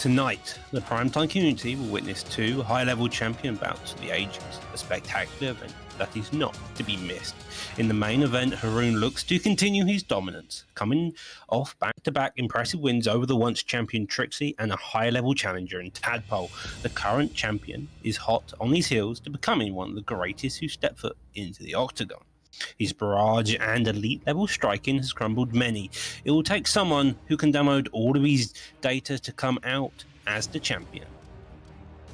Tonight, the Primetime community will witness two high-level champion bouts of the ages, a spectacular event that is not to be missed. In the main event, Haroon looks to continue his dominance, coming off back-to-back impressive wins over the once champion Trixie and a high-level challenger in Tadpole. The current champion is hot on his heels to becoming one of the greatest who step foot into the octagon. His barrage and elite level striking has crumbled many. It will take someone who can download all of his data to come out as the champion.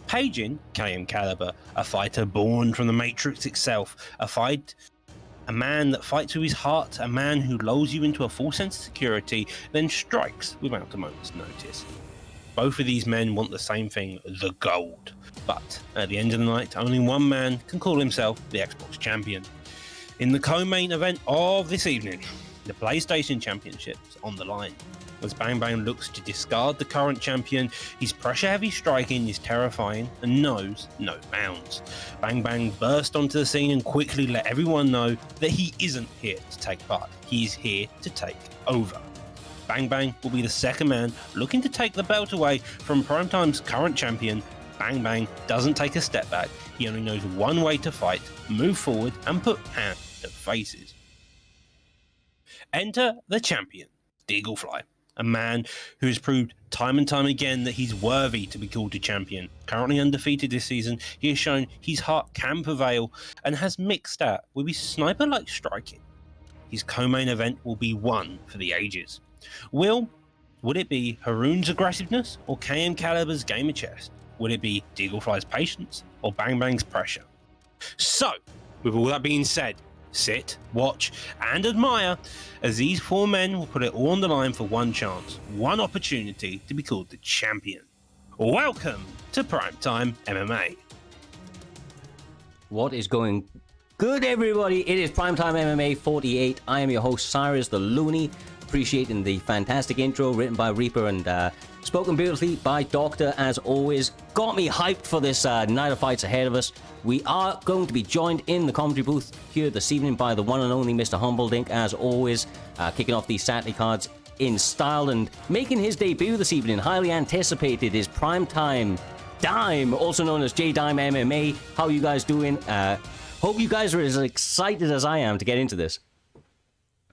Paging KM Caliber, a fighter born from the Matrix itself, a man that fights with his heart, a man who lulls you into a false sense of security, then strikes without a moment's notice. Both of these men want the same thing, the gold. But at the end of the night, only one man can call himself the Xbox champion. In the co-main event of this evening, the PlayStation Championship's on the line. As Bang Bang looks to discard the current champion, his pressure-heavy striking is terrifying and knows no bounds. Bang Bang burst onto the scene and quickly let everyone know that he isn't here to take part, he is here to take over. Bang Bang will be the second man looking to take the belt away from Primetime's current champion. Bang Bang doesn't take a step back, he only knows one way to fight, move forward and put hands to faces. Enter the champion, Deaglefly, a man who has proved time and time again that he's worthy to be called a champion. Currently undefeated this season, he has shown his heart can prevail and has mixed out with his sniper-like striking. His co-main event will be one for the ages. Would it be Haroon's aggressiveness or KM Caliber's game of chess? Would it be Deaglefly's patience or Bang Bang's pressure? So, with all that being said, sit, watch, and admire as these four men will put it all on the line for one chance, one opportunity to be called the champion. Welcome to Primetime MMA. What is going good, everybody? It is Primetime MMA 48. I am your host, Cyrus the Looney. Appreciating the fantastic intro written by Reaper and spoken beautifully by Doctor, as always. Got me hyped for this night of fights ahead of us. We are going to be joined in the commentary booth here this evening by the one and only Mr. Humbledink, as always, kicking off these Saturday cards in style and making his debut this evening. Highly anticipated is Primetime Dime, also known as J-Dime MMA. How are you guys doing? Hope you guys are as excited as I am to get into this.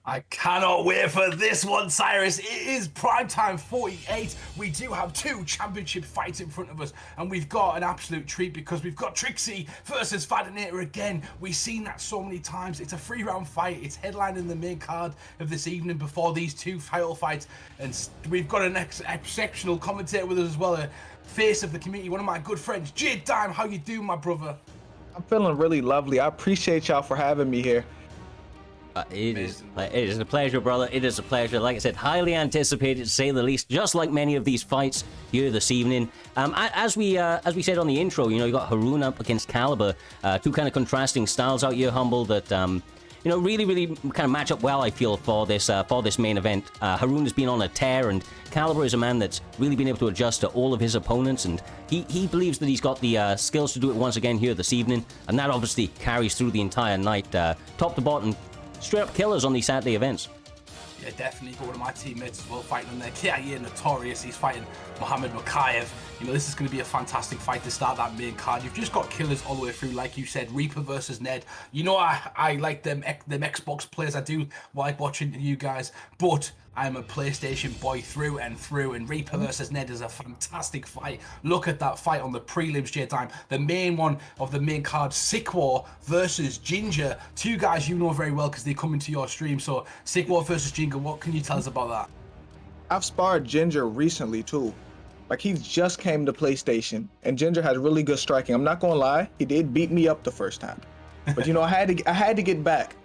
I cannot wait for this one, Cyrus. It is Primetime 48. We do have two championship fights in front of us, and we've got an absolute treat because we've got Trixie versus Fadinator again. We've seen that so many times. It's a 3-round fight. It's headlining the main card of this evening before these two title fights, and we've got an exceptional commentator with us as well, a face of the community, one of my good friends, J-Dime. How you doing, my brother? I'm feeling really lovely. I appreciate y'all for having me here. It is a pleasure, brother. It is a pleasure. Like I said, highly anticipated, to say the least, just like many of these fights here this evening. As we said on the intro, you got Haroon up against Caliber, two kind of contrasting styles out here, Humble, that really kind of match up well, I feel, for this main event. Haroon has been on a tear, and Caliber is a man that's really been able to adjust to all of his opponents, and he believes that he's got the skills to do it once again here this evening, and that obviously carries through the entire night, top to bottom. Straight up killers on these Saturday events. Yeah, definitely. Got one of my teammates as well fighting on there. KIA Notorious. He's fighting Mohammed Makayev. This is going to be a fantastic fight to start that main card. You've just got killers all the way through, like you said. Reaper versus Ned. I like them Xbox players. I do like watching you guys, but I'm a PlayStation boy through and through, and Reaper versus Ned is a fantastic fight. Look at that fight on the prelims, J-Time. The main one of the main card, Sick War versus Ginger. Two guys you know very well because they come into your stream. So Sick War versus Ginger, what can you tell us about that? I've sparred Ginger recently too. Like, he just came to PlayStation, and Ginger has really good striking. I'm not gonna lie, he did beat me up the first time, but I had to get back.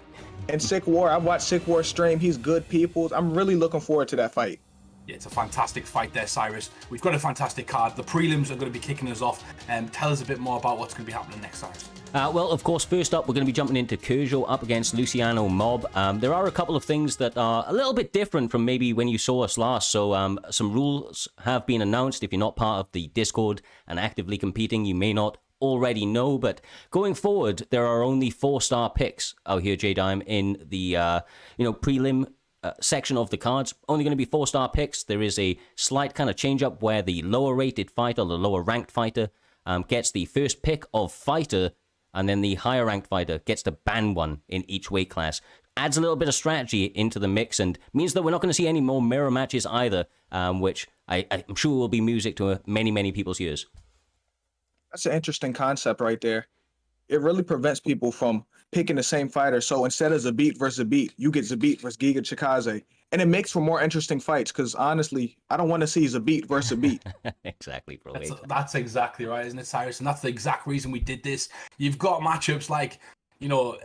And Sick War, I watched Sick War stream. He's good people. I'm really looking forward to that fight. Yeah, it's a fantastic fight there, Cyrus. We've got a fantastic card. The prelims are going to be kicking us off. Tell us a bit more about what's going to be happening next, Cyrus. Well, of course, first up, we're going to be jumping into Cujo up against Luciano Mob. There are a couple of things that are a little bit different from maybe when you saw us last. So some rules have been announced. If you're not part of the Discord and actively competing, you may not already know, but going forward, there are only 4-star picks out here, J-Dime, in the prelim section of the cards. Only going to be 4-star picks. There is a slight kind of change up where the lower rated fighter, the lower ranked fighter, gets the first pick of fighter, and then the higher ranked fighter gets to ban one in each weight class. Adds a little bit of strategy into the mix and means that we're not going to see any more mirror matches either, which I'm sure will be music to many, many people's ears. That's an interesting concept right there. It really prevents people from picking the same fighter. So instead of Zabit versus Zabit, you get Zabit versus Giga Chikadze. And it makes for more interesting fights because honestly, I don't want to see Zabit versus Zabit. Exactly, bro. That's exactly right, isn't it, Cyrus? And that's the exact reason we did this. You've got matchups like, you know,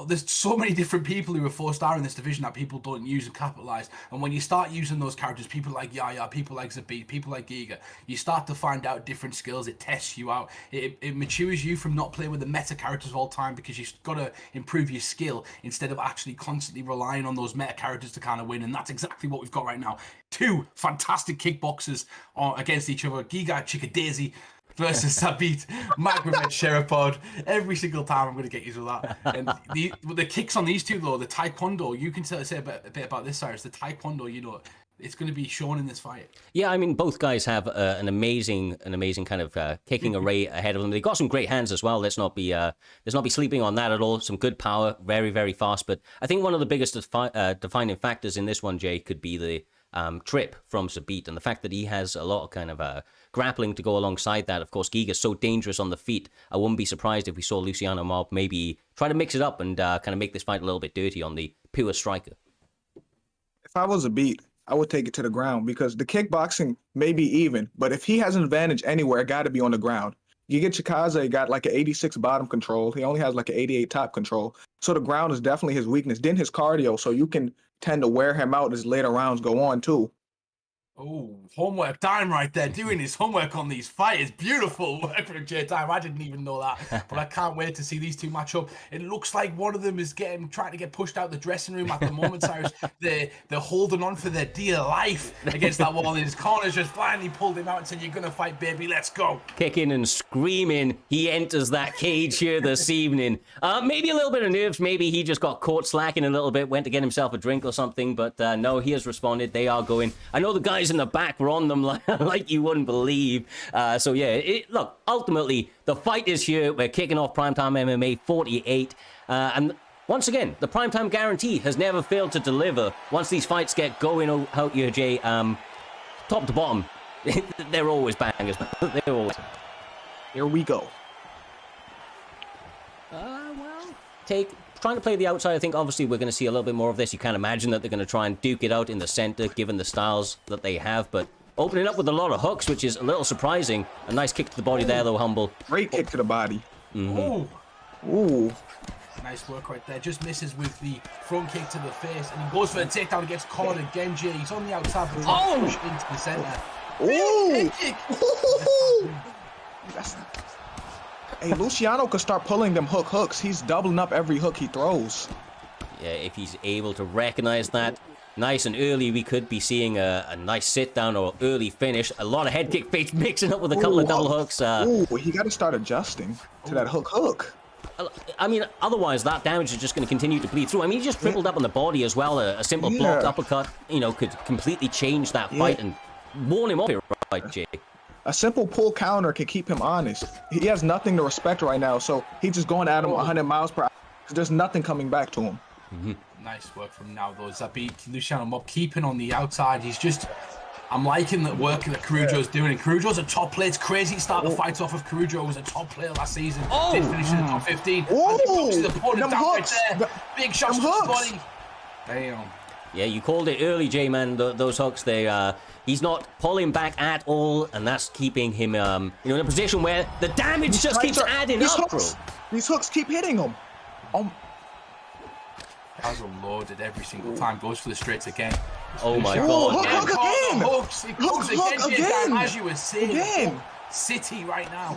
there's so many different people who are 4-star in this division that people don't use and capitalize. And when you start using those characters, people like Yaya, people like Zabit, people like Giga, you start to find out different skills. It tests you out. It matures you from not playing with the meta characters all the time because you've got to improve your skill instead of actually constantly relying on those meta characters to kind of win. And that's exactly what we've got right now. 2 fantastic kickboxers against each other. Giga Chikadze versus Zabit, Magomed Sherapod. Every single time I'm going to get used to that. And the kicks on these two, though, the Taekwondo, you can say a bit about this, Cyrus. The Taekwondo, you know, it's going to be shown in this fight. Yeah, I mean, both guys have an amazing kind of kicking array ahead of them. They've got some great hands as well. Let's not be sleeping on that at all. Some good power, very, very fast. But I think one of the biggest defining factors in this one, Jay, could be the trip from Zabit, and the fact that he has a lot of kind of grappling to go alongside that. Of course, Giga's so dangerous on the feet. I wouldn't be surprised if we saw Luciano Mob maybe try to mix it up and kind of make this fight a little bit dirty on the pure striker. If I was Zabit, I would take it to the ground because the kickboxing may be even, but if he has an advantage anywhere, it got to be on the ground. Giga Chikadze got like an 86 bottom control. He only has like an 88 top control. So the ground is definitely his weakness. Then his cardio, so you can tend to wear him out as later rounds go on too. Oh, homework time right there, doing his homework on these fighters. Beautiful work from J Time. I didn't even know that, but I can't wait to see these two match up. It looks like one of them is trying to get pushed out the dressing room at the moment, Cyrus. They're holding on for their dear life against that wall. His corner's just finally pulled him out and said, "You're gonna fight, baby. Let's go." Kicking and screaming, he enters that cage here this evening. Maybe a little bit of nerves. Maybe he just got caught slacking a little bit, went to get himself a drink or something. But no, he has responded. They are going. I know the guys in the back were on them like you wouldn't believe. So yeah, look, ultimately, the fight is here. We're kicking off Primetime MMA 48. And once again, the Primetime guarantee has never failed to deliver. Once these fights get going out here, Jay, top to bottom, they're always bangers. They're always... Here we go. Trying to play the outside, I think obviously we're going to see a little bit more of this. You can't imagine that they're going to try and duke it out in the center, given the styles that they have. But opening up with a lot of hooks, which is a little surprising. A nice kick to the body there, though, Humble. Great kick to the body. Ooh. Ooh. Nice work right there. Just misses with the front kick to the face. And he goes for the takedown and gets caught again, Jay. He's on the outside, but push into the center. Ooh. Kick. That's... Hey, Luciano could start pulling them hooks. He's doubling up every hook he throws. Yeah, if he's able to recognize that nice and early, we could be seeing a nice sit down or early finish. A lot of head kick fakes mixing up with a couple of double hooks. He got to start adjusting to that hook. I mean, otherwise that damage is just going to continue to bleed through. I mean, he just tripled up on the body as well. A simple blocked uppercut, could completely change that fight and warn him off here, right, Jay? A simple pull counter can keep him honest. He has nothing to respect right now, so he's just going at him 100 miles per hour. There's nothing coming back to him. Nice work from now, though. Zabit, Luciano Mob keeping on the outside. He's just... I'm liking the work that Carujo's doing. And Carujo's a top player. It's crazy to start the fights off of Carujo was a top player last season. Did finish in the top 15. And he knocks his opponent down right there. Big shots to the body. Damn. Yeah, you called it early, J-Man. Those hooks, he's not pulling back at all, and that's keeping him, in a position where the damage just keeps adding up, bro. These hooks keep hitting him. Basil loaded every single time. Goes for the straights again. Oh my God. Hook again. Hooks. It comes again. As you were saying. Again. City right now.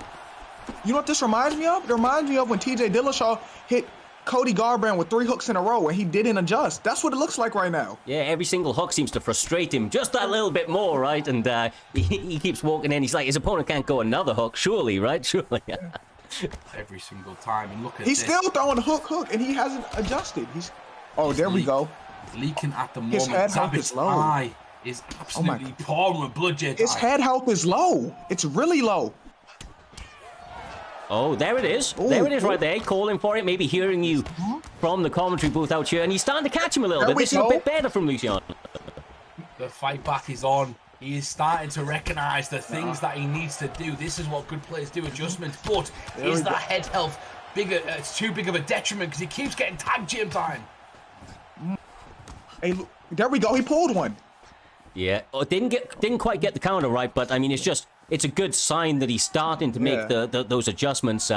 You know what this reminds me of? It reminds me of when TJ Dillashaw hit Cody Garbrandt with 3 hooks in a row and he didn't adjust. That's what it looks like right now. Yeah, every single hook seems to frustrate him just that little bit more, right? And he keeps walking in. He's like, his opponent can't go another hook, surely, right? Surely. Every single time. And look at He's this. still throwing a hook, and he hasn't adjusted. Oh, there we go. leaking at the His moment. head health Zabit's is low. eye is absolutely pouring with blood, Jedi. His head health is low. It's really low. Oh, there it is. Ooh, there it is ooh. right there, calling for it, maybe hearing you from the commentary booth out here, and he's starting to catch him a little There bit. we This is a go. bit better from Luciano. The fight back is on. He is starting to recognize the things that he needs to do. This is what good players do, adjustments. But is that head health bigger? It's too big of a detriment because he keeps getting tagged gym time. Hey, look, there we go. He pulled one. Yeah, didn't quite get the counter right, but I mean, it's a good sign that he's starting to make those adjustments.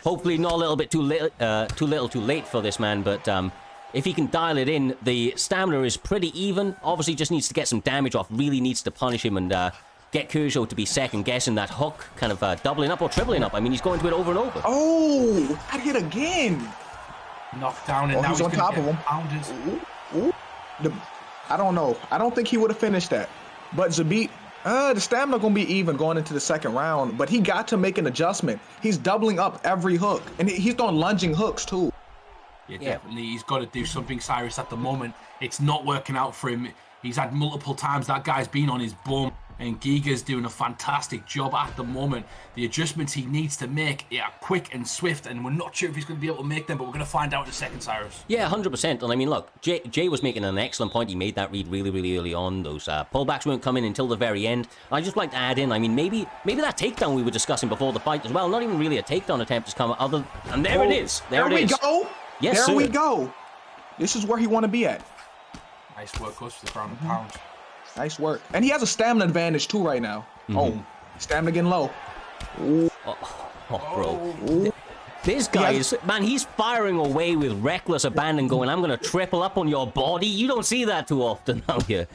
Hopefully not a little bit too late for this man, but if he can dial it in, the stamina is pretty even. Obviously, just needs to get some damage off. Really needs to punish him and get Cujo to be second guessing that hook, kind of doubling up or tripling up. I mean, he's going to it over and over. Oh, got hit again. Knocked down, and now he's on top of him. Pounded. Ooh. I don't know. I don't think he would have finished that. But Zabit, the stamina gonna be even going into the second round. But he got to make an adjustment. He's doubling up every hook, and he's throwing lunging hooks too. Yeah, definitely. He's got to do something, Cyrus, at the moment. It's not working out for him. He's had multiple times that guy's been on his bum, and Giga's doing a fantastic job at the moment. The adjustments he needs to make are quick and swift, and we're not sure if he's going to be able to make them, but we're going to find out in a second, Cyrus. Yeah, 100%. And I mean, look, Jay was making an excellent point. He made that read really, really early on. Those pullbacks won't come in until the very end. I'd just like to add in, I mean, maybe that takedown we were discussing before the fight as well, not even really a takedown attempt has come other, and there it is. There we go. Yes, there sir. we go. This is where he want to be at. Nice work, Gus, for the ground and pound. Nice work. And he has a stamina advantage too right now. Oh, stamina getting low. Ooh. Oh, bro. This guy is, man, he's firing away with reckless abandon going, I'm going to triple up on your body. You don't see that too often out here.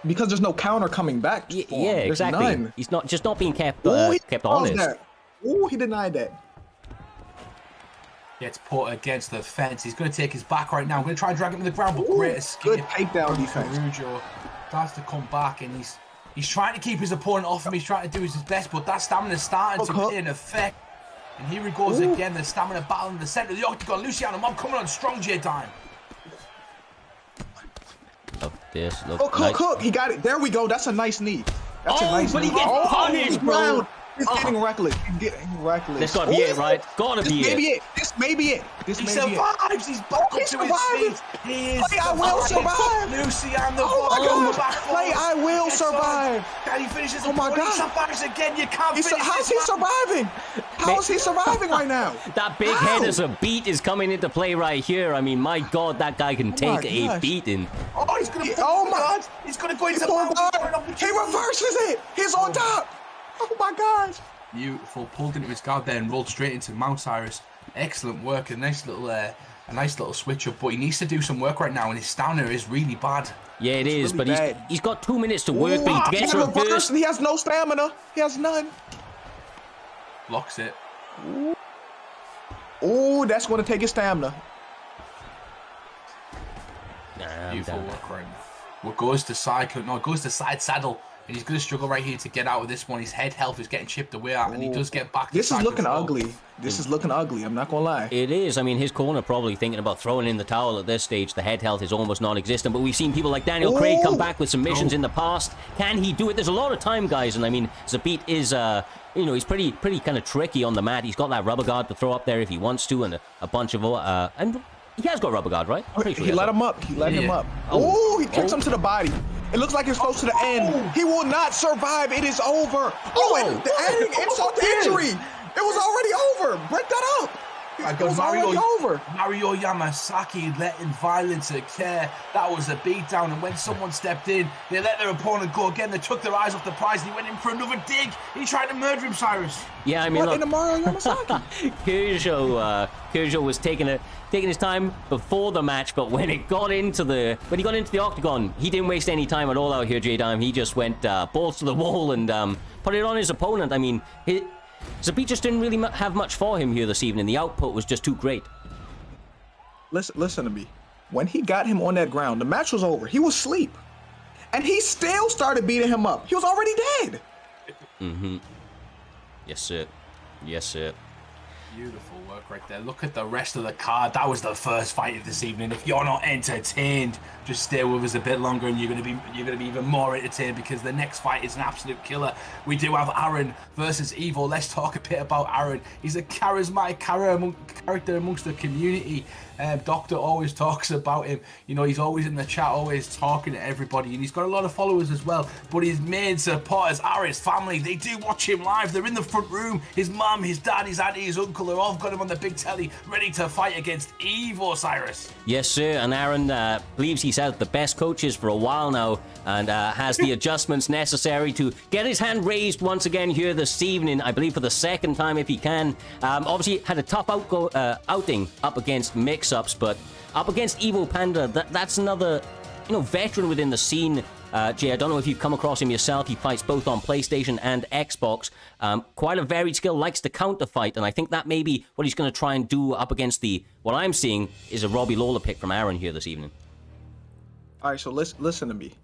Because there's no counter coming back. Yeah, There's exactly. none. He's not being kept He honest. that. Ooh, he denied that. Gets put against the fence. He's going to take his back right now. I'm going to try and drag him to the ground, but great escape. Good takedown defense. Rujo starts to come back, and he's trying to keep his opponent off him. He's trying to do his best, but that stamina's starting to play an effect. And here he goes again. The stamina battle in the center of the octagon. Luciano Mom coming on strong, J-Time. Look, this. Look, Hook. He got it. There we go. That's a nice knee. That's a nice but knee. he gets punished, bro. He's getting reckless. He's getting reckless. This gotta be it, right? Gotta be it. This may be it. This He may be it. survives. He's back up to his feet. He is Play, I will survive. Luciano Oh my back God. Play, I will survive. Can he finish his Oh my opponent? He God. survives again. You can't finish How's this he man. surviving? How is he surviving right now? That big head as a beat is coming into play right here. I mean, my God, that guy can take a gosh. beating. Oh, he's gonna. Oh my God. He's gonna go into Oh the God. He reverses it. He's on top. Oh my gosh. Beautiful, pulled into his guard there and rolled straight into Mount Cyrus. Excellent work, a nice little switch up, but he needs to do some work right now, and his stamina is really bad. Yeah, it is, really but bad. he's got 2 minutes to work, but he gets He reversed. reversed. He has no stamina. He has none. Blocks it. Oh, that's going to take his stamina. Beautiful work right now. What goes to side saddle, and he's going to struggle right here to get out of this one. His head health is getting chipped away at, and he does get back to This is side looking control. ugly. This is looking ugly. I'm not going to lie. It is. I mean, his corner probably thinking about throwing in the towel at this stage. The head health is almost non-existent, but we've seen people like Daniel Craig come back with submissions in the past. Can he do it? There's a lot of time, guys, and I mean, Zabit is, he's pretty kind of tricky on the mat. He's got that rubber guard to throw up there if he wants to, and a bunch of, and he has got rubber guard, right? I'm pretty sure He let him up. He let him up. Oh. Oh, he kicks him to the body. It looks like it's close to the end. He will not survive. It is over. The ending insult to injury. It was already over. Break that up. It was already over. Mario Yamasaki letting violence occur. That was a beatdown, and when someone stepped in, they let their opponent go again. They took their eyes off the prize, and he went in for another dig. He tried to murder him, Cyrus. Yeah, I mean, What look, in the Mario Yamasaki? Cujo was taking his time before the match, but when he got into the octagon, he didn't waste any time at all out here, J-Dime. He just went balls to the wall and put it on his opponent. I mean, Zabit just didn't really have much for him here this evening. The output was just too great. Listen to me. When he got him on that ground, the match was over. He was asleep. And he still started beating him up. He was already dead. Mm-hmm. Yes, sir. Yes, sir. Beautiful work right there. Look at the rest of the card. That was the first fight of this evening. If you're not entertained, just stay with us a bit longer, and you're gonna be even more entertained, because the next fight is an absolute killer. We do have Aaron versus Evo. Let's talk a bit about Aaron. He's a charismatic character amongst the community. Doctor always talks about him. You know, he's always in the chat, always talking to everybody, and he's got a lot of followers as well. But his main supporters are his family. They do watch him live. They're in the front room. His mum, his dad, his auntie, his uncle, they're all got him on the big telly, ready to fight against Evo, Cyrus. Yes, sir. And Aaron believes he's had the best coaches for a while now, and has the adjustments necessary to get his hand raised once again here this evening, I believe for the second time if he can. Obviously had a tough outing up against Mix-Ups, but up against Evo Panda, that's another, veteran within the scene. Jay, I don't know if you've come across him yourself. He fights both on PlayStation and Xbox. Quite a varied skill, likes to counter fight, and I think that may be what he's going to try and do up against what I'm seeing is a Robbie Lawler pick from Aaron here this evening. All right, so listen to me.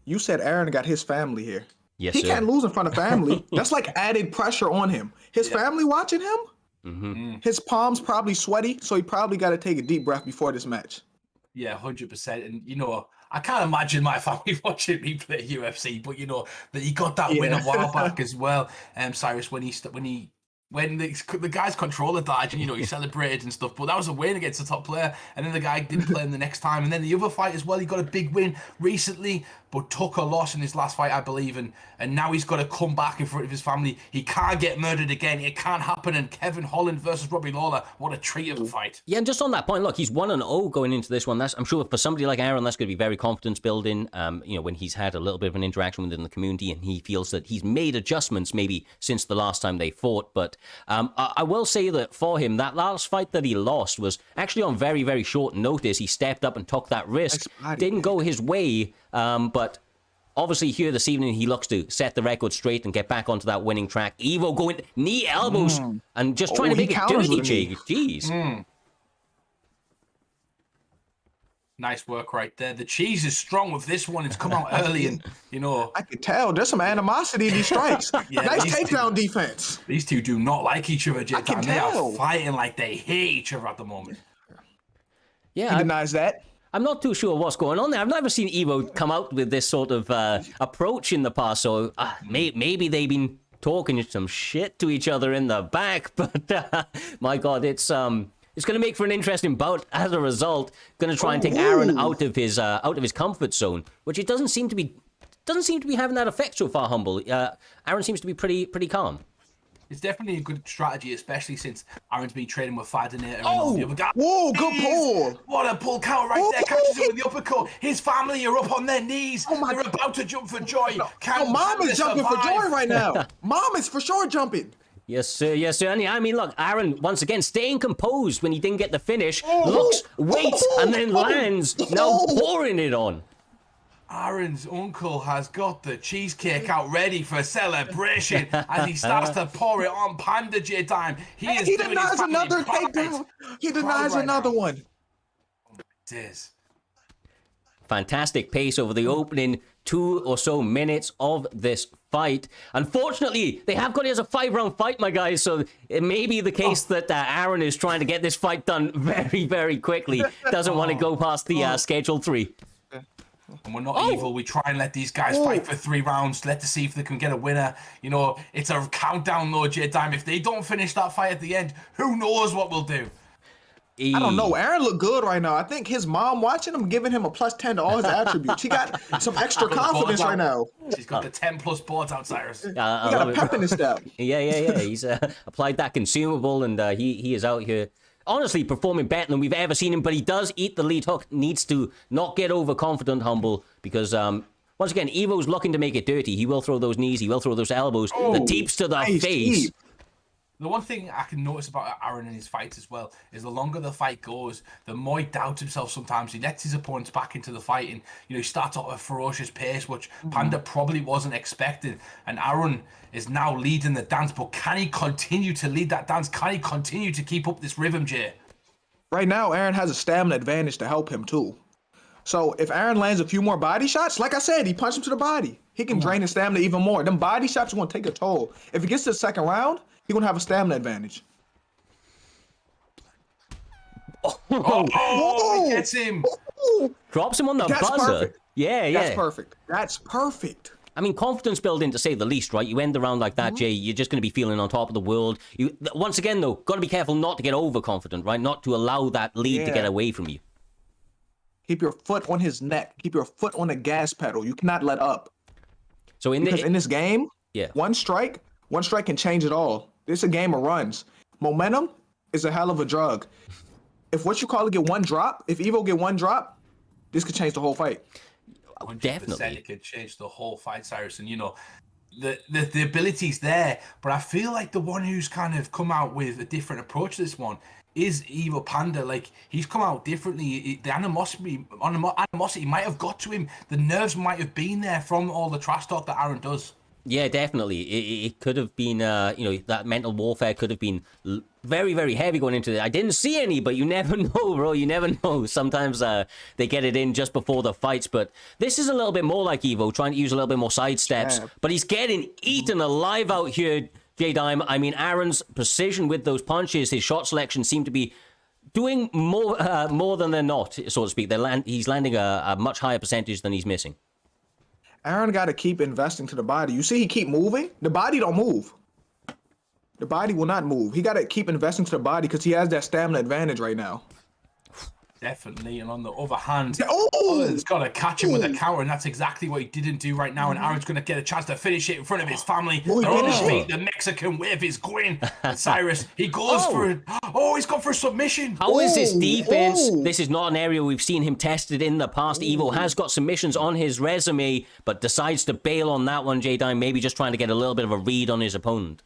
You said Aaron got his family here. Yes, he sir. can't lose in front of family. That's like added pressure on him. His family watching him. Mm-hmm. His palms probably sweaty, so he probably got to take a deep breath before this match. Yeah, 100%. And I can't imagine my family watching me play UFC, but that he got that win a while back as well. Cyrus, when the guy's controller died, and he celebrated and stuff, but that was a win against the top player, and then the guy didn't play him the next time, and then the other fight as well, he got a big win recently, but took a loss in his last fight, I believe, and now he's got to come back in front of his family. He can't get murdered again. It can't happen. And Kevin Holland versus Robbie Lawler, what a treat of a fight. Yeah, and just on that point, look, he's 1-0 going into this one. I'm sure for somebody like Aaron, that's going to be very confidence building. When he's had a little bit of an interaction within the community, and he feels that he's made adjustments maybe since the last time they fought. But I will say that for him, that last fight that he lost was actually on very, very short notice. He stepped up and took that risk. Didn't go his way, but obviously here this evening, he looks to set the record straight and get back onto that winning track. Evo going knee elbows and just trying to make it dirty, Jake. Jeez. Nice work right there. The cheese is strong with this one. It's come out early, and I could tell there's some animosity in these strikes. Yeah, nice takedown defense. These two do not like each other, Jay. can They are tell. fighting like they hate each other at the moment. Yeah, He denies that. I'm not too sure what's going on there. I've never seen Evo come out with this sort of approach in the past, so maybe they've been talking some shit to each other in the back, but my God, it's going to make for an interesting bout. As a result, going to try and take Aaron out of his comfort zone, which it doesn't seem to be having that effect so far. Humble, Aaron seems to be pretty calm. It's definitely a good strategy, especially since Aaron's been training with Fadinator and Oh, the other guy. whoa, good pull. What a pull counter right there. Catches him with the uppercut. His family are up on their knees. They're about to jump for joy. Mom is jumping for joy right now. Mom is for sure jumping. Yes, sir. Yes, sir. And I mean, look, Aaron, once again, staying composed when he didn't get the finish, looks, waits, and then lands, now pouring it on. Aaron's uncle has got the cheesecake out ready for celebration as he starts to pour it on Panda J time. He denies another takedown. He denies another one. It is. Fantastic pace over the opening 2 or so minutes of this fight. Unfortunately, they have got it as a 5-round fight, my guys, so it may be the case that Aaron is trying to get this fight done very, very quickly. Doesn't want to go past the Schedule 3. And we're not evil. We try and let these guys fight for 3 rounds. Let's see if they can get a winner. It's a countdown, though, J-Time. If they don't finish that fight at the end, who knows what we'll do? I don't know. Aaron look good right now. I think his mom watching him, giving him a +10 to all his attributes. He got some extra confidence right now. She's got the 10+ boards out, Cyrus. He got a pep in his step. Yeah. He's applied that consumable, and he is out here honestly performing better than we've ever seen him, but he does eat the lead hook. Needs to not get overconfident, Humble, because once again, Evo's looking to make it dirty. He will throw those knees, he will throw those elbows, the deeps to the face. Deep. The one thing I can notice about Aaron in his fights as well is the longer the fight goes, the more he doubts himself sometimes. He lets his opponents back into the fight, and he starts off at a ferocious pace, which Panda probably wasn't expecting. And Aaron is now leading the dance, but can he continue to lead that dance? Can he continue to keep up this rhythm, Jay? Right now, Aaron has a stamina advantage to help him too. So if Aaron lands a few more body shots, like I said, he punched him to the body. He can drain his stamina even more. Them body shots are going to take a toll. If he gets to the second round, he's going to have a stamina advantage. Oh, he gets him. Drops him on the That's buzzer. perfect. Yeah. That's perfect. That's perfect. I mean, confidence building to say the least, right? You end the round like that, Jay, you're just going to be feeling on top of the world. Once again, though, got to be careful not to get overconfident, right? Not to allow that lead to get away from you. Keep your foot on his neck. Keep your foot on the gas pedal. You cannot let up. So in this game, yeah, one strike can change it all. This is a game of runs. Momentum is a hell of a drug. If what you call it get one drop, if Evo get one drop, this could change the whole fight. 100%. Definitely. It could change the whole fight, Cyrus. And, you know, the ability's there. But I feel like the one who's kind of come out with a different approach to this one is Evo Panda. Like, he's come out differently. The animosity might have got to him. The nerves might have been there from all the trash talk that Aaron does. Yeah, definitely. It could have been, that mental warfare could have been very, very heavy going into it. I didn't see any, but you never know, bro. You never know. Sometimes they get it in just before the fights, but this is a little bit more like Evo, trying to use a little bit more side steps, but he's getting eaten alive out here, J-Dime. I mean, Aaron's precision with those punches, his shot selection seem to be doing more than they're not, so to speak. He's landing a much higher percentage than he's missing. Aaron got to keep investing to the body. You see he keep moving? The body don't move. The body will not move. He got to keep investing to the body because he has that stamina advantage right now. Definitely. And on the other hand, oh, he's got to catch him with a counter, and that's exactly what he didn't do right now. And Aaron's going to get a chance to finish it in front of his family. The Mexican wave is going. And Cyrus, he goes for it. Oh, he's gone for a submission. How is his defense? This is not an area we've seen him tested in the past. Evo has got submissions on his resume, but decides to bail on that one, J-Dime, maybe just trying to get a little bit of a read on his opponent.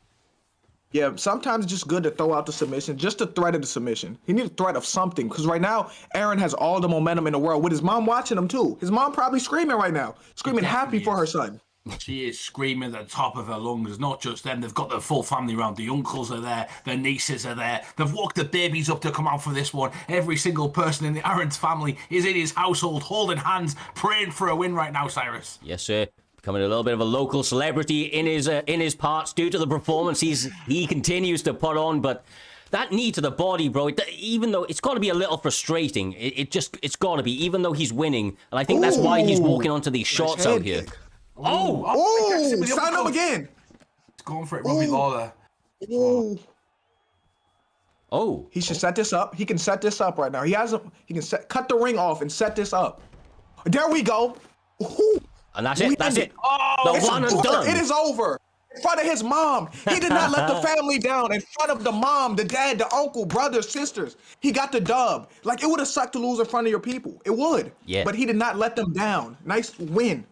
Yeah, sometimes it's just good to throw out the submission, just the threat of the submission. He needs a threat of something, because right now, Aaron has all the momentum in the world, with his mom watching him too. His mom probably screaming right now, screaming happy for her son. She is screaming at the top of her lungs. Not just them, they've got their full family around. The uncles are there, their nieces are there. They've walked the babies up to come out for this one. Every single person in the Aaron's family is in his household, holding hands, praying for a win right now, Cyrus. Yes, sir. Becoming a little bit of a local celebrity in his parts due to the performance he continues to put on, but that knee to the body, bro, even though it's got to be a little frustrating, it's got to be, even though he's winning, and I think that's why he's walking onto these shots out here. Sign up again. He's going for it, Robbie Lawler. He should set this up. He can set this up right now. He can cut the ring off and set this up. There we go. And that's it. That's it. The one and done. It is over. In front of his mom. He did not let the family down. In front of the mom, the dad, the uncle, brothers, sisters. He got the dub. Like, it would have sucked to lose in front of your people. It would. Yeah. But he did not let them down. Nice win.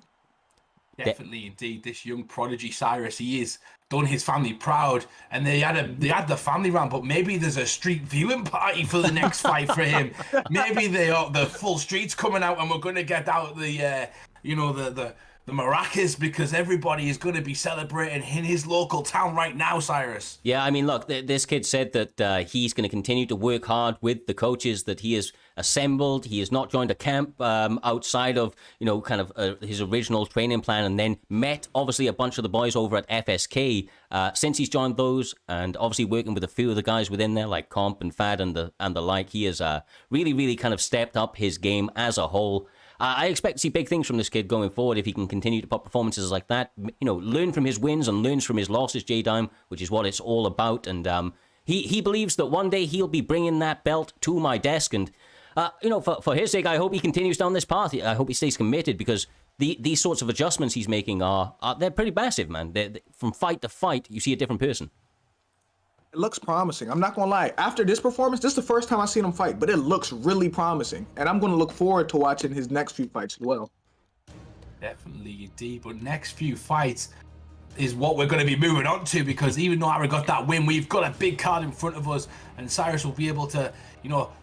Definitely, indeed. This young prodigy, Cyrus, he is done his family proud. And they had the family round, but maybe there's a street viewing party for the next fight for him. Maybe the full street's coming out and we're going to get out the maracas, because everybody is going to be celebrating in his local town right now, Cyrus. Yeah, I mean, look, this kid said that he's going to continue to work hard with the coaches that he has assembled. He has not joined a camp outside of, his original training plan, and then met, obviously, a bunch of the boys over at FSK since he's joined those, and obviously working with a few of the guys within there, like Comp and Fad and the like. He has really, really kind of stepped up his game as a whole. I expect to see big things from this kid going forward if he can continue to put performances like that. Learn from his wins and learns from his losses, J-Dime, which is what it's all about. And he believes that one day he'll be bringing that belt to my desk. And, for his sake, I hope he continues down this path. I hope he stays committed, because these sorts of adjustments he's making they're pretty massive, man. From fight to fight, you see a different person. It looks promising. I'm not going to lie. After this performance, this is the first time I've seen him fight, but it looks really promising. And I'm going to look forward to watching his next few fights as well. Definitely, indeed. But next few fights is what we're going to be moving on to, because even though Aaron got that win, we've got a big card in front of us, and Cyrus will be able to,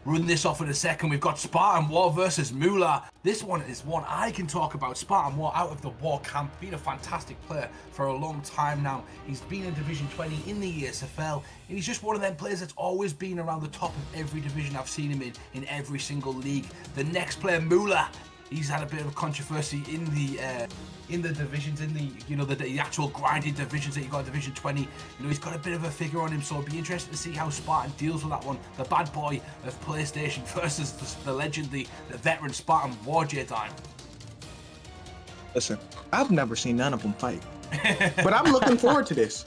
run this off in a second. We've got Spartan War versus Mma. This one is one I can talk about. Spartan War out of the War camp, been a fantastic player for a long time now. He's been in Division 20 in the ESFL, and he's just one of them players that's always been around the top of every division I've seen him in every single league. The next player, Mma, He's had a bit of controversy in the divisions, in the actual grinding divisions that you got in Division 20. He's got a bit of a figure on him, so it'd be interesting to see how Spartan deals with that one. The bad boy of PlayStation versus the legend, the veteran Spartan War Jedi. Listen, I've never seen none of them fight, but I'm looking forward to this.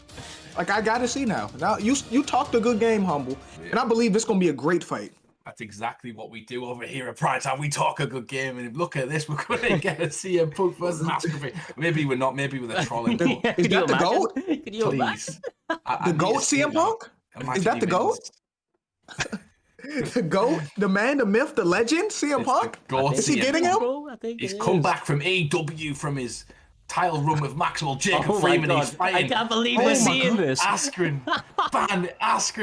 Like, I gotta see now. Now you talked a good game, Humble, and I believe it's gonna be a great fight. That's exactly what we do over here at Primetime. We talk a good game, and look at this. We're going to get a CM Punk versus Masquerade. Maybe we're not. Maybe with a trolling. Is that the GOAT? Can you imagine? The GOAT CM Punk? Is that the GOAT? The GOAT, the man, the myth, the legend, CM Punk? Is he getting him? He's come back from AEW from his title run with Maxwell Jacob Freeman. He's fighting. I can't believe we're seeing this. Askren,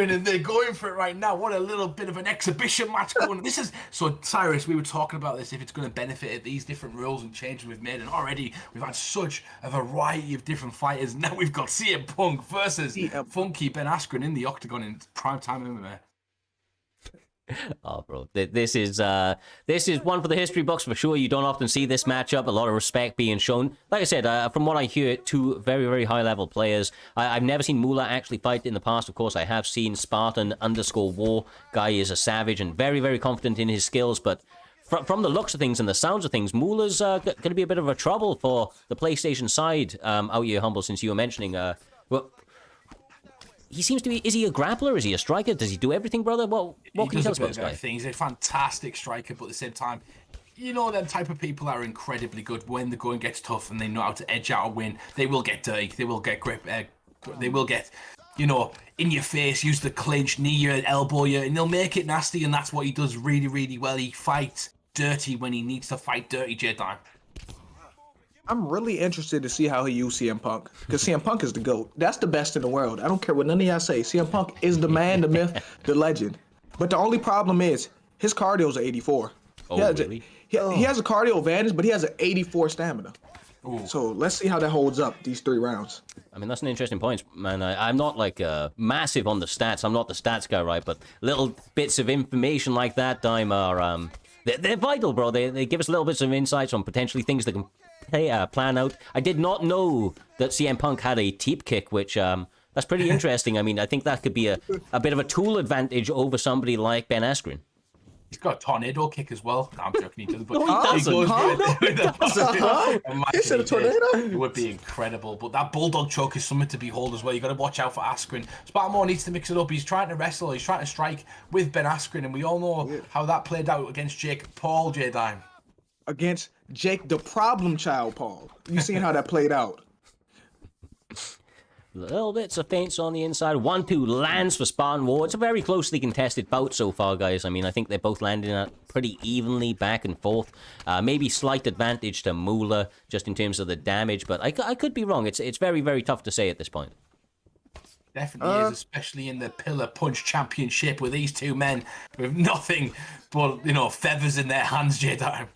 and they're going for it right now. What a little bit of an exhibition match going. This is so, Cyrus. We were talking about this, if it's going to benefit these different rules and changes we've made, and already we've had such a variety of different fighters. Now we've got CM Punk versus Funky Ben Askren in the Octagon in Primetime MMA. Oh, bro, this is one for the history books for sure. You don't often see this matchup. A lot of respect being shown. Like I said, from what I hear, two very, very high-level players. I've never seen Mma actually fight in the past. Of course, I have seen Spartan_War. Guy is a savage and very, very confident in his skills. But from the looks of things and the sounds of things, Mula's going to be a bit of a trouble for the PlayStation side out here, Humble, since you were mentioning... well, he seems to be... Is he a grappler? Is he a striker? Does he do everything, brother? What can you tell us about this guy? He's a fantastic striker, but at the same time, them type of people are incredibly good when the going gets tough and they know how to edge out a win. They will get dirty. They will get grip. They will get, in your face, use the clinch, knee you, elbow you, and they'll make it nasty, and that's what he does really, really well. He fights dirty when he needs to fight dirty, Jedi. I'm really interested to see how he uses CM Punk, because CM Punk is the GOAT. That's the best in the world. I don't care what none of y'all say. CM Punk is the man, the myth, the legend. But the only problem is his cardio is 84. Oh, really? He has a cardio advantage, but he has an 84 stamina. Ooh. So let's see how that holds up these 3 rounds. I mean, that's an interesting point, man. I'm not like massive on the stats. I'm not the stats guy, right? But little bits of information like that, Dime, are they're vital, bro. They give us little bits of insights on potentially things that can plan out. I did not know that CM Punk had a teep kick, which that's pretty interesting. I mean, I think that could be a bit of a tool advantage over somebody like Ben Askren. He's got a tornado kick as well. No, I'm joking. He doesn't. But No, he doesn't. He said a tornado? It would be incredible. But that bulldog choke is something to behold as well. You got to watch out for Askren. Spartan Moore needs to mix it up. He's trying to wrestle. He's trying to strike with Ben Askren, and we all know how that played out against Jake Paul, J-Dime. Against Jake, the problem child, Paul. You seen how that played out? Little bits of feints on the inside. 1-2 lands for Spartan War. It's a very closely contested bout so far, guys. I mean, I think they're both landing at pretty evenly back and forth. Maybe slight advantage to Mma just in terms of the damage, but I could be wrong. It's very, very tough to say at this point. Definitely is, especially in the Pillar Punch Championship with these two men with nothing but, feathers in their hands, Jedi.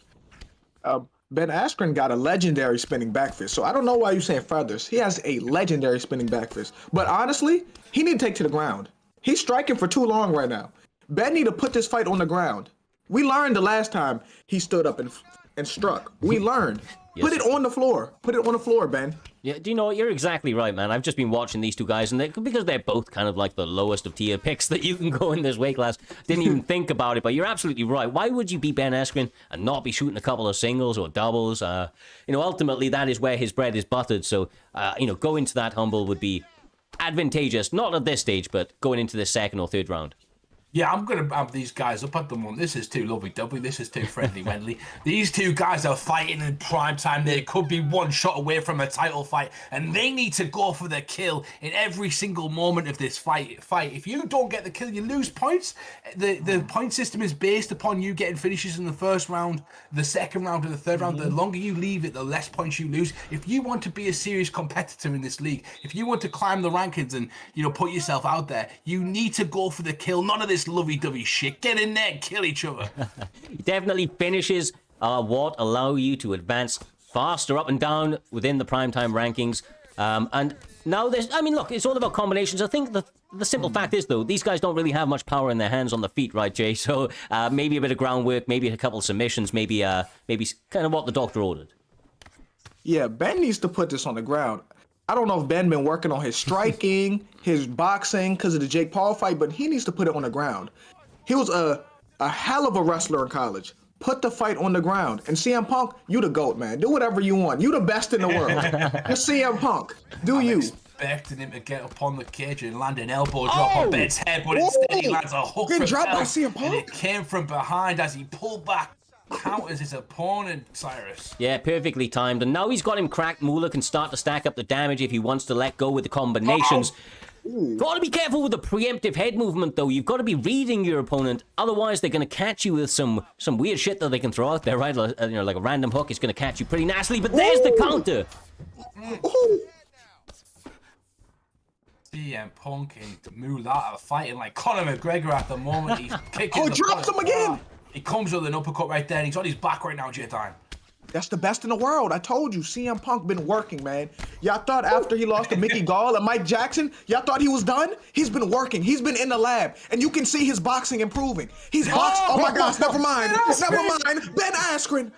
Ben Askren got a legendary spinning back fist, so I don't know why you're saying feathers. He has a legendary spinning back fist. But honestly, he need to take to the ground. He's striking for too long right now. Ben need to put this fight on the ground. We learned the last time he stood up and struck. We learned. Yes. Put it on the floor. Put it on the floor, Ben. Yeah, do you know what? You're exactly right, man. I've just been watching these two guys, and because they're both kind of like the lowest of tier picks that you can go in this weight class, didn't even think about it, but you're absolutely right. Why would you be Ben Askren and not be shooting a couple of singles or doubles? Ultimately, that is where his bread is buttered, so, going to that Humble would be advantageous, not at this stage, but going into the second or third round. Yeah, I'm going to have these guys up at the moment. This is too lovely-dovey. This is too friendly-wendly. These two guys are fighting in prime time. They could be one shot away from a title fight, and they need to go for the kill in every single moment of this fight. If you don't get the kill, you lose points. The point system is based upon you getting finishes in the first round, the second round, and the third round. The longer you leave it, the less points you lose. If you want to be a serious competitor in this league, if you want to climb the rankings and put yourself out there, you need to go for the kill. None of this lovey-dovey shit. Get in there and kill each other. Definitely finishes are what allow you to advance faster up and down within the primetime rankings. And now look, it's all about combinations. I think the the simple fact is, though, these guys don't really have much power in their hands on the feet, right, Jay? So maybe a bit of groundwork, maybe a couple of submissions, maybe kind of what the doctor ordered. Yeah, Ben needs to put this on the ground. I don't know if Ben been working on his striking, his boxing because of the Jake Paul fight, but he needs to put it on the ground. He was a hell of a wrestler in college. Put the fight on the ground. And CM Punk, you the GOAT, man. Do whatever you want. You the best in the world. You're CM Punk. Do you? Expecting him to get up on the cage and land an elbow drop on Ben's head, but instead he lands a hook Get from dropped by hell, CM Punk? and it came from behind as he pulled back, counters his opponent, Cyrus. Yeah, perfectly timed. And now he's got him cracked. Moolah can start to stack up the damage if he wants to let go with the combinations. Got to be careful with the preemptive head movement, though. You've got to be reading your opponent. Otherwise, they're going to catch you with some weird shit that they can throw out there, right? Like a random hook is going to catch you pretty nastily. But there's the counter. CM Punk and Moolah are fighting like Conor McGregor at the moment. He's kicking the dropped him again. He comes with an uppercut right there, and he's on his back right now, J-Time. That's the best in the world. I told you, CM Punk been working, man. Y'all thought after he lost to Mickey Gall and Mike Jackson, y'all thought he was done? He's been working. He's been in the lab, and you can see his boxing improving. He's boxed. Oh my gosh, never mind. Never mind. Ben Askren.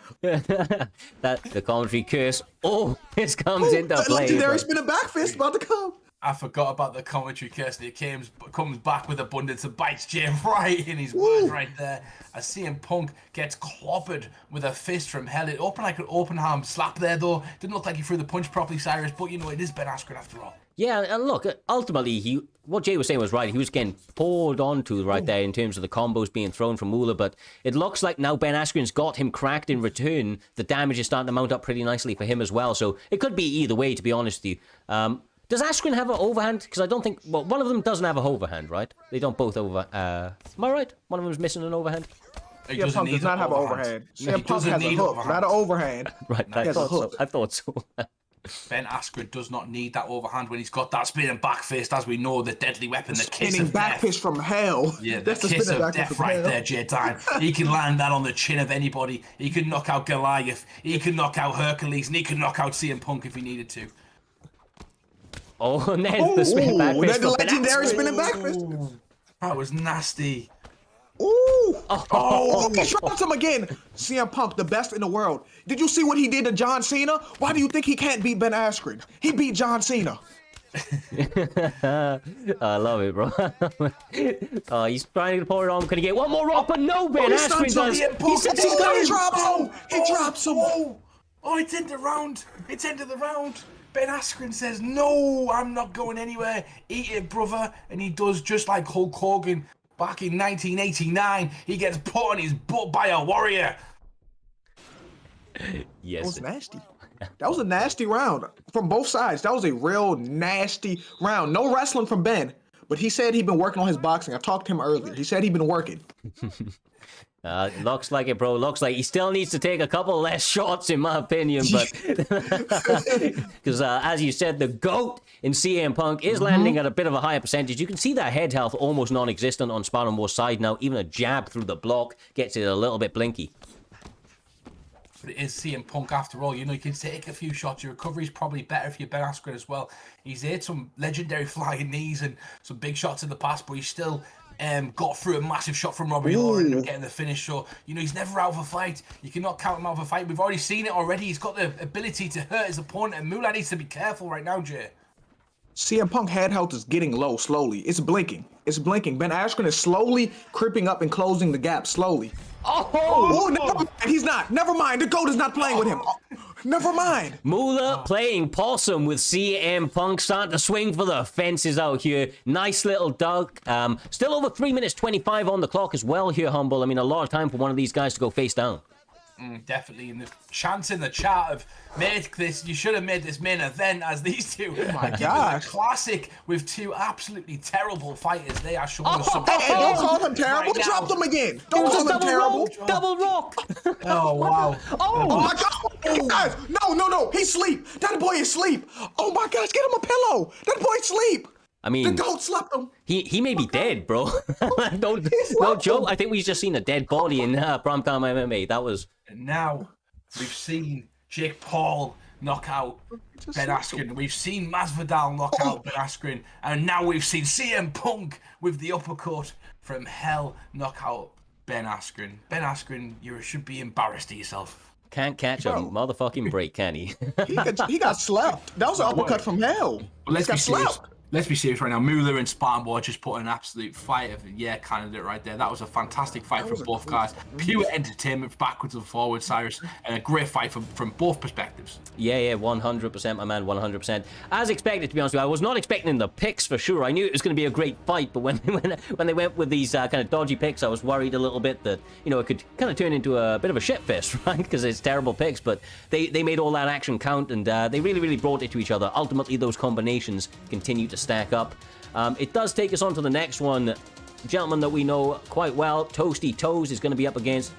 That the commentary curse. Oh, this comes into play. Legendary spinning back fist about to come. I forgot about the commentary curse. It comes back with abundance and bites Jay right in his words right there. As CM Punk gets clobbered with a fist from hell. It opened like an open arm slap there, though. Didn't look like he threw the punch properly, Cyrus, but it is Ben Askren after all. Yeah, and look, ultimately, what Jay was saying was right. He was getting poured onto right there in terms of the combos being thrown from Moolah, but it looks like now Ben Askren's got him cracked in return. The damage is starting to mount up pretty nicely for him as well, so it could be either way, to be honest with you. Does Askren have an overhand? Because I don't think... Well, one of them doesn't have an overhand, right? They don't both over... am I right? One of them's missing an overhand? CM Punk does not have an overhand. CM Punk has a hook, not an overhand. Right, I thought so. Ben Askren does not need that overhand when he's got that spinning back fist, as we know, the deadly weapon, the kiss Spinning of back death. fist from hell. Yeah, That's the kiss of death right there, J-Time. He can land that on the chin of anybody. He can knock out Goliath. He can knock out Hercules, and he can knock out CM Punk if he needed to. Oh, and there's the spinning back fist. The legendary spinning back fist. That was nasty. Ooh! Oh, he drops him again. CM Punk, the best in the world. Did you see what he did to John Cena? Why do you think he can't beat Ben Askren? He beat John Cena. I love it, bro. He's trying to pour it on. Can he get one more rock? But no, Ben Askren does. He drops him. He drops him. Oh, it's into the round. It's into the round. Ben Askren says, no, I'm not going anywhere. Eat it, brother. And he does just like Hulk Hogan back in 1989. He gets put on his butt by a warrior. Yes. That was nasty. That was a nasty round from both sides. That was a real nasty round. No wrestling from Ben, but he said he'd been working on his boxing. I talked to him earlier. He said he'd been working. Looks like it, bro. Looks like he still needs to take a couple less shots, in my opinion. But because as you said, the GOAT in CM Punk is landing at a bit of a higher percentage. You can see that head health almost non-existent on Spartan War's side now. Even a jab through the block gets it a little bit blinky. But it is CM Punk after all. You can take a few shots. Your recovery's probably better if you're Ben Askren as well. He's hit some legendary flying knees and some big shots in the past, but he's still got through a massive shot from Robbie Law and getting the finish. So, he's never out of a fight. You cannot count him out of a fight. We've already seen it already. He's got the ability to hurt his opponent, and Moolah needs to be careful right now, Jay. CM Punk head health is getting low slowly. It's blinking. It's blinking. Ben Askren is slowly creeping up and closing the gap slowly. Oh, never mind. He's not. Never mind. The GOAT is not playing with him. Oh, never mind. Moolah playing possum with CM Punk, starting to swing for the fences out here. Nice little duck. Still over 3 minutes 25 on the clock as well here, Humble. I mean, a lot of time for one of these guys to go face down. Definitely, and the chants in the chat of you should have made this main event as these two. Oh my gosh. Classic with two absolutely terrible fighters. They are showing us some. Hey, don't call them terrible. Right, drop them again. Don't call them terrible. Double rock. Oh, wow. Oh my God. Guys, no. He's asleep. That boy is asleep. Oh my gosh, get him a pillow. That boy's asleep. I mean, the GOAT slept him. He may be dead, bro. Don't joke. I think we've just seen a dead body in Primetime MMA. That was. And now we've seen Jake Paul knock out Just Ben slapped Askren. him. We've seen Masvidal knock out Ben Askren, and now we've seen CM Punk with the uppercut from hell knock out Ben Askren. Ben Askren, you should be embarrassed of yourself. Can't catch a motherfucking break, can he? He got slapped. That was an uppercut from hell. But let's He be got serious. slapped. Let's be serious right now. Mueller and Spartan Boy just put an absolute fight of the year candidate right there. That was a fantastic fight from both guys. Pure entertainment backwards and forwards, Cyrus, and a great fight from both perspectives. Yeah, 100%, my man, 100%. As expected, to be honest with you, I was not expecting the picks for sure. I knew it was going to be a great fight, but when they went with these kind of dodgy picks, I was worried a little bit that, it could kind of turn into a bit of a shit fest, right? Because it's terrible picks, but they made all that action count, and they really, really brought it to each other. Ultimately, those combinations continue to stack up. It does take us on to the next one. Gentleman that we know quite well, Toasty Toes, is going to be up against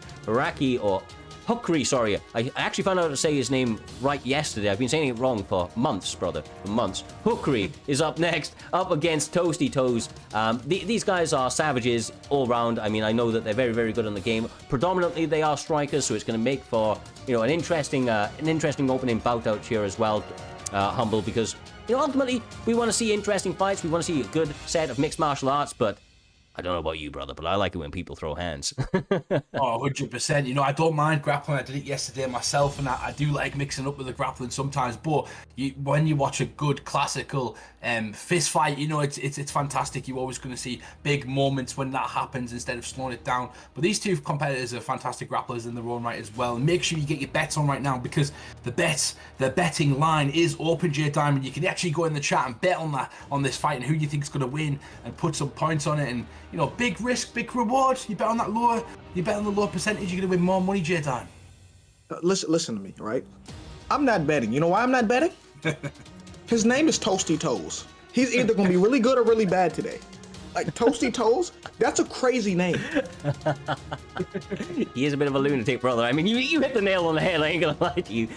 Hookery, sorry. I actually found out how to say his name right yesterday. I've been saying it wrong for months, brother. For months. Hookery is up next, up against Toasty Toes. These guys are savages all round. I mean, I know that they're very, very good in the game. Predominantly, they are strikers, so it's going to make for, an interesting opening bout out here as well, Humble, because, ultimately, we want to see interesting fights. We want to see a good set of mixed martial arts, but I don't know about you, brother, but I like it when people throw hands. 100%. I don't mind grappling. I did it yesterday myself, and I do like mixing up with the grappling sometimes. But when you watch a good classical fist fight, it's fantastic. You're always going to see big moments when that happens instead of slowing it down. But these two competitors are fantastic grapplers in their own right as well. And make sure you get your bets on right now, because the betting line is open, J Diamond. You can actually go in the chat and bet on this fight and who you think is going to win, and put some points on it. And big risk, big reward. You bet on that lower. You bet on the lower percentage. You're gonna win more money, J Dime. Listen to me, right? I'm not betting. You know why I'm not betting? His name is Toasty Toes. He's either gonna be really good or really bad today. Like Toasty Toes, that's a crazy name. He is a bit of a lunatic, brother. I mean, you hit the nail on the head. I ain't gonna lie to you.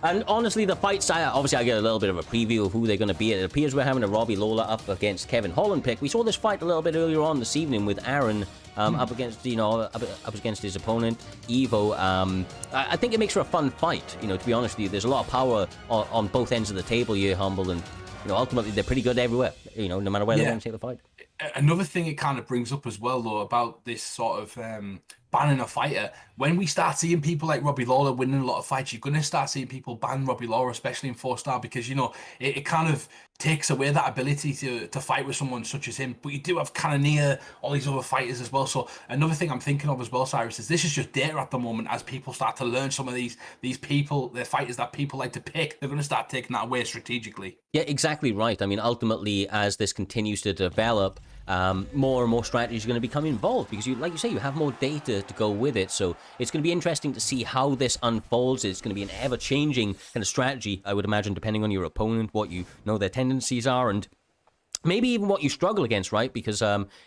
And honestly, the fights, obviously I get a little bit of a preview of who they're going to be. It appears we're having a Robbie Lawler up against Kevin Holland pick. We saw this fight a little bit earlier on this evening with Aaron up against his opponent, Evo. I think it makes for a fun fight, to be honest with you. There's a lot of power on both ends of the table here, Humble, and ultimately they're pretty good everywhere, no matter where they're going to take the fight. Another thing it kind of brings up as well, though, about this sort of banning a fighter, when we start seeing people like Robbie Lawler winning a lot of fights, you're going to start seeing people ban Robbie Lawler, especially in 4-star, because, it kind of takes away that ability to fight with someone such as him. But you do have Cannonier, all these other fighters as well. So another thing I'm thinking of as well, Cyrus, is this is just data at the moment. As people start to learn some of these people, the fighters that people like to pick, they're going to start taking that away strategically. Yeah, exactly right. I mean, ultimately, as this continues to develop, more and more strategies are going to become involved, because like you say, you have more data to go with it. So it's going to be interesting to see how this unfolds. It's going to be an ever-changing kind of strategy, I would imagine, depending on your opponent, what their tendencies are, and maybe even what you struggle against, right? Because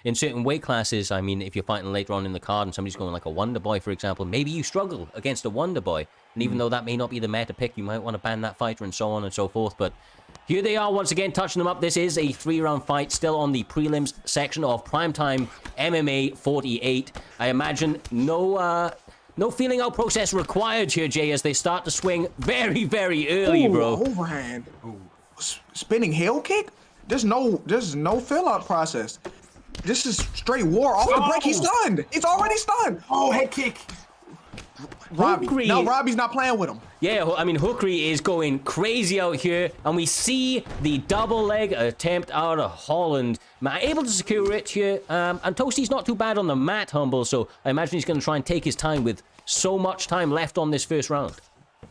in certain weight classes, I mean, if you're fighting later on in the card and somebody's going like a Wonder Boy, for example, maybe you struggle against a Wonder Boy. And even though that may not be the meta pick, you might want to ban that fighter and so on and so forth. But here they are once again, touching them up. This is a 3-round fight, still on the prelims section of Primetime MMA 48. I imagine no feeling out process required here, Jay, as they start to swing very, very early, bro. Overhand. Spinning heel kick? There's no fill out process. This is straight war. Off the break, he's stunned. He's already stunned. Oh, head kick. Robbie. Now Robbie's not playing with him. Yeah, I mean, Hookery is going crazy out here, and we see the double leg attempt out of Holland. Able to secure it here, and Toasty's not too bad on the mat, Humble, so I imagine he's going to try and take his time with so much time left on this first round.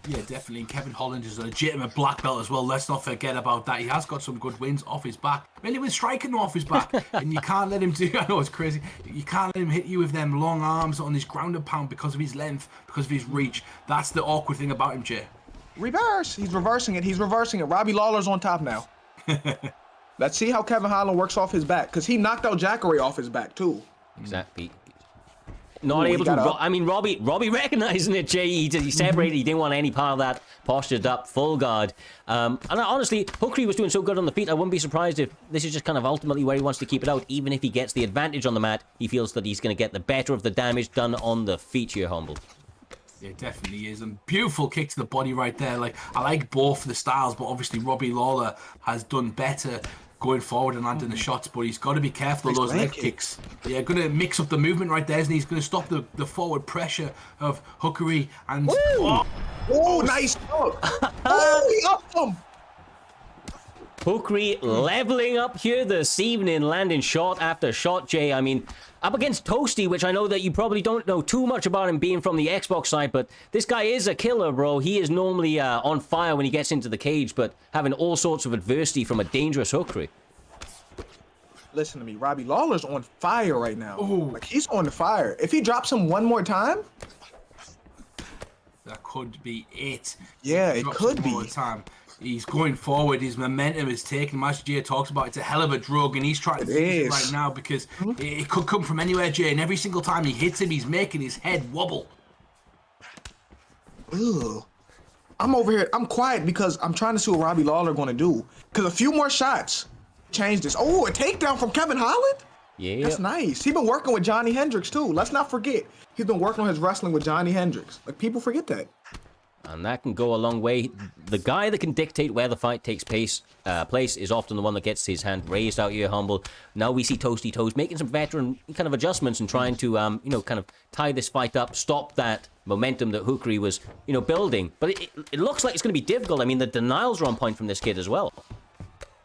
Yeah, definitely. And Kevin Holland is a legitimate black belt as well. Let's not forget about that. He has got some good wins off his back. Really, with striking off his back. And you can't let him do... I know, it's crazy. You can't let him hit you with them long arms on his ground and pound because of his length, because of his reach. That's the awkward thing about him, Jay. Reverse. He's reversing it. Robbie Lawler's on top now. Let's see how Kevin Holland works off his back, because he knocked out Jacare off his back, too. Exactly. Not able to. I mean, Robbie recognizing it, Jay. He separated. He didn't want any part of that. Postured up, full guard. And honestly, Hookery was doing so good on the feet, I wouldn't be surprised if this is just kind of ultimately where he wants to keep it out. Even if he gets the advantage on the mat, he feels that he's going to get the better of the damage done on the feet here, Humble. It definitely is. And beautiful kick to the body right there. Like, I like both the styles, but obviously Robbie Lawler has done better going forward and landing the shots, but he's got to be careful of those leg kicks. Yeah, going to mix up the movement right there, isn't he? He's going to stop the forward pressure of Hookery. And oh, nice hook. Oh, he upped him. Hookery leveling up here this evening, landing shot after shot, Jay. I mean, up against Toasty, which I know that you probably don't know too much about him being from the Xbox side, but this guy is a killer, bro. He is normally on fire when he gets into the cage, but having all sorts of adversity from a dangerous Hookery. Listen to me, Robbie Lawler's on fire right now. Ooh. Like, he's on fire. If he drops him one more time, that could be it. Yeah, it could be. Time. He's going forward. His momentum is taken. As Jay talks about, it's a hell of a drug, and he's trying to use it right now because it could come from anywhere, Jay. And every single time he hits him, he's making his head wobble. Ugh. I'm over here. I'm quiet because I'm trying to see what Robbie Lawler going to do. Because a few more shots change this. Oh, a takedown from Kevin Holland? Yeah. That's nice. He's been working with Johnny Hendricks, too. Let's not forget. He's been working on his wrestling with Johnny Hendricks. Like, people forget that. And that can go a long way. The guy that can dictate where the fight takes place is often the one that gets his hand raised out here, humble. Now we see Toasty Toes making some veteran kind of adjustments and trying to, kind of tie this fight up, stop that momentum that Hookery was, building. But it looks like it's going to be difficult. I mean, the denials are on point from this kid as well.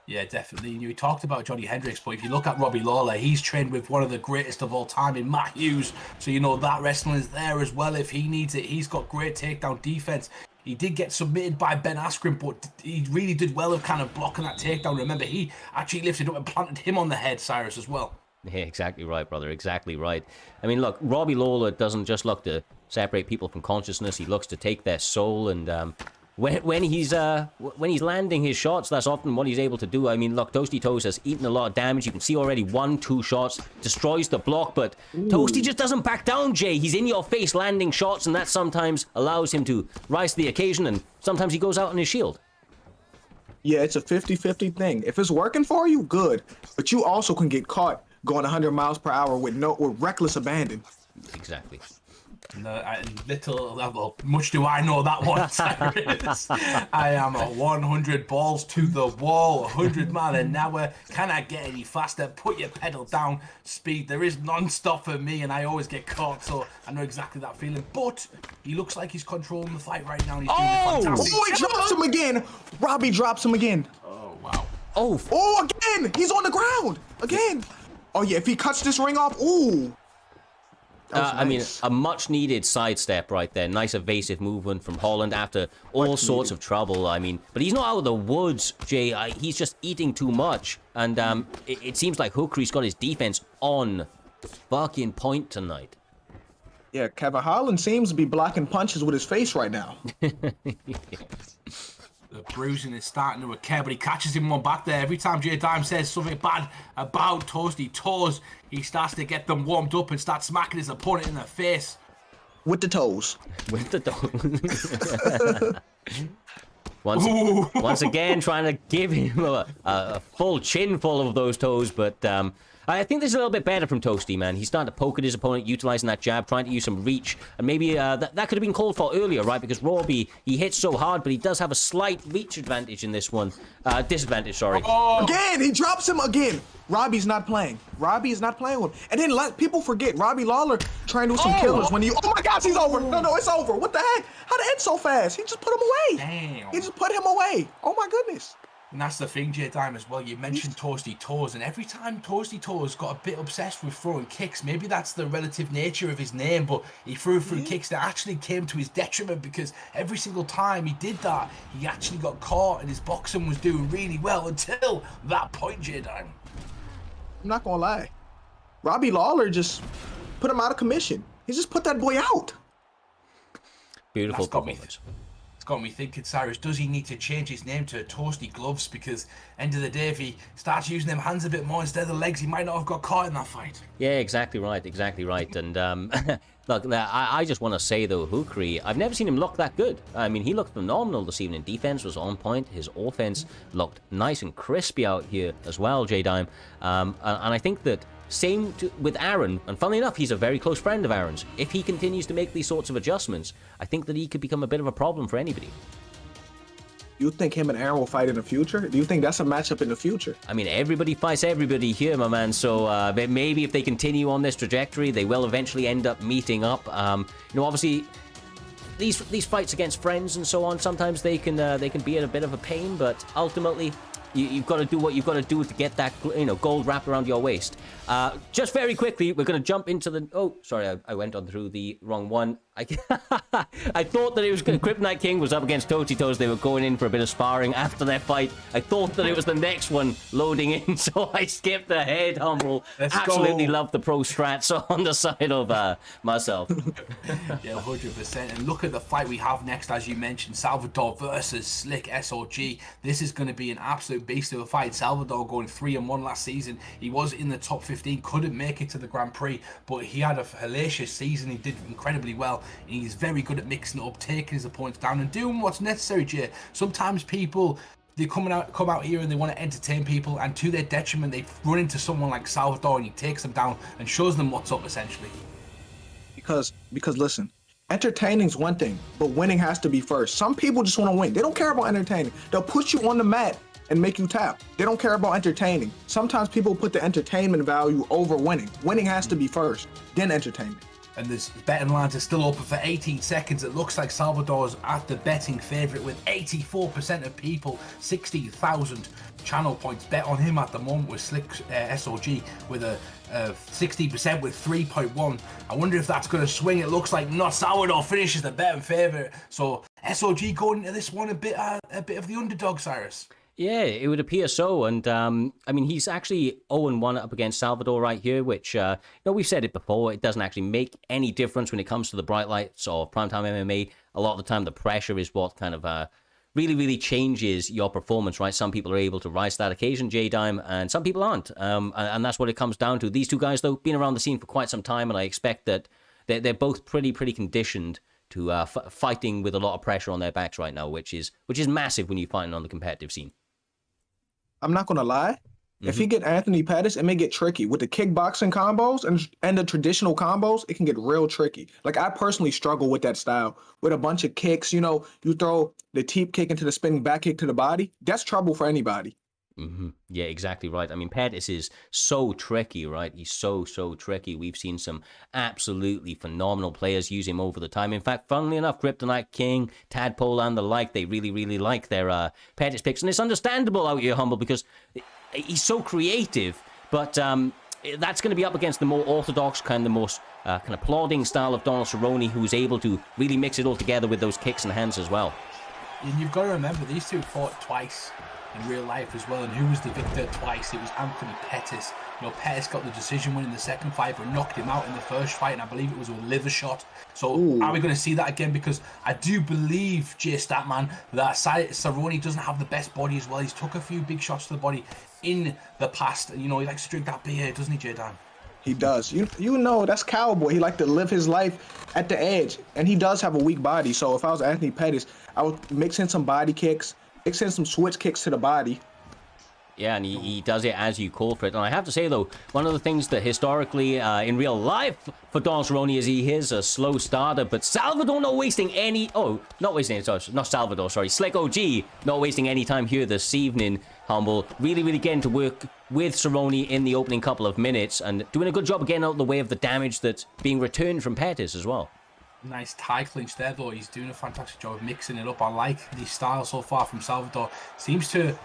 Yeah, definitely. You talked about Johnny Hendricks, but if you look at Robbie Lawler, he's trained with one of the greatest of all time in Matt Hughes. So, that wrestling is there as well if he needs it. He's got great takedown defense. He did get submitted by Ben Askren, but he really did well of kind of blocking that takedown. Remember, he actually lifted up and planted him on the head, Cyrus, as well. Yeah, exactly right, brother. Exactly right. I mean, look, Robbie Lawler doesn't just look to separate people from consciousness. He looks to take their soul, and when he's landing his shots, that's often what he's able to do. I mean, look, Toasty Toes has eaten a lot of damage. You can see already 1-2 shots, destroys the block, but Toasty just doesn't back down, Jay. He's in your face landing shots, and that sometimes allows him to rise to the occasion, and sometimes he goes out on his shield. Yeah, it's a 50-50 thing. If it's working for you, good. But you also can get caught going 100 miles per hour with reckless abandon. Exactly. Much do I know that one, Cyrus. I am a 100 balls to the wall, 100 mile an hour. Can I get any faster? Put your pedal down. Speed. There is non-stop for me, and I always get caught, so I know exactly that feeling. But he looks like he's controlling the fight right now, and he's doing it fantastic. Oh, he drops him again. Robbie drops him again. Oh, wow. Oh, again. He's on the ground. Again. Oh, yeah, if he cuts this ring off, ooh. Nice. I mean, a much-needed sidestep right there. Nice evasive movement from Holland after all sorts of trouble. I mean, but he's not out of the woods, Jay. He's just eating too much. And it seems like Hookery's got his defense on fucking point tonight. Yeah, Kevin Holland seems to be blocking punches with his face right now. The bruising is starting to occur, but he catches him one back there. Every time Jay Dime says something bad about Toasty Toes, he starts to get them warmed up and start smacking his opponent in the face. With the toes. With the toes. Once again, trying to give him a full chin full of those toes, but I think this is a little bit better from Toasty, man. He's starting to poke at his opponent, utilizing that jab, trying to use some reach, and maybe that could have been called for earlier, right? Because Robbie, he hits so hard, but he does have a slight reach advantage in this one. Disadvantage, sorry. Oh. Again, he drops him again. Robbie's not playing. Robbie is not playing with him. And then let people forget, Robbie Lawler trying to do some killers when you... Oh my gosh, he's over. No, it's over. What the heck? How'd it end so fast? He just put him away. Damn. He just put him away. Oh my goodness. And that's the thing, Jay Dime, as well. You mentioned Toasty Toes, and every time Toasty Toes got a bit obsessed with throwing kicks, maybe that's the relative nature of his name, but he threw kicks that actually came to his detriment, because every single time he did that, he actually got caught, and his boxing was doing really well until that point, Jay Dime. I'm not gonna lie. Robbie Lawler just put him out of commission. He just put that boy out. Beautiful performance. It's got me thinking, Cyrus, does he need to change his name to Toasty Gloves? Because end of the day, if he starts using them hands a bit more instead of the legs, he might not have got caught in that fight. Yeah, exactly right. And look, I just want to say, though, Hookery, I've never seen him look that good. I mean, he looked phenomenal this evening. Defense was on point. His offense looked nice and crispy out here as well, J-Dime. And I think that with Aaron, and funnily enough, he's a very close friend of Aaron's. If he continues to make these sorts of adjustments, I think that he could become a bit of a problem for anybody. You think him and Aaron will fight in the future? Do you think that's a matchup in the future? I mean, everybody fights everybody here, my man. So maybe if they continue on this trajectory, they will eventually end up meeting up. Obviously, these fights against friends and so on, sometimes they can be a bit of a pain, but ultimately, you've got to do what you've got to do to get that gold wrapped around your waist. Just very quickly, we're going to jump into the... Oh, sorry, I went on through the wrong one. I thought that it was Kryptonite King was up against Totitos. They were going in for a bit of sparring after their fight. I thought that it was the next one loading in, so I skipped ahead. Humble. Absolutely love the pro strats on the side of myself. Yeah, 100%. And look at the fight we have next, as you mentioned, Salvador versus Slick SOG. This is going to be an absolute beast of a fight. Salvador going 3-1 last season. He was in the top 15, couldn't make it to the Grand Prix, but he had a hellacious season. He did incredibly well. He's very good at mixing it up, taking his opponents down and doing what's necessary, Jay. Sometimes people, they come out here and they want to entertain people, and to their detriment, they run into someone like Salvador and he takes them down and shows them what's up, essentially. Because listen, entertaining's one thing, but winning has to be first. Some people just want to win. They don't care about entertaining. They'll put you on the mat and make you tap. They don't care about entertaining. Sometimes people put the entertainment value over winning. Winning has to be first, then entertainment. And this betting lines are still open for 18 seconds. It looks like Salvador's at the betting favourite with 84% of people, 60,000 channel points bet on him at the moment with Slick SOG with a 60% with 3.1. I wonder if that's going to swing. It looks like not. Salvador finishes the betting favourite. So SOG going into this one a bit of the underdog, Cyrus. Yeah, it would appear so. And, he's actually 0-1 up against Salvador right here, which, we've said it before. It doesn't actually make any difference when it comes to the bright lights of Primetime MMA. A lot of the time, the pressure is what kind of really, really changes your performance, right? Some people are able to rise to that occasion, J-Dime, and some people aren't. And that's what it comes down to. These two guys, though, been around the scene for quite some time, and I expect that they're both pretty conditioned to fighting with a lot of pressure on their backs right now, which is massive when you're fighting on the competitive scene. I'm not gonna lie. If you get Anthony Pettis, it may get tricky with the kickboxing combos and the traditional combos. It can get real tricky. Like I personally struggle with that style with a bunch of kicks. You throw the teep kick into the spinning back kick to the body. That's trouble for anybody. Yeah, exactly right. I mean, Pettis is so tricky, right? He's so tricky. We've seen some absolutely phenomenal players use him over the time. In fact, funnily enough, Kryptonite King, Tadpole, and the like, they really like their Pettis picks. And it's understandable out here, Humble, because he's so creative. But that's going to be up against the more orthodox, the most kind of plodding style of Donald Cerrone, who's able to really mix it all together with those kicks and hands as well. And you've got to remember, these two fought twice in real life as well, and who was the victor twice? It was Anthony Pettis. Pettis got the decision win in the second fight, but knocked him out in the first fight, and I believe it was a liver shot. So are we going to see that again? Because I do believe, Jay Statman, that Cerrone doesn't have the best body as well. He's took a few big shots to the body in the past, and he likes to drink that beer, doesn't he, Jay Dan? He does. That's cowboy. He like to live his life at the edge, and he does have a weak body. So if I was Anthony Pettis, I would mix in some body kicks, mix in some switch kicks to the body. Yeah, and he does it as you call for it. And I have to say, though, one of the things that historically in real life for Donald Cerrone is he is a slow starter, but Salvador not wasting any... Oh, not wasting any... Sorry, not Salvador, sorry. Slick OG not wasting any time here this evening, Humble. Really getting to work with Cerrone in the opening couple of minutes and doing a good job of getting out of the way of the damage that's being returned from Pettis as well. Nice tie clinch there, though. He's doing a fantastic job of mixing it up. I like the style so far from Salvador. Seems to...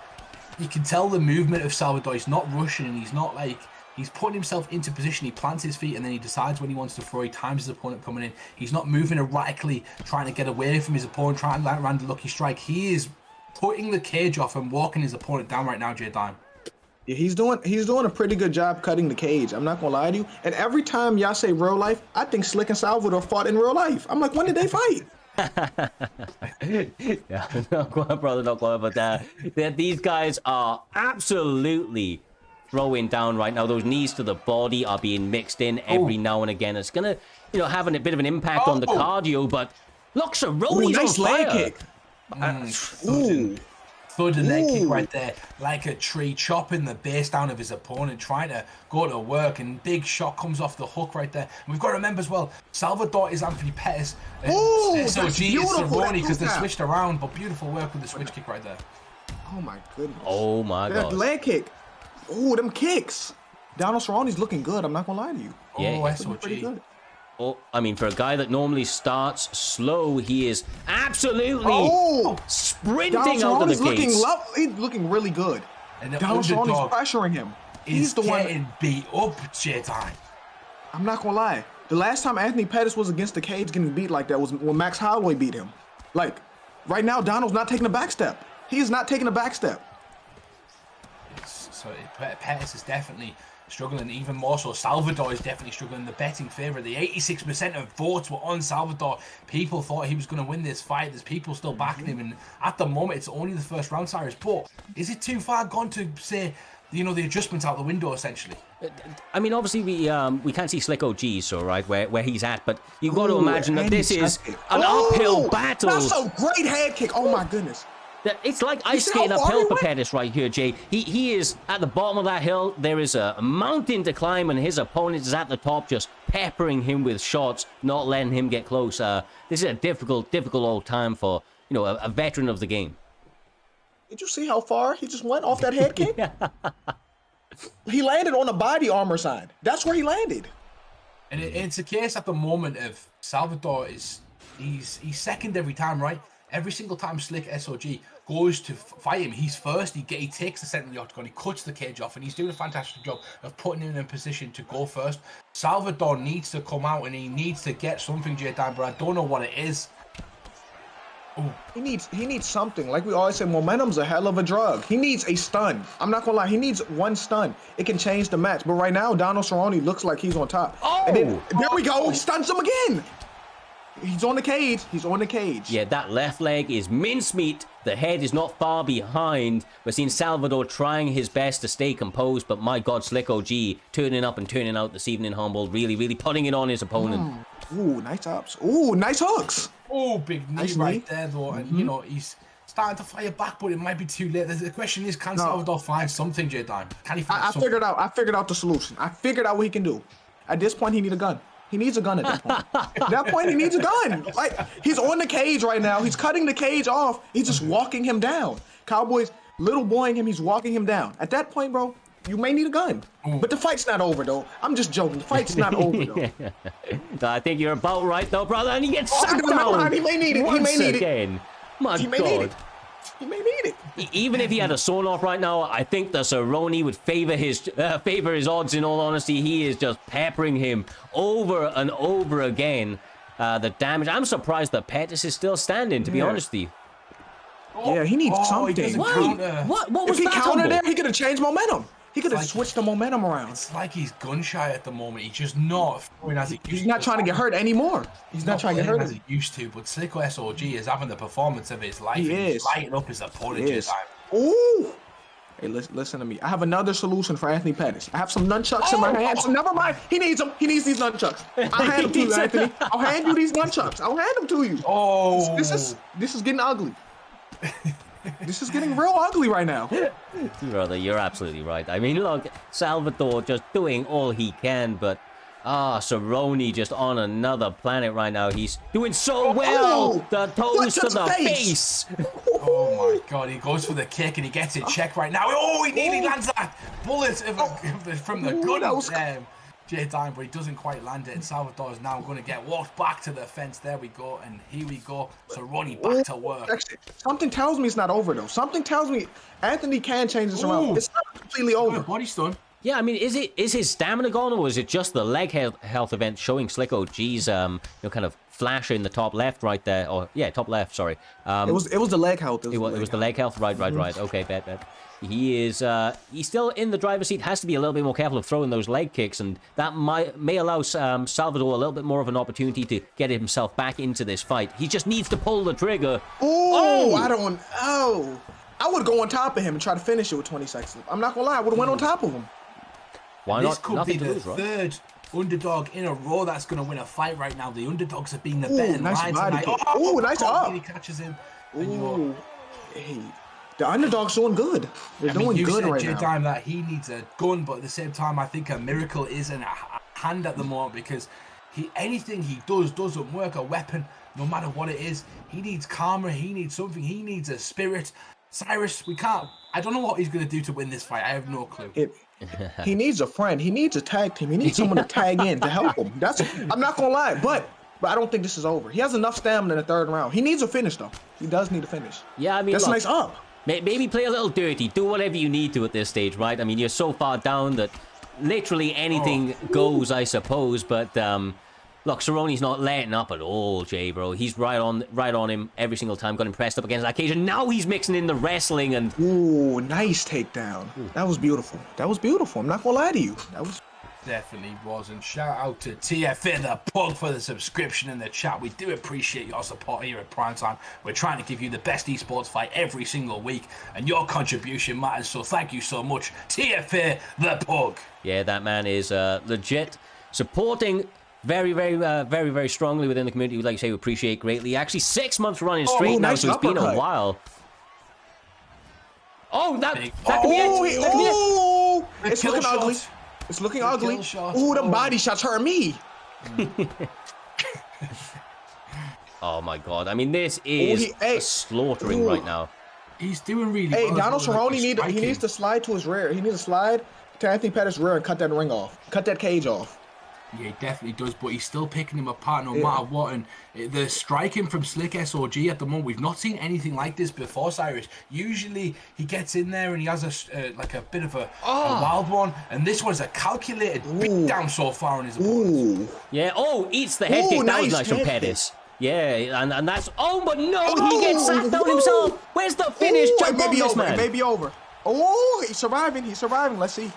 You can tell the movement of Salvador. He's not rushing, and he's not like... He's putting himself into position. He plants his feet, and then he decides when he wants to throw. He times his opponent coming in. He's not moving erratically, trying to get away from his opponent, trying to land a lucky strike. He is putting the cage off and walking his opponent down right now, Jay Dime. Yeah, he's doing a pretty good job cutting the cage. I'm not gonna lie to you. And every time y'all say real life, I think Slick and Salvador fought in real life. I'm like, when did they fight? Yeah, not quite, brother, not quite. But these guys are absolutely throwing down right now. Those knees to the body are being mixed in every now and again. It's gonna, having a bit of an impact on the cardio. But look, Cerrone's nice on fire. leg kick. thud and leg kick right there, like a tree, chopping the base down of his opponent, trying to go to work, and big shot comes off the hook right there. And we've got to remember as well, Salvador is Anthony Pettis, SOG is Cerrone because they switched around, but beautiful work with the switch kick right there. Oh my goodness. Oh my god. That leg kick. Oh, them kicks. Donald Cerrone's looking good. I'm not gonna lie to you. Yeah, SOG. Pretty good. Oh, I mean, for a guy that normally starts slow, he is absolutely sprinting out of the gates. He's looking really good. And the Donald Cerrone's underdog pressuring him. He's the one getting beat up, J-Time. I'm not gonna lie. The last time Anthony Pettis was against the cage getting beat like that was when Max Holloway beat him. Like, right now, Donald's not taking a back step. He is not taking a back step. So Pettis is definitely struggling, even more so. Salvador is definitely struggling. The betting favourite, the 86% of votes were on Salvador. People thought he was going to win this fight. There's people still backing him, and at the moment, it's only the first round, Cyrus. But is it too far gone to say, you know, the adjustments out the window essentially? I mean, obviously we can't see Slick OG, so right where he's at, but you've got to imagine that this is an uphill battle. That's a great head kick. Oh my goodness. It's like ice skating uphill for Pettis right here, Jay. He is at the bottom of that hill. There is a mountain to climb, and his opponent is at the top, just peppering him with shots, not letting him get close. This is a difficult old time for, you know, a veteran of the game. Did you see how far he just went off that head kick? He landed on a body armor sign. That's where he landed. And it's a case at the moment of Salvador he's second every time, right? Every single time Slick SOG goes to fight him, he's first. He takes the center of the octagon, he cuts the cage off, and he's doing a fantastic job of putting him in a position to go first. Salvador needs to come out and he needs to get something, J-Time, but I don't know what it is. Ooh. He needs something. Like we always say, momentum's a hell of a drug. He needs a stun. I'm not gonna lie, he needs one stun. It can change the match. But right now, Donald Cerrone looks like he's on top. And then, there we go. He stuns him again. He's on the cage. He's on the cage. Yeah, that left leg is mincemeat. The head is not far behind. We're seeing Salvador trying his best to stay composed, but my God, Slick OG turning up and turning out this evening, Humble. Really putting it on his opponent. Ooh, nice ups. Ooh, nice hooks. Oh, big knee nice right there, though. And, you know, he's starting to fire back, but it might be too late. The question is, can Salvador find something, J-Time? Can he find something? I figured out the solution. I figured out what he can do. At this point, he needs a gun. He needs a gun at that point. At that point, he needs a gun. Like, he's on the cage right now. He's cutting the cage off. He's just walking him down. Cowboys little boying him. He's walking him down. At that point, bro, you may need a gun. But the fight's not over, though. I'm just joking. The fight's not over, though. I think you're about right, though, brother. And he gets sucked down. He may need it. Once he may need again. it. My he may God. need it. He may need it. Even if he had a sawn off right now, I think the Cerrone would favor his odds. In all honesty, he is just peppering him over and over again. The damage. I'm surprised that Pettis is still standing. To be honest with you. Yeah, he needs something. What was if he that? countered there, he could have changed momentum. He could have switched the momentum around. It's like he's gun shy at the moment. He's just not throwing as he used to. He's not trying to get hurt anymore. He's not trying to get hurt as he used to. But Slicko SOG is having the performance of his life. He's lighting up his opponent. Ooh. Hey, listen to me. I have another solution for Anthony Pettis. I have some nunchucks in my hands. So never mind. He needs them. He needs these nunchucks. I'll hand them to you, Anthony. I'll hand you these nunchucks. I'll hand them to you. Oh. This is getting ugly. This is getting real ugly right now. Brother, you're absolutely right. I mean, look, Salvador just doing all he can, but Cerrone just on another planet right now. He's doing so well. The toes to the face. Oh my God, he goes for the kick and he gets it checked right now. Oh, he nearly lands that bullet from the gun. J-Time, but he doesn't quite land it, and Salvador is now going to get walked back to the fence. There we go, and here we go. Cerrone back to work. Something tells me it's not over, though. Something tells me Anthony can change this around. It's not completely over. Body stun. Yeah, I mean, is his stamina gone, or is it just the leg health event showing Slick OG's kind of flash in the top left right there? Or yeah, top left, sorry. It was the leg health. It was the leg health. Right. Okay, bet. He is he's still in the driver's seat. Has to be a little bit more careful of throwing those leg kicks, and that may allow Salvador a little bit more of an opportunity to get himself back into this fight. He just needs to pull the trigger. I would go on top of him and try to finish it with 20 seconds. I'm not gonna lie, I would have went on top of him. Why not? This could be the third underdog in a row that's going to win a fight right now. The underdogs have been the better nice line body tonight. kick. Nice up. He catches him. Ooh. Hey. The underdog's doing good. They're doing you good said, right J now. Dime, that he needs a gun, but at the same time, I think a miracle is in a hand at the moment because anything he does doesn't work. A weapon, no matter what it is, he needs karma. He needs something. He needs a spirit. Cyrus, we can't. I don't know what he's going to do to win this fight. I have no clue. He needs a friend. He needs a tag team. He needs someone to tag in to help him. I'm not gonna lie, but I don't think this is over. He has enough stamina in the third round. He needs a finish though. He does need a finish. Yeah, I mean, that's look, a nice up. Maybe play a little dirty. Do whatever you need to at this stage, right? I mean, you're so far down that literally anything goes, I suppose. But look, Cerrone's not letting up at all, Jay, bro. He's right on him every single time. Got him pressed up against that cage, and now he's mixing in the wrestling and. Ooh, nice takedown. That was beautiful. That was beautiful. I'm not gonna lie to you. That was. Definitely was, and shout out to TFA the Pug for the subscription in the chat. We do appreciate your support here at Primetime. We're trying to give you the best esports fight every single week, and your contribution matters, so thank you so much, TFA the Pug. Yeah, that man is legit supporting very strongly within the community. We'd like to say we appreciate greatly. Actually, 6 months running straight now, nice so it's been a uppercut. while. Oh, that could be it. That could be it. It's looking ugly. It's looking ugly. Ooh, them body shots hurt me. Oh my god. I mean, this is a slaughtering right now. He's doing really well. Hey, well. Donald Cerrone he needs to slide to his rear. He needs to slide to Anthony Pettis' rear and cut that ring off. Cut that cage off. Yeah, he definitely does, but he's still picking him apart no matter what. And the striking from Slick SOG at the moment, we've not seen anything like this before, Cyrus. Usually he gets in there and he has a bit of a wild one, and this was a calculated beat down so far on his opponent. Yeah, eats the head kick. That was nice from Pettis. Yeah, and that's but no, he gets sacked down himself. Where's the finish? Jump on this man. It may be over. Oh, he's surviving. Let's see.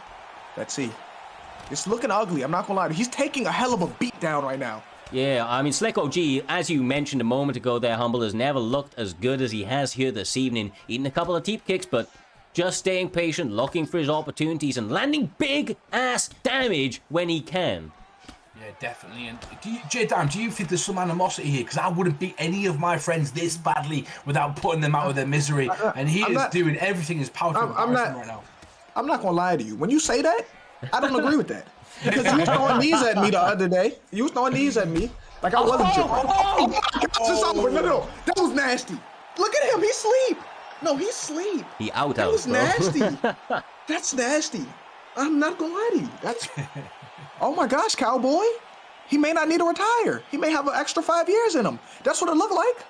It's looking ugly. I'm not gonna lie to you. He's taking a hell of a beat down right now. Yeah, I mean, Slick OG, as you mentioned a moment ago there, Humble, has never looked as good as he has here this evening. Eating a couple of teep kicks, but just staying patient, looking for his opportunities, and landing big-ass damage when he can. Yeah, definitely. And J-Dam, do you think there's some animosity here? Because I wouldn't beat any of my friends this badly without putting them out of their misery. And he is doing everything in his power to embarrass them right now. I'm not gonna lie to you. When you say that, I don't agree with that. Because you was throwing these at me the other day. You was throwing these at me like I wasn't joking. Oh my gosh, it's over. No. That was nasty. Look at him. He's asleep. No, he's asleep. He out. That was nasty. That's nasty. I'm not gonna lie to you. That's. Oh my gosh, cowboy. He may not need to retire. He may have an extra 5 years in him. That's what it looked like.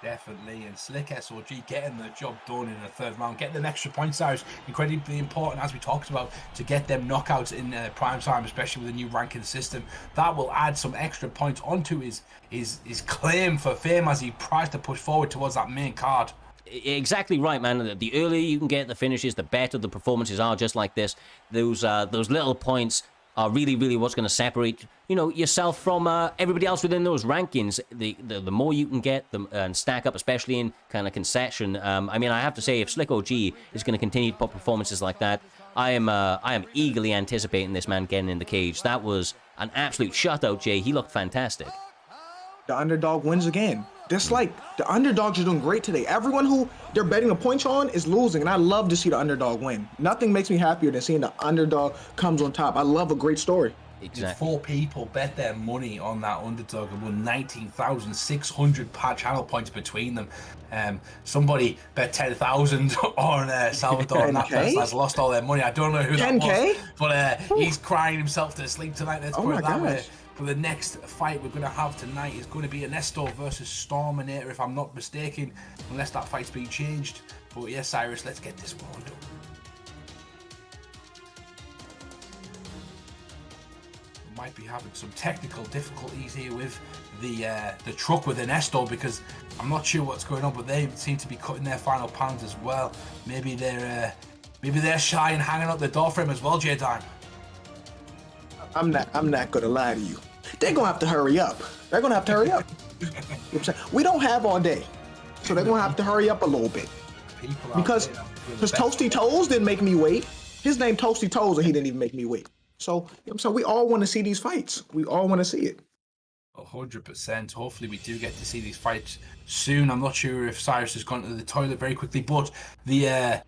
Definitely, and Slick SOG getting the job done in the third round, getting them extra points out, incredibly important, as we talked about, to get them knockouts in prime time, especially with the new ranking system. That will add some extra points onto his claim for fame as he tries to push forward towards that main card. Exactly right, man. The earlier you can get the finishes, the better the performances are. Just like this, those little points are really what's going to separate, yourself from everybody else within those rankings. The more you can get them and stack up, especially in kind of concession. I mean, I have to say, if Slick OG is going to continue to put performances like that, I am eagerly anticipating this man getting in the cage. That was an absolute shutout, Jay. He looked fantastic. The underdog wins again. Just like the underdogs are doing great today. Everyone who they're betting a point on is losing, and I love to see the underdog win. Nothing makes me happier than seeing the underdog comes on top. I love a great story. Exactly. 4 people bet their money on that underdog and won 19,600 channel points between them. Somebody bet 10,000 on Salvador, and that person has lost all their money. I don't know who that was, but he's crying himself to sleep tonight. Let's put it that way. But the next fight we're going to have tonight is going to be Ernesto versus Storminator, if I'm not mistaken, unless that fight's been changed. But yes, Cyrus, let's get this warmed up. We might be having some technical difficulties here with the truck with Ernesto, because I'm not sure what's going on, but they seem to be cutting their final pounds as well. Maybe they're shy and hanging up the door for him as well, J-Dime. I'm not gonna lie to you. They're gonna have to hurry up. They're gonna have to hurry up. We don't have all day, so they're gonna have to hurry up a little bit. Because Toasty Toes didn't make me wait. His name Toasty Toes, and he didn't even make me wait. So we all want to see these fights. We all want to see it. 100%. Hopefully we do get to see these fights soon. I'm not sure if Cyrus has gone to the toilet very quickly, but the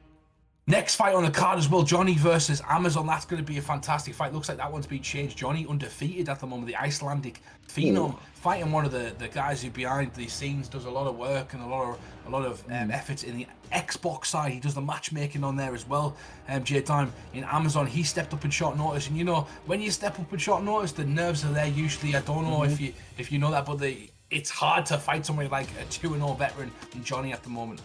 next fight on the card as well, Johnny versus Amazon. That's going to be a fantastic fight. Looks like that one's been changed. Johnny undefeated at the moment, the Icelandic phenom, fighting one of the guys who behind the scenes does a lot of work and a lot of efforts in the Xbox side. He does the matchmaking on there as well. J-Time in Amazon, he stepped up in short notice, and you know when you step up in short notice, the nerves are there usually. I don't know if you know that, but it's hard to fight somebody like a 2-0 veteran in Johnny at the moment.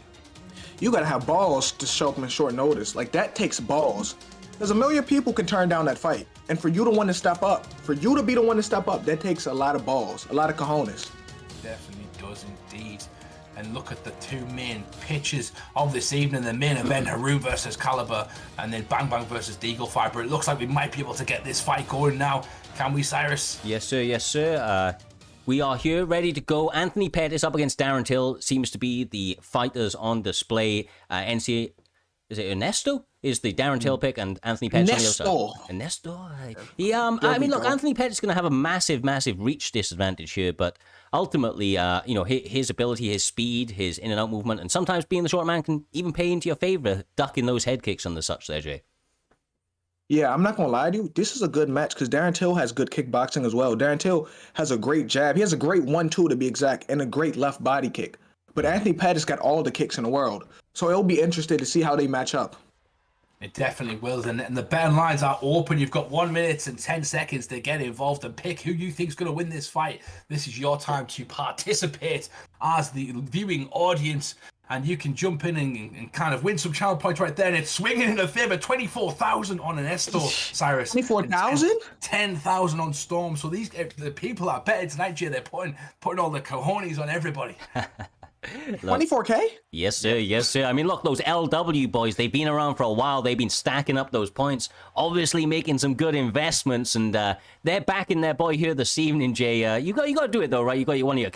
You gotta have balls to show up in short notice. Like, that takes balls. There's a million people can turn down that fight. And for you to want to step up, for you to be the one to step up, that takes a lot of balls, a lot of cojones. Definitely does indeed. And look at the two main pitches of this evening, the main event, Haru versus Caliber, and then Bang Bang versus Deagle Fiber. It looks like we might be able to get this fight going now. Can we, Cyrus? Yes, sir. Yes, sir. We are here, ready to go. Anthony Pettis up against Darren Till seems to be the fighters on display. NC, is it Ernesto? Is the Darren Till pick, and Anthony Pettis on the other side. Ernesto. I mean, look, Anthony Pettis is going to have a massive reach disadvantage here, but ultimately, you know, his ability, his speed, his in and out movement, and sometimes being the short man can even pay into your favor, ducking those head kicks and the such there, Jay. Yeah, I'm not gonna lie to you. This is a good match because Darren Till has good kickboxing as well. Darren Till has a great jab. He has a great 1-2 to be exact, and a great left body kick. But Anthony Pettis got all the kicks in the world, so it'll be interesting to see how they match up. It definitely will, and the betting lines are open. You've got 1 minute and 10 seconds to get involved and pick who you think is going to win this fight. This is your time to participate as the viewing audience, and you can jump in and kind of win some channel points right there. And it's swinging in the favor, 24,000 on Ernesto, Cyrus. 24,000? 10,000 on Storm. So the people are betting tonight, Jay. They're putting all the cojones on everybody. 24K? Yes, sir. Yes, sir. I mean, look, those LW boys, they've been around for a while. They've been stacking up those points, obviously making some good investments, and they're backing their boy here this evening, Jay. You got to do it, though, right? You got one of your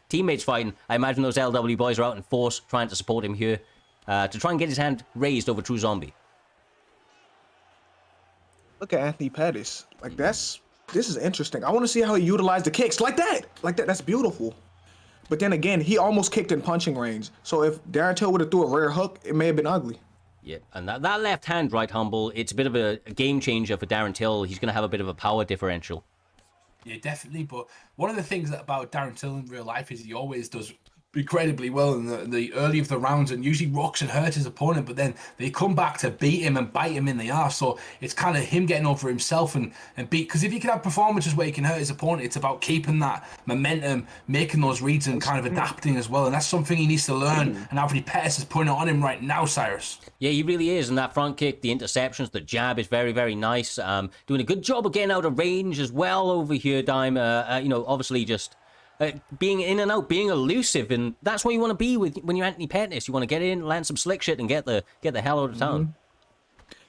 teammates fighting. I imagine those LW boys are out in force trying to support him here to try and get his hand raised over True Zombie. Look at Anthony Pettis. Like, this is interesting. I want to see how he utilized the kicks. Like that. That's beautiful. But then again, he almost kicked in punching range. So if Darren Till would have threw a rear hook, it may have been ugly. Yeah, and that left hand, right, Humble, it's a bit of a game changer for Darren Till. He's going to have a bit of a power differential. Yeah, definitely. But one of the things about Darren Till in real life is he always does incredibly well in the early of the rounds and usually rocks and hurts his opponent, but then they come back to beat him and bite him in the arse. So it's kind of him getting over himself and beat, because if he can have performances where he can hurt his opponent, it's about keeping that momentum, making those reads and kind of adapting as well, and that's something he needs to learn, and Anthony Pettis is putting it on him right now, Cyrus. Yeah, he really is, and that front kick, the interceptions, the jab is very, very nice. Doing a good job of getting out of range as well over here, Dime. You know, obviously just being in and out, being elusive, and that's what you want to be when you're Anthony Pettis. You want to get in, land some slick shit, and get the hell out of town.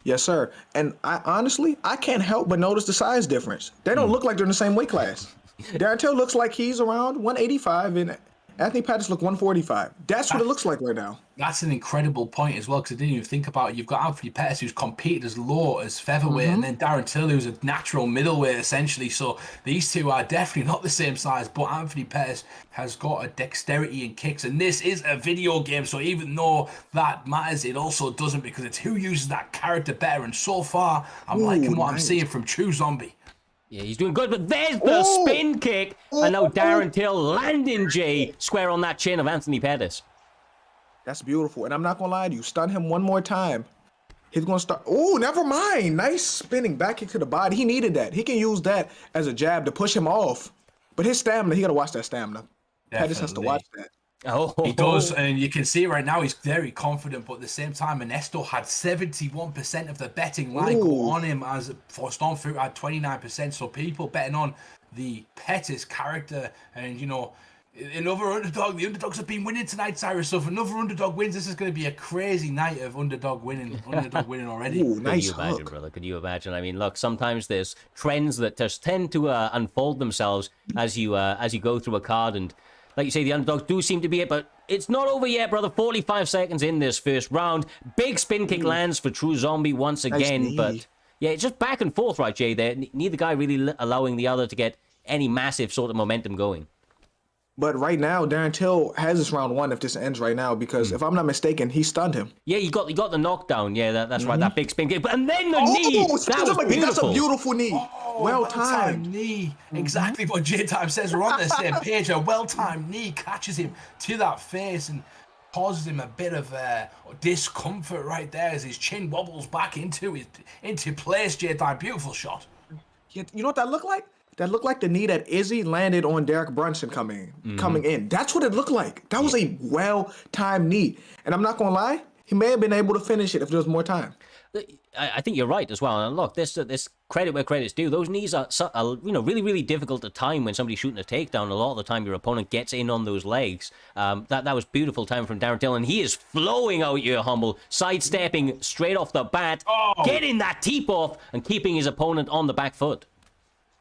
Yes, sir. And I can't help but notice the size difference. They don't look like they're in the same weight class. Darren Till looks like he's around 185, and Anthony Pettis look 145. That's what it looks like right now. That's an incredible point as well, because I didn't even think about it. You've got Anthony Pettis, who's competed as low as featherweight, and then Darren Till, who's a natural middleweight, essentially. So these two are definitely not the same size, but Anthony Pettis has got a dexterity in kicks, and this is a video game, so even though that matters, it also doesn't, because it's who uses that character better, and so far, I'm liking what I'm seeing from True Zombie. Yeah, he's doing good, but there's the spin kick, and now Darren Till landing, Jay, square on that chin of Anthony Pettis. That's beautiful, and I'm not gonna lie to you. Stun him one more time. He's gonna start. Oh, never mind. Nice spinning back kick to the body. He needed that. He can use that as a jab to push him off. But his stamina, he gotta watch that stamina. Pettis has to watch that. Oh, he does, and you can see right now he's very confident, but at the same time, Ernesto had 71% of the betting line go on him, as for Stormfruit had 29%. So people betting on the Pettis character, and you know, another underdog. The underdogs have been winning tonight, Cyrus. So if another underdog wins, this is going to be a crazy night of underdog winning already. Ooh, nice Could you imagine, brother? Could you imagine? I mean, look, sometimes there's trends that just tend to unfold themselves as you go through a card, and like you say, the underdogs do seem to be it, but it's not over yet, brother. 45 seconds in this first round. Big spin kick lands for True Zombie once again, but yeah, it's just back and forth, right, Jay? There, neither guy really allowing the other to get any massive sort of momentum going. But right now, Darren Till has this round 1 if this ends right now, because if I'm not mistaken, he stunned him. Yeah, he got the knockdown. Yeah, that's right. That big spin kick. And then the knee. That was beautiful. That's a beautiful knee. Oh, well-timed knee. Exactly what J-Time says. We're on the same page. A well-timed knee catches him to that face and causes him a bit of discomfort right there as his chin wobbles back into place. J-Time, beautiful shot. You know what that looked like? That looked like the knee that Izzy landed on Derek Brunson coming in. That's what it looked like. That was a well-timed knee. And I'm not going to lie, he may have been able to finish it if there was more time. I think you're right as well. And look, this credit where credit's due. Those knees are really, really difficult to time when somebody's shooting a takedown. A lot of the time, your opponent gets in on those legs. That was beautiful time from Darren Till, and he is flowing out here, Humble, sidestepping straight off the bat, getting that teep off, and keeping his opponent on the back foot.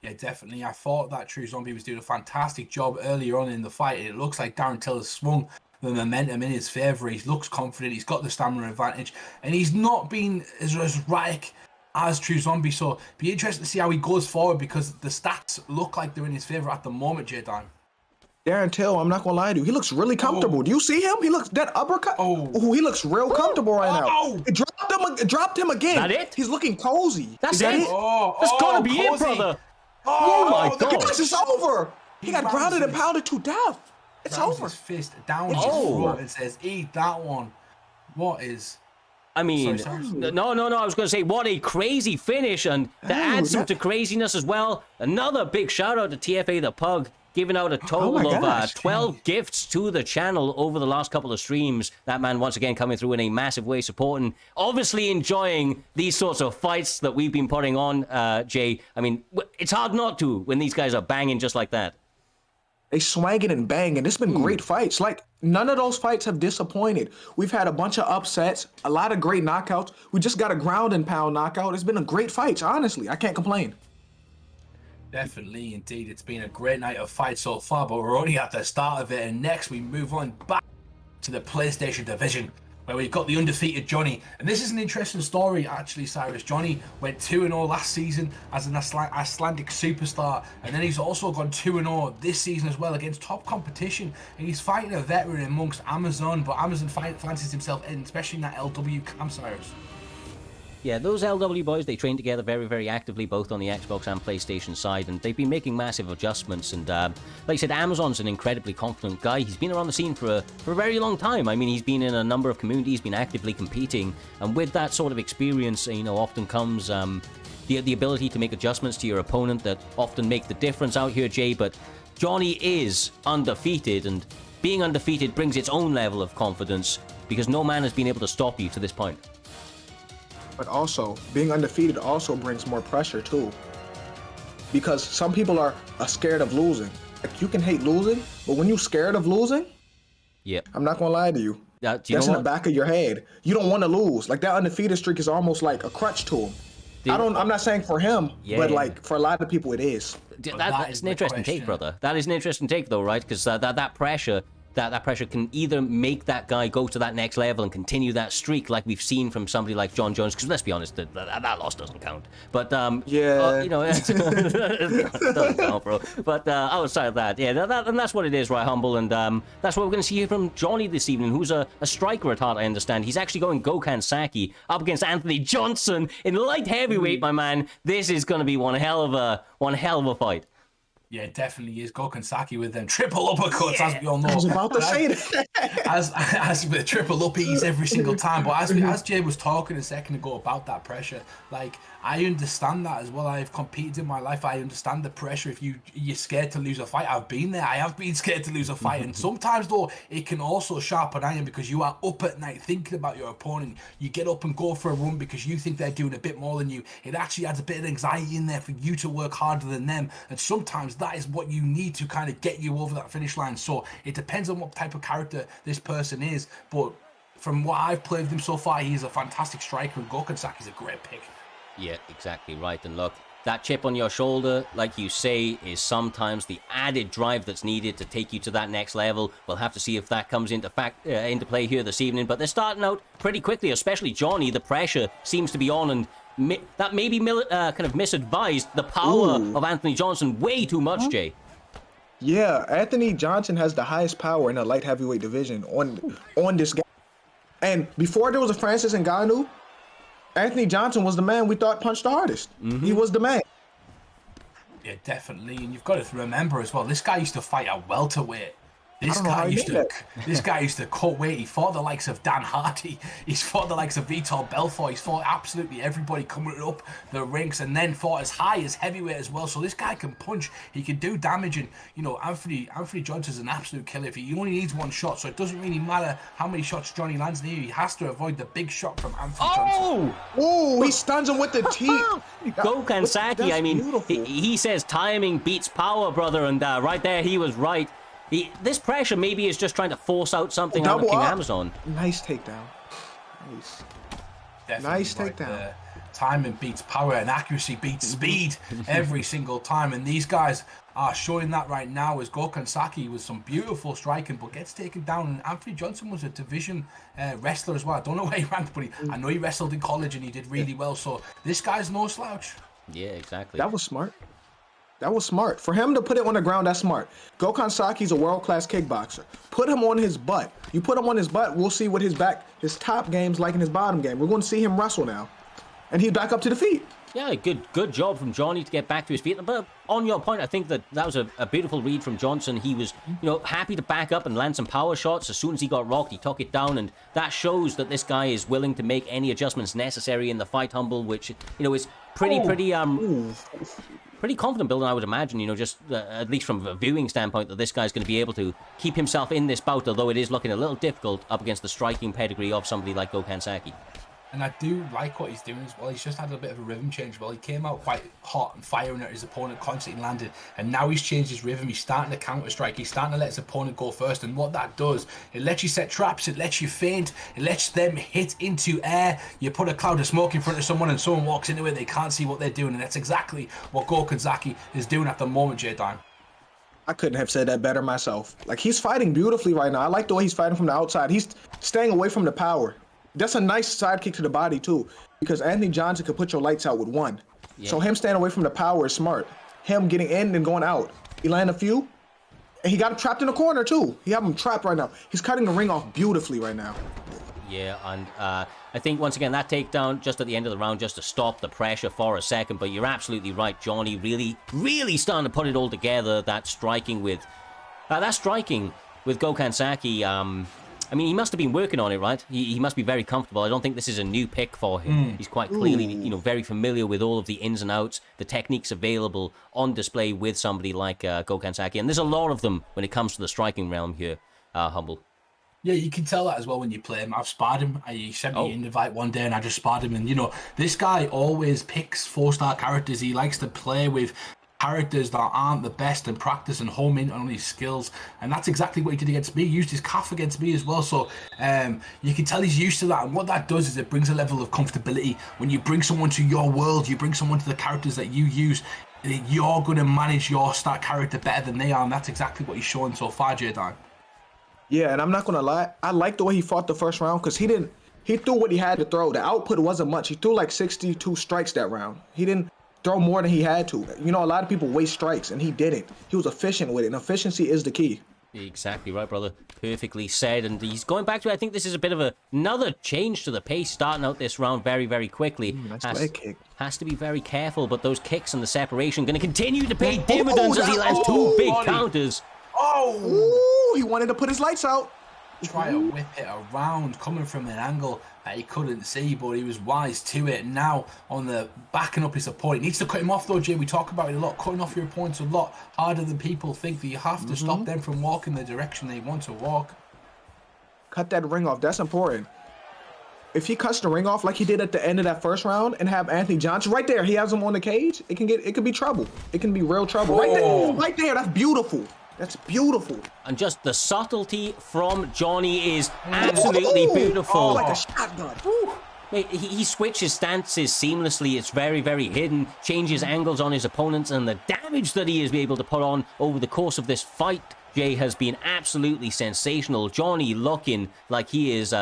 Yeah, definitely. I thought that True Zombie was doing a fantastic job earlier on in the fight. It looks like Darren Till has swung the momentum in his favour. He looks confident. He's got the stamina advantage. And he's not been as erratic as True Zombie. So be interested to see how he goes forward, because the stats look like they're in his favour at the moment, J-Time. Darren Till, I'm not going to lie to you, he looks really comfortable. Do you see him? He looks, that uppercut. He looks real comfortable right now. It dropped him again. That it? He's looking cozy. That's Is that it? That's got to be it, brother. Oh my God. This is over. He got grounded and pounded to death. It's over. His fist down his throat and says, eat that one. What is... I mean, no, I was going to say, what a crazy finish, and to add some to craziness as well, another big shout out to TFA the Pug, giving out a total of 12 gifts to the channel over the last couple of streams. That man once again coming through in a massive way, supporting, obviously enjoying these sorts of fights that we've been putting on, Jay. I mean, it's hard not to when these guys are banging just like that. They swanging and banging. It's been great fights. Like, none of those fights have disappointed. We've had a bunch of upsets, a lot of great knockouts. We just got a ground and pound knockout. It's been a great fight, honestly. I can't complain. Definitely, indeed. It's been a great night of fights so far, but we're only at the start of it. And next we move on back to the PlayStation division, where we've got the undefeated Johnny. And this is an interesting story, actually, Cyrus. Johnny went 2-0 last season as an Icelandic superstar, and then he's also gone 2-0 this season as well against top competition. And he's fighting a veteran amongst Amazon, but Amazon fancies himself in, especially in that LW camp, Cyrus. Yeah, those LW boys, they train together very, very actively, both on the Xbox and PlayStation side, and they've been making massive adjustments. And like I said, Amazon's an incredibly confident guy. He's been around the scene for a very long time. I mean, he's been in a number of communities, been actively competing, and with that sort of experience, often comes the ability to make adjustments to your opponent that often make the difference out here, Jay. But Johnny is undefeated, and being undefeated brings its own level of confidence, because no man has been able to stop you to this point. But also, being undefeated also brings more pressure too. Because some people are scared of losing. Like, you can hate losing, but when you're scared of losing, I'm not gonna lie to you. That's in the back of your head. You don't want to lose. Like, that undefeated streak is almost like a crutch to him. I'm not saying for him, but like for a lot of people it is. That's an interesting take, brother. That is an interesting take, though, right? Because that pressure. That pressure can either make that guy go to that next level and continue that streak, like we've seen from somebody like John Jones. Because let's be honest, that loss doesn't count. But it doesn't count, bro. But outside of that, and that's what it is, right, Humble? And that's what we're going to see here from Johnny this evening, who's a striker at heart. I understand he's actually going Gokhan Saki up against Anthony Johnson in light heavyweight, my man. This is going to be one hell of a fight. Yeah, it definitely is. Gokhan Saki with them triple uppercuts, as we all know. I was about to say that. as with triple uppies every single time. But as Jay was talking a second ago about that pressure, like, I understand that as well. I've competed in my life. I understand the pressure. If you're scared to lose a fight, I've been there. I have been scared to lose a fight. And sometimes, though, it can also sharpen iron, because you are up at night thinking about your opponent. You get up and go for a run because you think they're doing a bit more than you. It actually adds a bit of anxiety in there for you to work harder than them. And sometimes that is what you need to kind of get you over that finish line. So it depends on what type of character this person is. But from what I've played with him so far, he's a fantastic striker, and Gokhan Saki is a great pick. Yeah, exactly right. And look, that chip on your shoulder, like you say, is sometimes the added drive that's needed to take you to that next level. We'll have to see if that comes into play here this evening. But they're starting out pretty quickly, especially Johnny. The pressure seems to be on, and that maybe kind of misadvised the power of Anthony Johnson way too much, Jay. Yeah, Anthony Johnson has the highest power in the light heavyweight division on this guy. And before there was a Francis Ngannou, Anthony Johnson was the man we thought punched the hardest. He was the man. Yeah, definitely. And you've got to remember as well, this guy used to fight at welterweight. This guy used to cut weight. He fought the likes of Dan Hardy. He's fought the likes of Vitor Belfort. He's fought absolutely everybody coming up the ranks, and then fought as high as heavyweight as well. So this guy can punch. He can do damage, and Anthony Johnson's an absolute killer. He only needs one shot, so it doesn't really matter how many shots Johnny lands near you. He has to avoid the big shot from Anthony Johnson. Oh, he stuns him with the teeth. Gokhan Saki, I mean, he says timing beats power, brother, and right there he was right. This pressure maybe is just trying to force out something out of King Amazon. Nice takedown. Nice. Nice takedown. Timing beats power and accuracy beats speed every single time. And these guys are showing that right now as Gokhan Saki with some beautiful striking, but gets taken down. And Anthony Johnson was a division wrestler as well. I don't know where he ranked, but I know he wrestled in college and he did really well. So this guy's no slouch. Yeah, exactly. That was smart. That was smart. For him to put it on the ground, that's smart. Gokhan Saki's a world-class kickboxer. Put him on his butt. You put him on his butt, we'll see what his top game's like in his bottom game. We're going to see him wrestle now. And he's back up to the feet. Yeah, good job from Johnny to get back to his feet. But on your point, I think that was a beautiful read from Johnson. He was, happy to back up and land some power shots. As soon as he got rocked, he took it down, and that shows that this guy is willing to make any adjustments necessary in the fight, Humble, which, is pretty confident building, I would imagine, just at least from a viewing standpoint, that this guy's going to be able to keep himself in this bout, although it is looking a little difficult up against the striking pedigree of somebody like Gokhan Saki. And I do like what he's doing as well. He's just had a bit of a rhythm change. Well, he came out quite hot and firing at his opponent, constantly landed. And now he's changed his rhythm. He's starting to counter-strike. He's starting to let his opponent go first. And what that does, it lets you set traps. It lets you feint. It lets them hit into air. You put a cloud of smoke in front of someone and someone walks into it. They can't see what they're doing. And that's exactly what Gokhan Saki is doing at the moment, J-Dime. I couldn't have said that better myself. Like, he's fighting beautifully right now. I like the way he's fighting from the outside. He's staying away from the power. That's a nice side kick to the body, too, because Anthony Johnson could put your lights out with one. Yeah. So him staying away from the power is smart. Him getting in and going out. He landed a few, and he got him trapped in the corner, too. He have him trapped right now. He's cutting the ring off beautifully right now. Yeah, and I think, once again, that takedown just at the end of the round just to stop the pressure for a second, but you're absolutely right, Johnny. Really starting to put it all together, that striking with Gokhan Saki. I mean, he must have been working on it, right? He must be very comfortable. I don't think this is a new pick for him. He's quite clearly, very familiar with all of the ins and outs, the techniques available on display with somebody like Gokhan Saki. And there's a lot of them when it comes to the striking realm here, Humble. Yeah, you can tell that as well when you play him. I've sparred him. He sent me an invite one day and I just sparred him. And, this guy always picks 4-star characters. He likes to play with characters that aren't the best and practice and home in on his skills, and that's exactly what he did against me. He used his calf against me as well, so you can tell he's used to that. And what that does is it brings a level of comfortability. When you bring someone to your world, you bring someone to the characters that you use, you're going to manage your star character better than they are, and that's exactly what he's showing so far, J-Dime. Yeah, and I'm not gonna lie, I like the way he fought the first round, because he threw what he had to throw. The output wasn't much. He threw like 62 strikes that round. He didn't throw more than he had to. A lot of people waste strikes, and he didn't. He was efficient with it, and efficiency is the key. Exactly right, brother. Perfectly said. And he's going back to, I think this is a bit of another change to the pace, starting out this round very, very quickly. Nice leg kick. Has to be very careful, but those kicks and the separation going to continue to pay dividends as he lands two big counters. Oh, he wanted to put his lights out. Try to whip it around, coming from an angle that he couldn't see, but he was wise to it. Now on the backing up his opponent, he needs to cut him off though, Jay. We talk about it a lot. Cutting off your opponent's a lot harder than people think. That you have to stop them from walking the direction they want to walk. Cut that ring off. That's important. If he cuts the ring off like he did at the end of that first round and have Anthony Johnson right there, he has him on the cage. It could be trouble. It can be real trouble. Right there. That's beautiful. That's beautiful. And just the subtlety from Johnny is absolutely beautiful. Oh, like a shotgun. He switches stances seamlessly. It's very, very hidden. Changes angles on his opponents, and the damage that he is able to put on over the course of this fight, Jay, has been absolutely sensational. Johnny looking like he is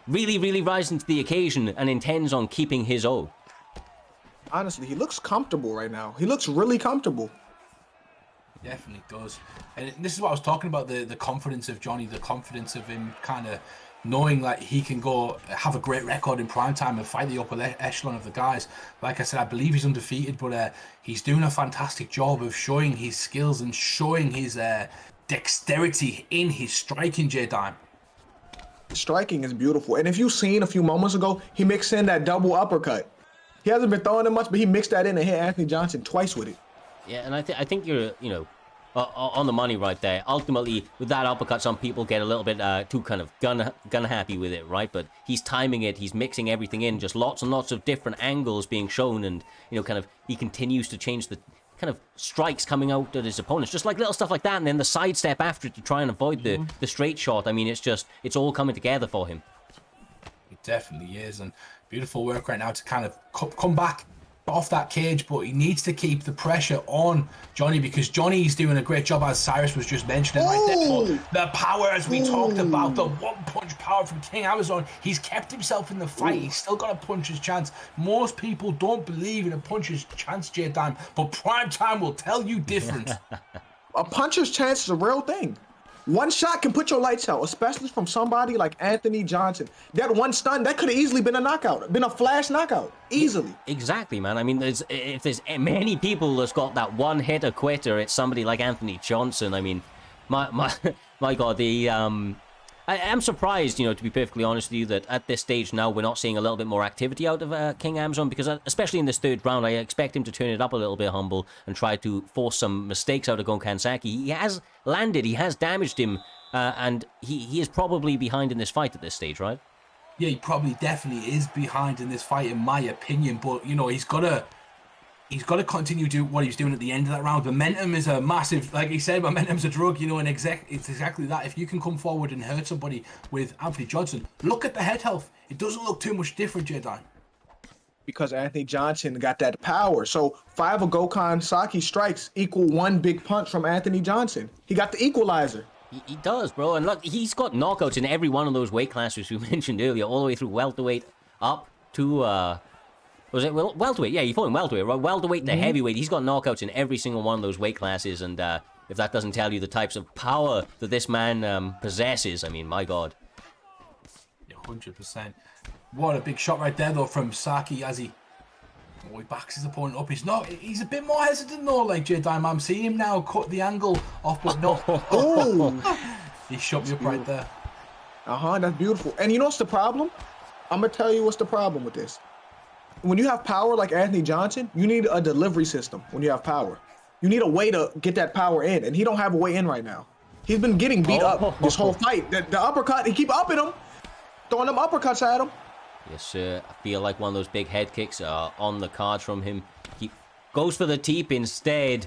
really, really rising to the occasion and intends on keeping his own. Honestly, he looks comfortable right now. He looks really comfortable. Definitely does. And this is what I was talking about, the confidence of Johnny, the confidence of him kind of knowing that he can go have a great record in prime time and fight the upper echelon of the guys. Like I said, I believe he's undefeated, but he's doing a fantastic job of showing his skills and showing his dexterity in his striking, J-Dime. Striking is beautiful. And if you've seen a few moments ago, he mixed in that double uppercut. He hasn't been throwing it much, but he mixed that in and hit Anthony Johnson twice with it. Yeah, and I think you're, on the money right there. Ultimately, with that uppercut, some people get a little bit too kind of gun happy with it, right? But he's timing it, he's mixing everything in, just lots and lots of different angles being shown, and kind of he continues to change the kind of strikes coming out at his opponents, just like little stuff like that, and then the sidestep after it to try and avoid the straight shot. I mean, it's all coming together for him. It definitely is, and beautiful work right now to kind of come back off that cage, but he needs to keep the pressure on Johnny, because Johnny's doing a great job, as Cyrus was just mentioning right there. The power, as we talked about, the one-punch power from King Amazon, he's kept himself in the fight. He's still got a puncher's chance. Most people don't believe in a puncher's chance, J-Dime, but Primetime will tell you different. A puncher's chance is a real thing. One shot can put your lights out, especially from somebody like Anthony Johnson. That one stun, that could have easily been a knockout, been a flash knockout, easily. Exactly, man. I mean, if there's many people that's got that one-hitter quitter, it's somebody like Anthony Johnson. I mean, my God, I'm surprised, to be perfectly honest with you, that at this stage now we're not seeing a little bit more activity out of King Amazon, because especially in this third round, I expect him to turn it up a little bit humble and try to force some mistakes out of Gokhan Saki. He has landed, he has damaged him, and he is probably behind in this fight at this stage, right? Yeah, he probably definitely is behind in this fight, in my opinion, but, he's got to continue to do what he was doing at the end of that round. Momentum is a massive, like he said, momentum's a drug, and it's exactly that. If you can come forward and hurt somebody with Anthony Johnson, look at the head health. It doesn't look too much different, J-Dime. Because Anthony Johnson got that power. So 5 of Gokhan Saki strikes equal 1 big punch from Anthony Johnson. He got the equalizer. He does, bro. And look, he's got knockouts in every one of those weight classes we mentioned earlier, all the way through welterweight up to... was it welterweight? Yeah, he fought in welterweight, right? Welterweight to heavyweight. He's got knockouts in every single one of those weight classes, and if that doesn't tell you the types of power that this man possesses, I mean, my God. Yeah, 100%. What a big shot right there, though, from Saki as he backs his opponent up. He's a bit more hesitant, though, like J-Dime. I'm seeing him now cut the angle off, but no. He shut me up right there. That's beautiful. And you know what's the problem? I'm going to tell you what's the problem with this. When you have power like Anthony Johnson, you need a delivery system when you have power. You need a way to get that power in, and he don't have a way in right now. He's been getting beat up this whole fight. The uppercut, he keep upping him, throwing them uppercuts at him. Yes, sir. I feel like one of those big head kicks are on the cards from him. He goes for the teep instead.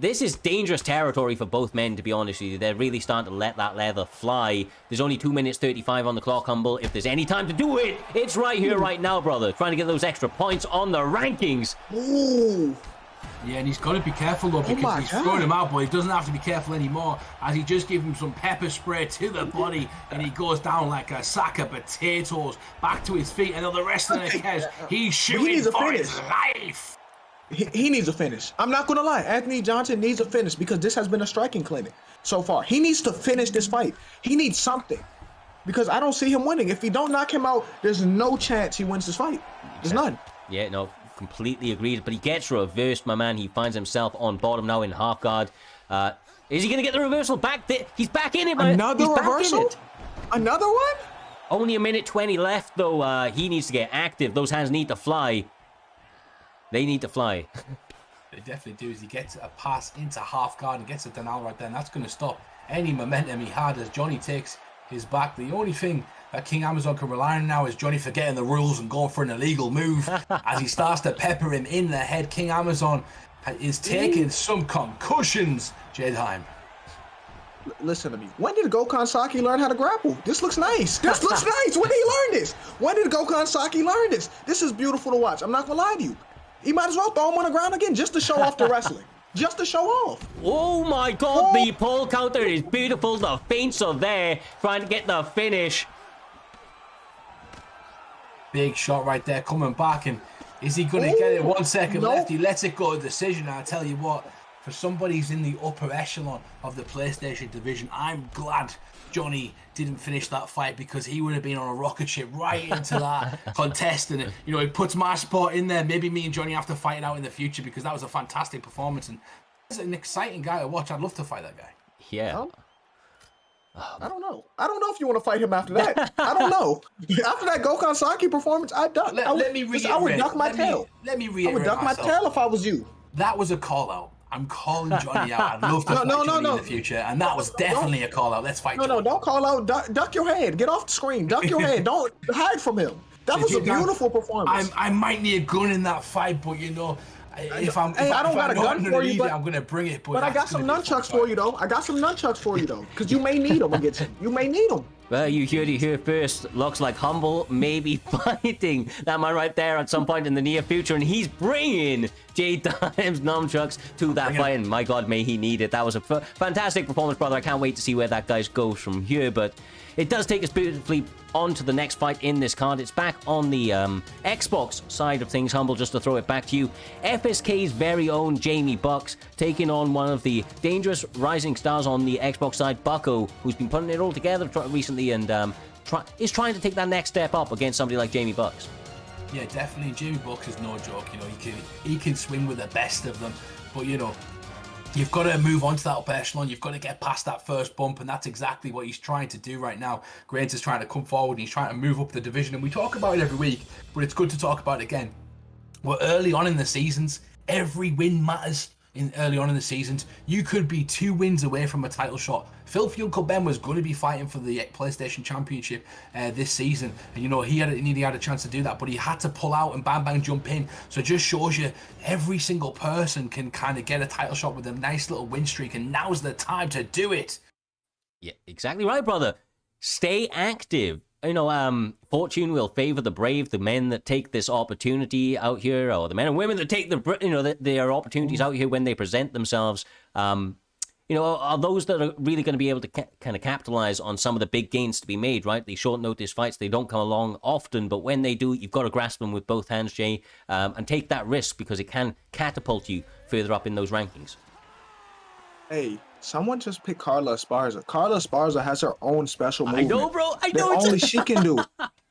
This is dangerous territory for both men, to be honest with you. They're really starting to let that leather fly. There's only 2 minutes 35 on the clock, Humble. If there's any time to do it, it's right here, right now, brother. Trying to get those extra points on the rankings. Ooh. Yeah, and he's got to be careful, though, because he's throwing him out, but he doesn't have to be careful anymore, as he just gave him some pepper spray to the body, and he goes down like a sack of potatoes, back to his feet, and then the rest of the case, he's shooting for his life. He needs a finish. I'm not going to lie. Anthony Johnson needs a finish, because this has been a striking clinic so far. He needs to finish this fight. He needs something, because I don't see him winning. If he don't knock him out, there's no chance he wins this fight. There's none. Yeah, no, completely agreed. But he gets reversed, my man. He finds himself on bottom now in half guard. Is he going to get the reversal back? He's back in it, man. Another reversal? Another one? Only a minute 20 left, though. He needs to get active. Those hands need to fly. They need to fly. They definitely do. As he gets a pass into half guard and gets a denial right there, and that's going to stop any momentum he had as Johnny takes his back. The only thing that King Amazon can rely on now is Johnny forgetting the rules and going for an illegal move. As he starts to pepper him in the head, King Amazon is taking some concussions, J-Dime. Listen to me. When did Gokhan Saki learn how to grapple? This looks nice. This looks nice. When did he learn this? When did Gokhan Saki learn this? This is beautiful to watch. I'm not going to lie to you. He might as well throw him on the ground again just to show off the wrestling. Just to show off. Oh my God, the pole counter is beautiful. The feints are there, trying to get the finish. Big shot right there, coming back, and Is he going to get it? 1 second no. left. He lets it go to decision. And I tell you what, for somebody who's in the upper echelon of the PlayStation division, I'm glad Johnny didn't finish that fight, because he would have been on a rocket ship right into that contest. And, you know, it puts my spot in there. Maybe me and Johnny have to fight it out in the future, because that was a fantastic performance. And he's an exciting guy to watch. I'd love to fight that guy. Yeah. I don't know. I don't know if you want to fight him after that. I don't know. After that Gokhan Saki performance, I duck. Let me reiterate. I would duck my tail. Let me reiterate. I would duck my tail if I was you. That was a call out. I'm calling Johnny out. I'd love to fight Johnny in the future, and that was definitely a call out. Let's fight. No, don't call out. Duck your head. Get off the screen. Duck your head. Don't hide from him. That was a beautiful performance. I might need a gun in that fight, but you know, if I don't got a gun for you, but I'm gonna bring it. But I got some nunchucks for you though. Because you may need them against him. You may need them. Well, you heard it here first. Looks like Humble may be fighting that man right there at some point in the near future, and he's bringing J Times nunchucks to that fight. And my God, may he need it. That was a fantastic performance, brother. I can't wait to see where that guy goes from here. But it does take us beautifully on to the next fight in this card. It's back on the Xbox side of things, Humble, just to throw it back to you. FSK's very own Jamie Bucks taking on one of the dangerous rising stars on the Xbox side, Bucko, who's been putting it all together recently and is trying to take that next step up against somebody like Jamie Bucks. Yeah, definitely. Jamie Bucks is no joke. You know, he can swing with the best of them, but you know, you've got to move on to that upper echelon. You've got to get past that first bump, and that's exactly what he's trying to do right now. Grains is trying to come forward, and he's trying to move up the division, and we talk about it every week, but it's good to talk about it again. We're early on in the seasons. Every win matters early on in the seasons. You could be 2 wins away from a title shot. Phil Field Cup Ben was going to be fighting for the PlayStation Championship this season, and you know he nearly had a chance to do that, but he had to pull out and bang jump in. So it just shows you every single person can kind of get a title shot with a nice little win streak, and now's the time to do it. Yeah, exactly right, brother. Stay active. You know, fortune will favor the brave, the men that take this opportunity out here, or the men and women that take their opportunities out here when they present themselves. You know, are those that are really going to be able to kind of capitalize on some of the big gains to be made, right? These short notice fights, they don't come along often, but when they do, you've got to grasp them with both hands, Jay, and take that risk, because it can catapult you further up in those rankings. Hey, someone just picked Carla Esparza. Carla Esparza has her own special movement. I know, bro. I know. That only she can do.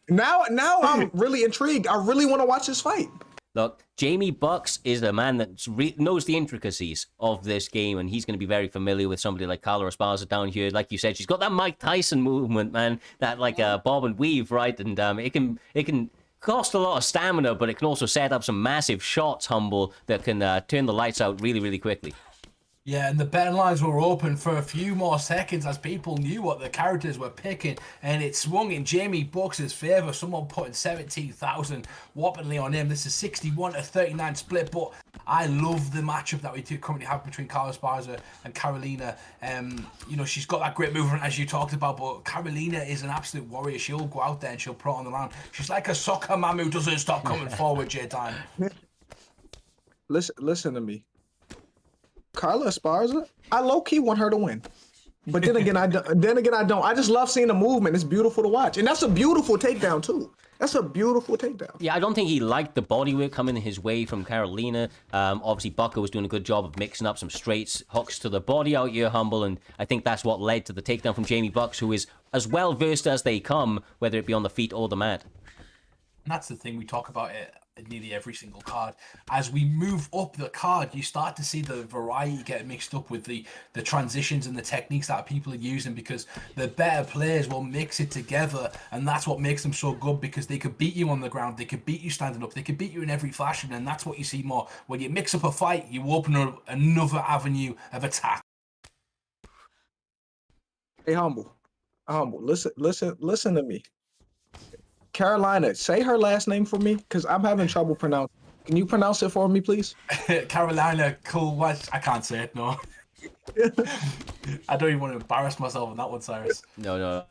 Now I'm really intrigued. I really want to watch this fight. Look, Jamie Bucks is a man that knows the intricacies of this game, and he's going to be very familiar with somebody like Carla Esparza down here. Like you said, she's got that Mike Tyson movement, man, that like bob and weave, right? And it can cost a lot of stamina, but it can also set up some massive shots, Humble, that can turn the lights out really, really quickly. Yeah, and the betting lines were open for a few more seconds as people knew what the characters were picking, and it swung in Jamie Bucks' favour. Someone putting 17,000 whoppingly on him. This is 61-39 split, but I love the matchup that we currently have between Carla Esparza and Carolina. You know, she's got that great movement, as you talked about, but Carolina is an absolute warrior. She'll go out there and she'll put on the line. She's like a soccer mom who doesn't stop coming forward, J-Time. Listen to me. Carla Esparza, I low-key want her to win. But then again, I don't. I just love seeing the movement. It's beautiful to watch. And that's a beautiful takedown, too. That's a beautiful takedown. Yeah, I don't think he liked the bodywork coming his way from Carolina. Obviously, Bucko was doing a good job of mixing up some straights, hooks to the body out here, Humble, and I think that's what led to the takedown from Jamie Bucks, who is as well-versed as they come, whether it be on the feet or the mat. And that's the thing, we talk about it nearly every single card. As we move up the card, you start to see the variety get mixed up with the transitions and the techniques that people are using, because the better players will mix it together, and that's what makes them so good, because they could beat you on the ground, they could beat you standing up, they could beat you in every fashion, and that's what you see more. When you mix up a fight, you open up another avenue of attack. Hey, Humble, listen to me. Carolina, say her last name for me, because I'm having trouble pronouncing. Can you pronounce it for me, please? Carolina, cool. What? I can't say it, no. I don't even want to embarrass myself on that one, Cyrus. No,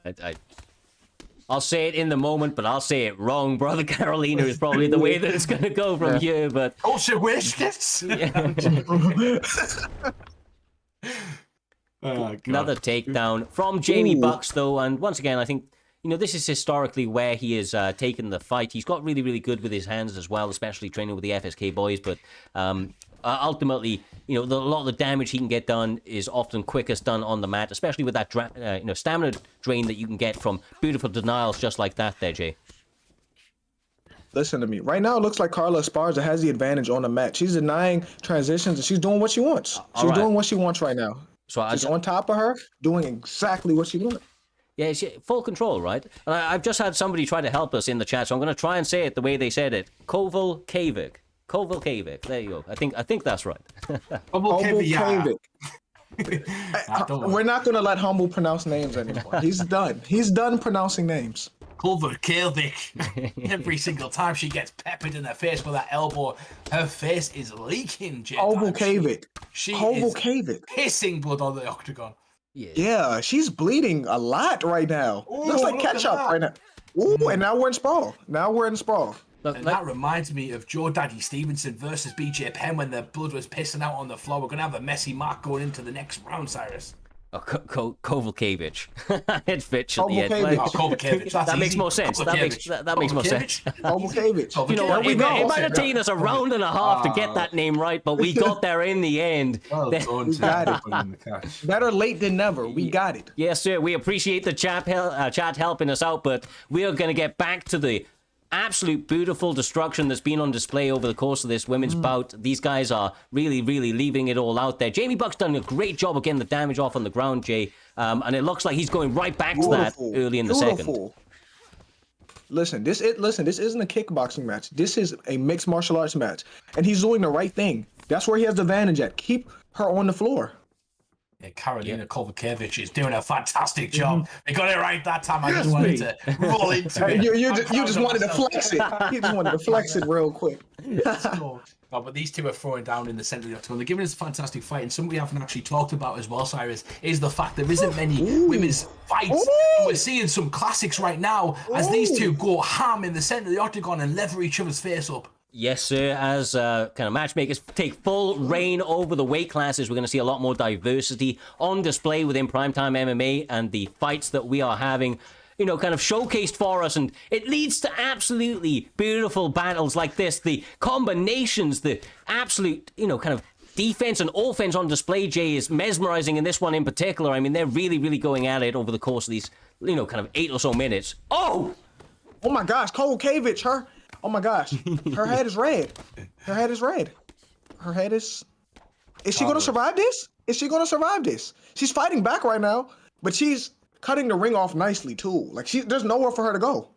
I'll say it in the moment, but I'll say it wrong, brother. Carolina is probably the way that it's going to go from here, but... Oh, she wishes! Another takedown from Jamie Bucks, though, and once again, I think this is historically where he has taken the fight. He's got really, really good with his hands as well, especially training with the FSK boys. But ultimately, a lot of the damage he can get done is often quickest done on the mat, especially with that stamina drain that you can get from beautiful denials just like that there, Jay. Listen to me. Right now, it looks like Carla Esparza has the advantage on the mat. She's denying transitions, and she's doing what she wants. She's doing what she wants right now. So she's on top of her, doing exactly what she wants. Yeah, full control, right? And I've just had somebody try to help us in the chat, so I'm going to try and say it the way they said it. Kovalkavic. There you go. I think that's right. Kovalkavic. We're not going to let Humble pronounce names anymore. He's done. He's done pronouncing names. Kovalkavic. Every single time she gets peppered in the face with that elbow, her face is leaking. Kovalkavic. She is pissing blood on the octagon. Yeah, she's bleeding a lot right now. Ooh, looks like ketchup right now. Ooh, and now we're in sprawl. That reminds me of Joe Daddy Stevenson versus BJ Penn when the blood was pissing out on the floor. We're going to have a messy mark going into the next round, Cyrus. Oh, Kovalkavic. It fits at the end. Kovalkavic. That makes more sense. That makes more sense. Kovalkavic. You know what? It might have taken us a round and a half to get that name right, but we got there in the end. Well done. We got it. Better late than never. We got it. Yes, sir. We appreciate the chat helping us out, but we are going to get back to the absolute beautiful destruction that's been on display over the course of this women's bout. These guys are really, really leaving it all out there. Jamie Buck's done a great job of getting the damage off on the ground, Jay, and it looks like he's going right back to that early in the second. Listen, this isn't a kickboxing match. This is a mixed martial arts match, and he's doing the right thing. That's where he has the advantage at. Keep her on the floor. Yeah, Karolina Kovalkavic is doing a fantastic job. They got it right that time. I just wanted to roll into it. You just wanted to flex it. You just wanted to flex it real quick. Oh, but these two are throwing down in the center of the octagon. They're giving us a fantastic fight. And something we haven't actually talked about as well, Cyrus, is the fact there isn't many women's fights. We're seeing some classics right now as these two go ham in the center of the octagon and lever each other's face up. Yes, sir. As kind of matchmakers take full reign over the weight classes, we're going to see a lot more diversity on display within Primetime MMA, and the fights that we are having, kind of showcased for us, and it leads to absolutely beautiful battles like this. The combinations, the absolute, kind of defense and offense on display, Jay, is mesmerizing in this one in particular. I mean, they're really, really going at it over the course of these, kind of 8 or so minutes. Oh my gosh, Kovalkavic, her. Oh my gosh, her head is red. Her head is red. Her head is... Is she going to survive this? She's fighting back right now, but she's cutting the ring off nicely too. Like, there's nowhere for her to go.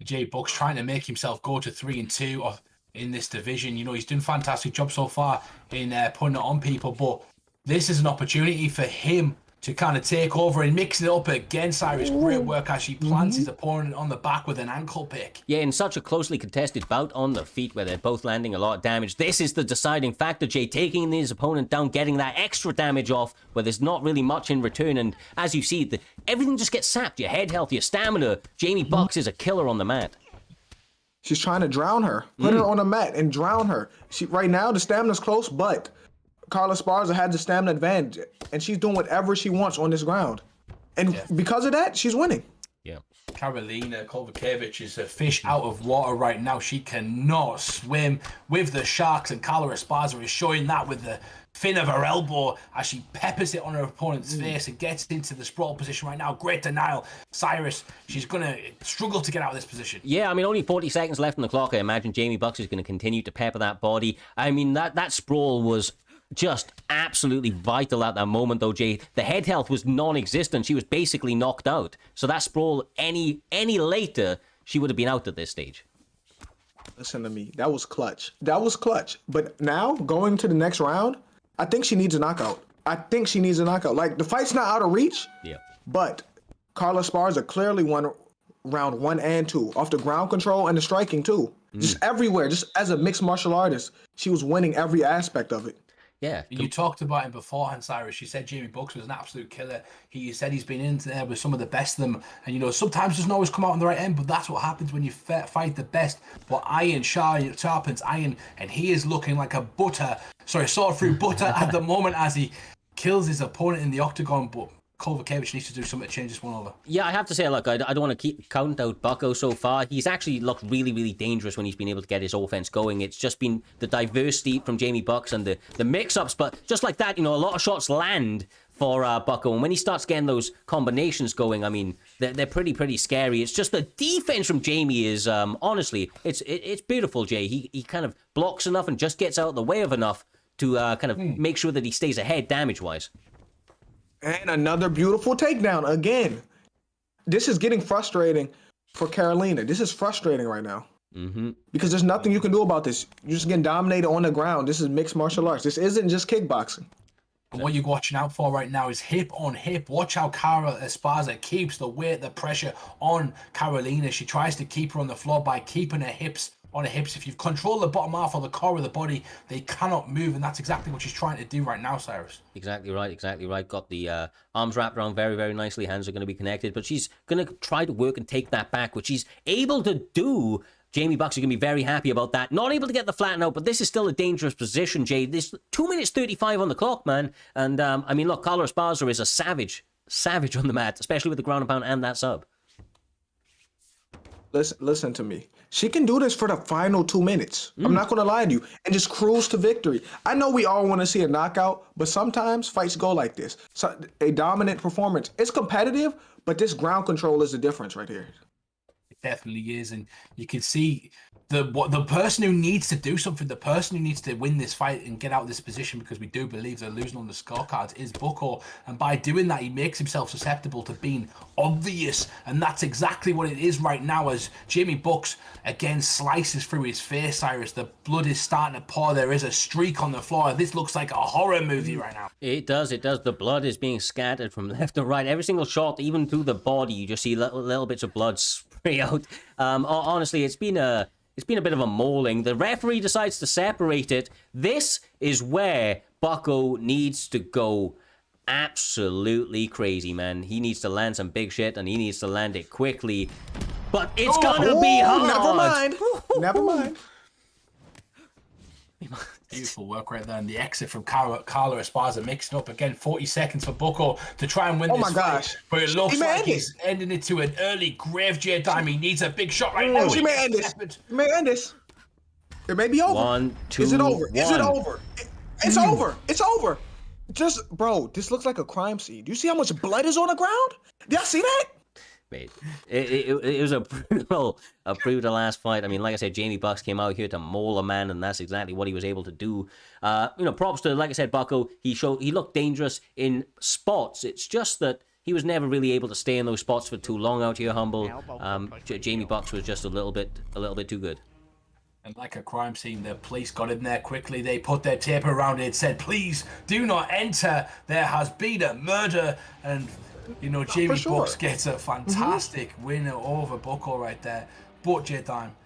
Jay Buck's trying to make himself go to 3-2 in this division. He's doing a fantastic job so far in putting it on people, but this is an opportunity for him to kind of take over and mix it up again. Cyrus, great work as she plants his opponent on the back with an ankle pick. Yeah, in such a closely contested bout on the feet where they're both landing a lot of damage, this is the deciding factor, Jay, taking his opponent down, getting that extra damage off where there's not really much in return. And as you see, everything just gets sapped. Your head health, your stamina. Jamie Bucks is a killer on the mat. She's trying to drown her. Put her on the mat and drown her. Right now, the stamina's close, but Carla Esparza had the stamina advantage, and she's doing whatever she wants on this ground. And because of that, she's winning. Yeah. Karolina Kovalkavic is a fish out of water right now. She cannot swim with the sharks, and Carla Esparza is showing that with the fin of her elbow as she peppers it on her opponent's face and gets into the sprawl position right now. Great denial. Cyrus, she's going to struggle to get out of this position. Yeah, I mean, only 40 seconds left on the clock. I imagine Jamie Bucks is going to continue to pepper that body. I mean, that sprawl was just absolutely vital at that moment, though, Jay. The head health was non-existent. She was basically knocked out. So that sprawl, any later, she would have been out at this stage. Listen to me. That was clutch. But now, going to the next round, I think she needs a knockout. Like, the fight's not out of reach. Yeah. But Carla Esparza clearly won round 1 and 2 off the ground control and the striking, too. Just everywhere. Just as a mixed martial artist, she was winning every aspect of it. Yeah. You talked about him beforehand, Cyrus. You said Jamie Bucks was an absolute killer. He said he's been in there with some of the best of them. And, sometimes doesn't always come out on the right end, but that's what happens when you fight the best. But Iron sharpens iron, and he is looking like a sword through butter at the moment as he kills his opponent in the octagon. But Kovacevic needs to do something to change this one over. Yeah, I have to say, look, I don't want to keep counting out Bucko so far. He's actually looked really, really dangerous when he's been able to get his offense going. It's just been the diversity from Jamie Bucks and the mix-ups. But just like that, a lot of shots land for Bucko. And when he starts getting those combinations going, I mean, they're pretty scary. It's just the defense from Jamie is, honestly, it's beautiful, Jay. He kind of blocks enough and just gets out of the way of enough to kind of make sure that he stays ahead damage-wise. And another beautiful takedown again. This is getting frustrating for Carolina. This is frustrating right now. Because there's nothing you can do about this. You're just getting dominated on the ground. This is mixed martial arts. This isn't just kickboxing. And what you're watching out for right now is hip on hip. Watch how Cara Esparza keeps the weight, the pressure on Carolina. She tries to keep her on the floor by keeping her hips on her hips. If you've controlled the bottom half or the core of the body, they cannot move, and that's exactly what she's trying to do right now, Cyrus. Exactly right. Got the arms wrapped around very, very nicely. Hands are going to be connected, but she's going to try to work and take that back, which she's able to do. Jamie Bucks are going to be very happy about that. Not able to get the flatten out, but this is still a dangerous position, Jay. This 2 minutes 35 on the clock, man. And, I mean, look, Carla Esparza is a savage on the mat, especially with the ground and pound and that sub. Listen to me. She can do this for the final 2 minutes. I'm not going to lie to you. And just cruise to victory. I know we all want to see a knockout, but sometimes fights go like this. So a dominant performance. It's competitive, but this ground control is the difference right here. It definitely is. And you can see the person who needs to do something, the person who needs to win this fight and get out of this position, because we do believe they're losing on the scorecards, is Bucko. And by doing that, he makes himself susceptible to being obvious. And that's exactly what it is right now, as Jamie Bucks again slices through his face, Cyrus. The blood is starting to pour. There is a streak on the floor. This looks like a horror movie right now. It does. The blood is being scattered from left to right. Every single shot, even through the body, you just see little bits of blood spray out. Honestly, it's been a bit of a mauling. The referee decides to separate it. This is where Bucko needs to go absolutely crazy, man. He needs to land some big shit, and he needs to land it quickly. But it's gonna be hard. Never mind. Beautiful work right there. And the exit from Carla Esparza mixing up again. 40 seconds for Bucko to try and win this fight. Gosh. But it looks like he's ending it to an early grave time. He needs a big shot right now. She may end this. It may be over. 1, 2, Is it over? 1. Is it over? It's over. It's over. Just, bro, this looks like a crime scene. Do you see how much blood is on the ground? Did y'all see that? Mate, it was a brutal last fight. I mean, like I said, Jamie Bucks came out here to maul a man, and that's exactly what he was able to do. Props to, like I said, Bucko. He looked dangerous in spots. It's just that he was never really able to stay in those spots for too long out here, Humble. Jamie Bucks was just a little bit too good. And like a crime scene, the police got in there quickly. They put their tape around it, said, "Please do not enter. There has been a murder." And Jamie Bucks gets a fantastic winner over Bucko right there. But J-Time,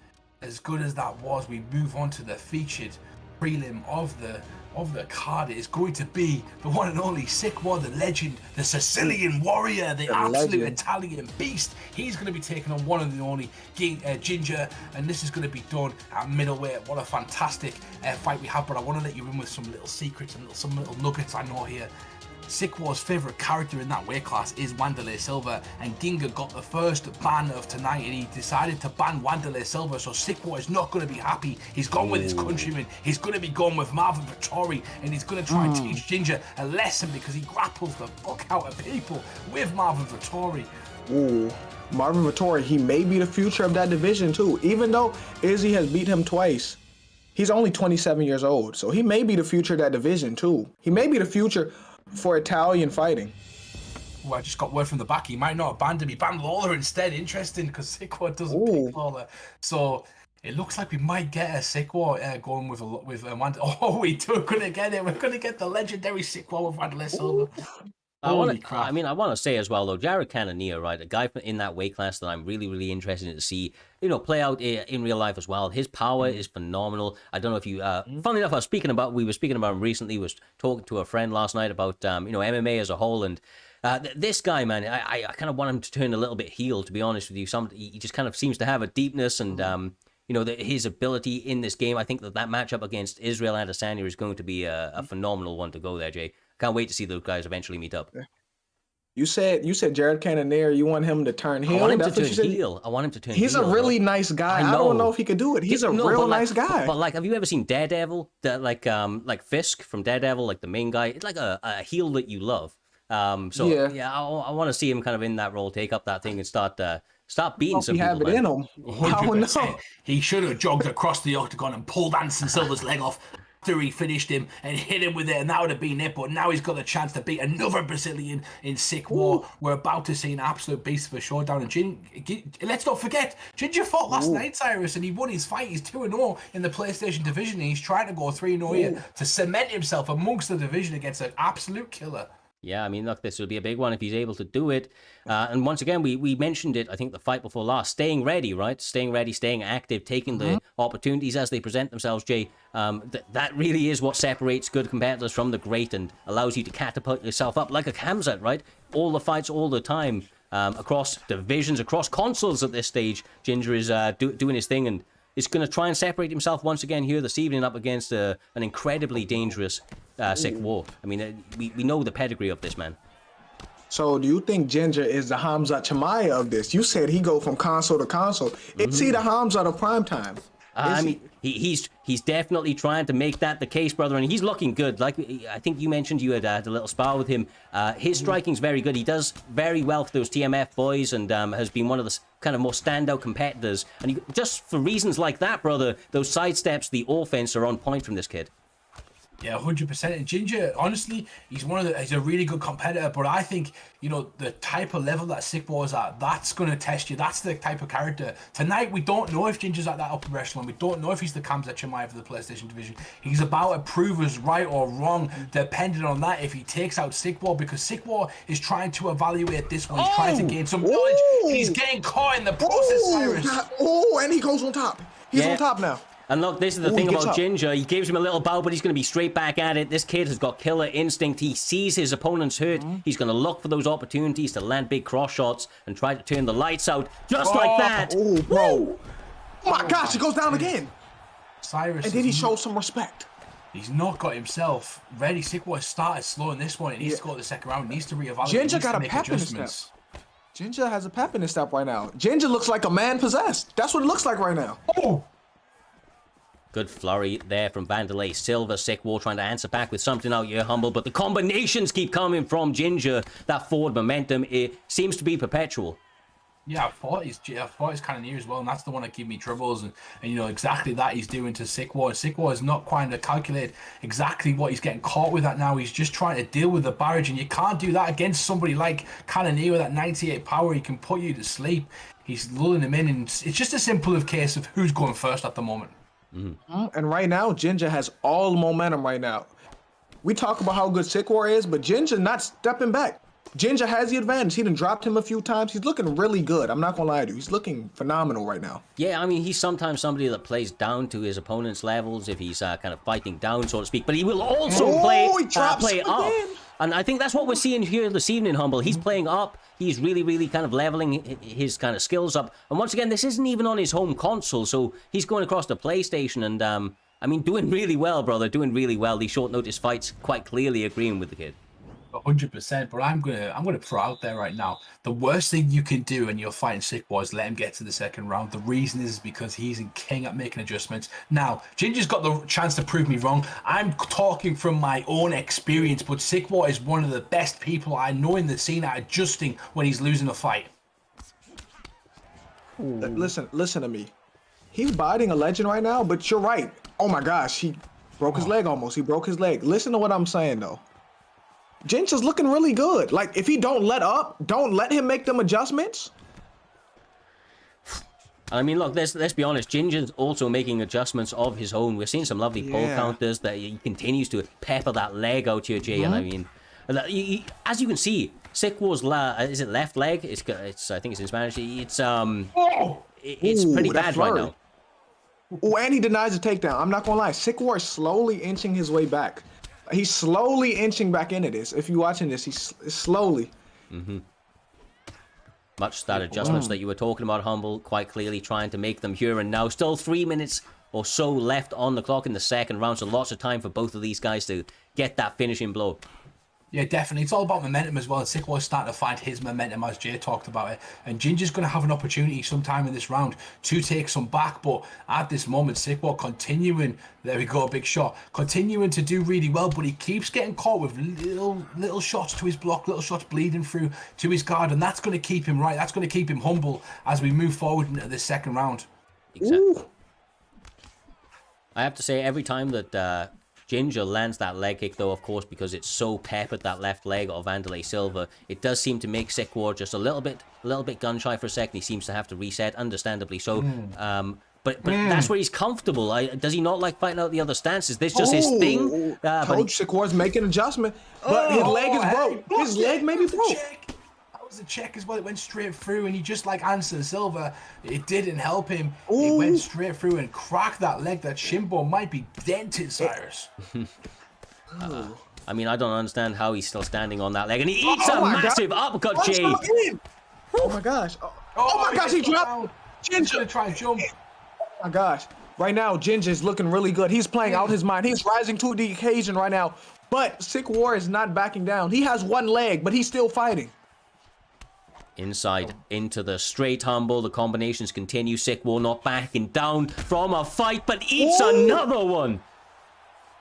as good as that was, we move on to the featured prelim of the card. It is going to be the one and only Sikwa, the legend, the Sicilian warrior, the absolute Italian beast. He's going to be taking on one and the only Ginger, and this is going to be done at middleweight. What a fantastic fight we have. But I want to let you in with some little secrets and some little nuggets I know here. Sikwa's favourite character in that weight class is Wanderlei Silva, and Ginga got the first ban of tonight, and he decided to ban Wanderlei Silva, so Sikwa is not going to be happy. He's gone with his countrymen, he's going to be gone with Marvin Vettori, and he's going to try and teach Ginger a lesson, because he grapples the fuck out of people with Marvin Vettori. Ooh, Marvin Vettori, he may be the future of that division too, even though Izzy has beat him twice. He's only 27 years old, so he may be the future of that division too. He may be the future for Italian fighting. Oh, I just got word from the back. He might not abandon me. Ban Lawler instead. Interesting, because Sikwa doesn't pick Lawler. So it looks like we might get a Sikwa going with Wanderlei. Oh, we do. We're gonna get it. We're gonna get the legendary Sikwa with Wanderlei Silva. I want to say as well, though, Jared Cannonier, right, a guy in that weight class that I'm really, really interested to see, play out in real life as well. His power is phenomenal. I don't know if you, funnily enough, we were speaking about him recently, was talking to a friend last night about, MMA as a whole, and this guy, man, I kind of want him to turn a little bit heel, to be honest with you. He just kind of seems to have a deepness and, his ability in this game. I think that matchup against Israel Adesanya is going to be a phenomenal one to go there, Jay. Can't wait to see those guys eventually meet up. You said Jared Cannonier, you want him to turn heel? I want him That's to what turn you said? heel. I want him to turn He's heel. a really bro. nice guy. I I don't know know. if he could do it. He's a No, real but nice guy. But like, have you ever seen Daredevil? That like Fisk from Daredevil, like the main guy. It's like a heel that you love. So Yeah. I want to see him kind of in that role, take up that thing, and start beating Hope some he have people, it man. in him. I don't know. 100%. He should have jogged across the octagon and pulled Anderson Silva's leg off after he finished him and hit him with it, and that would have been it. But now he's got the chance to beat another Brazilian in Sick War. We're about to see an absolute beast of a showdown. And let's not forget, Ginger fought last night, Cyrus, and he won his fight. He's 2-0 in the PlayStation division, and he's trying to go 3-0 here to cement himself amongst the division against an absolute killer. Yeah, I mean, look, this will be a big one if he's able to do it. And once again, we mentioned it, I think, the fight before last. Staying ready, right? Staying ready, staying active, taking the opportunities as they present themselves, Jay. That really is what separates good competitors from the great and allows you to catapult yourself up like a Khamzat, right? All the fights, all the time, across divisions, across consoles at this stage. Ginger is doing his thing and is going to try and separate himself once again here this evening up against an incredibly dangerous Sick War. I mean, we know the pedigree of this man. So do you think Ginger is the Hamza Chimaev of this? You said he go from console to console. Is he the Hamza of Primetime? I mean, he's definitely trying to make that the case, brother, and he's looking good. Like I think you mentioned, you had a little spar with him. His striking's very good. He does very well for those TMF boys, and has been one of the kind of more standout competitors. And just for reasons like that, brother, those sidesteps, the offense are on point from this kid. Yeah, 100%. And Ginger, honestly, he's a really good competitor. But I think, the type of level that Sick War is at, that's going to test you. That's the type of character. Tonight, we don't know if Ginger's at that upper echelon. We don't know if he's the Khamzat Chimaev for the PlayStation division. He's about to prove us right or wrong, depending on that, if he takes out Sick War, because Sick War is trying to evaluate this one. He's trying to gain some knowledge. He's getting caught in the process, Cyrus. And he goes on top. He's on top now. And look, this is the thing about Ginger. He gives him a little bow, but he's going to be straight back at it. This kid has got killer instinct. He sees his opponent's hurt. He's going to look for those opportunities to land big cross shots and try to turn the lights out just like that. Oh, bro. Oh, my gosh, he goes down again. Cyrus. And then he shows some respect. He's not got himself ready. Sick War started slow in this one. He needs to go to the second round. He needs to reevaluate. Ginger got a pep in his step. Ginger has a pep in his step right now. Ginger looks like a man possessed. That's what it looks like right now. Oh. Good flurry there from Vandalay Silva. Sick War trying to answer back with something out here, Humble. But the combinations keep coming from Ginger. That forward momentum, it seems to be perpetual. Yeah, I thought he's kind of near as well, and that's the one that gave me troubles. And exactly that he's doing to Sick War. Sick War is not trying to calculate exactly what he's getting caught with that now. He's just trying to deal with the barrage, and you can't do that against somebody like Cannonier with that 98 power. He can put you to sleep. He's lulling him in, and it's just a simple case of who's going first at the moment. And right now, Ginger has all momentum right now. We talk about how good Sick War is, but Ginger not stepping back. Ginger has the advantage. He done dropped him a few times. He's looking really good. I'm not going to lie to you. He's looking phenomenal right now. Yeah, I mean, he's sometimes somebody that plays down to his opponent's levels if he's kind of fighting down, so to speak. But he will also play up. And I think that's what we're seeing here this evening, Humble. He's playing up. He's really, really kind of leveling his kind of skills up. And once again, this isn't even on his home console, so he's going across the PlayStation and, I mean, doing really well, brother. Doing really well. These short notice fights quite clearly agreeing with the kid. 100%, but I'm gonna throw out there right now. The worst thing you can do when you're fighting Sick War is let him get to the second round. The reason is because he's a king at making adjustments. Now, Ginger's got the chance to prove me wrong. I'm talking from my own experience, but Sick War is one of the best people I know in the scene at adjusting when he's losing a fight. Listen to me. He's biting a legend right now, but you're right. Oh my gosh, he broke his leg almost. He broke his leg. Listen to what I'm saying though. Ginger's looking really good. Like, if he don't let up, don't let him make them adjustments. I mean, look, let's be honest. Ginger's also making adjustments of his own. We're seeing some lovely pull counters that he continues to pepper that leg out here, Jay. And I mean, as you can see, Sick War's is it left leg? It's I think it's in Spanish. It's pretty bad right now. Oh, and he denies the takedown. I'm not gonna lie. Sick War is slowly inching his way back. He's slowly inching back into this. If you're watching this, he's slowly. Much that adjustments that you were talking about, Humble, quite clearly trying to make them here and now. Still 3 minutes or so left on the clock in the second round, so lots of time for both of these guys to get that finishing blow. Yeah, definitely. It's all about momentum as well. And Sikwar's starting to find his momentum, as Jay talked about it. And Ginger's going to have an opportunity sometime in this round to take some back. But at this moment, Sikwar continuing, there we go, big shot, continuing to do really well. But he keeps getting caught with little shots to his block, little shots bleeding through to his guard. And that's going to keep him right. That's going to keep him humble as we move forward into this second round. Exactly. Ooh. I have to say, every time that Ginger lands that leg kick, though, of course, because it's so peppered, that left leg of Wanderlei Silva, it does seem to make Sikwar just a little bit gun shy for a second. He seems to have to reset, understandably so. But that's where he's comfortable. Does he not like fighting out the other stances? This just his thing. Coach Sikwar's making an adjustment, but his leg is broke. His leg may be broke. A check as well. It went straight through, and he just like Anderson Silva, it didn't help him. It went straight through and cracked that leg. That shin bone might be dented, Cyrus. I mean, I don't understand how he's still standing on that leg, and he eats a massive uppercut, Jay. Oh my gosh! Oh my gosh! He dropped. Ginger's gonna try and jump. Oh my gosh! Right now, Ginger's looking really good. He's playing out his mind. He's rising to the occasion right now. But Sikwar is not backing down. He has one leg, but he's still fighting. Inside, into the straight humble. The combinations continue. Sikwar not backing down from a fight, but eats another one.